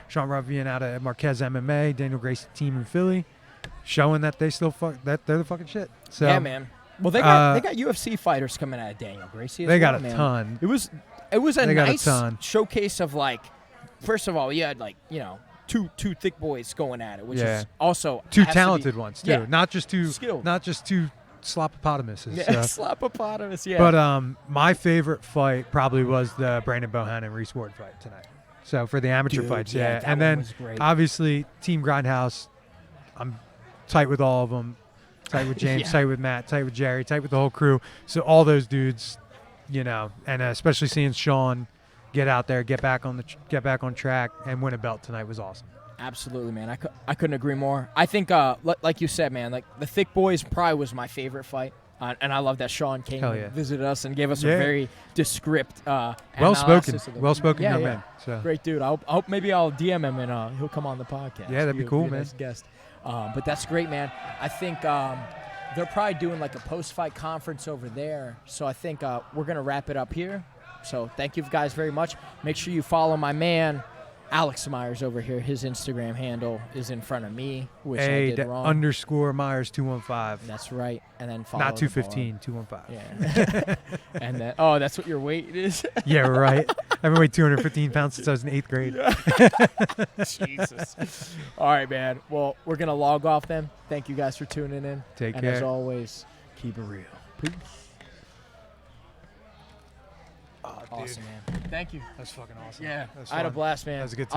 Sean Ravian out of Marquez MMA, Daniel Gracie team in Philly, showing that they still they're the fucking shit. So, yeah, man. Well, they got UFC fighters coming out of Daniel Gracie. They got a ton. It was a nice showcase of first of all, you had two thick boys going at it, which is also 2 talented ones too, not just 2 skilled. not just 2 slopopotamuses. Yeah, slopopotamus. Yeah. But my favorite fight probably was the Brandon Bohan and Reese Ward fight tonight. So for the amateur fights, that and then obviously Team Grindhouse, I'm tight with all of them, tight with James, tight with Matt, tight with Jerry, tight with the whole crew. So all those dudes, and especially seeing Sean get out there, get back on track, and win a belt tonight was awesome. Absolutely, man. I couldn't agree more. I think, like you said, man, the Thick Boys probably was my favorite fight. And I love that Sean came and visited us and gave us a very descript, well-spoken young man. So. Great dude. I hope maybe I'll DM him and he'll come on the podcast. Yeah, that'd be cool, man. Nice guest. But that's great, man. I think they're probably doing a post-fight conference over there. So I think we're going to wrap it up here. So thank you guys very much. Make sure you follow my man, Alex Myers over here. His Instagram handle is in front of me, which I did wrong. _Myers 215. That's right. And then follow. Not 215, 215. Yeah. And then, that's what your weight is? Yeah, right. I've been weighing 215 pounds since I was in 8th grade. Jesus. All right, man. Well, we're going to log off then. Thank you guys for tuning in. Take care. And as always, keep it real. Peace. Awesome, man. Thank you. That's fucking awesome. Yeah. I had a blast, man. That was a good time.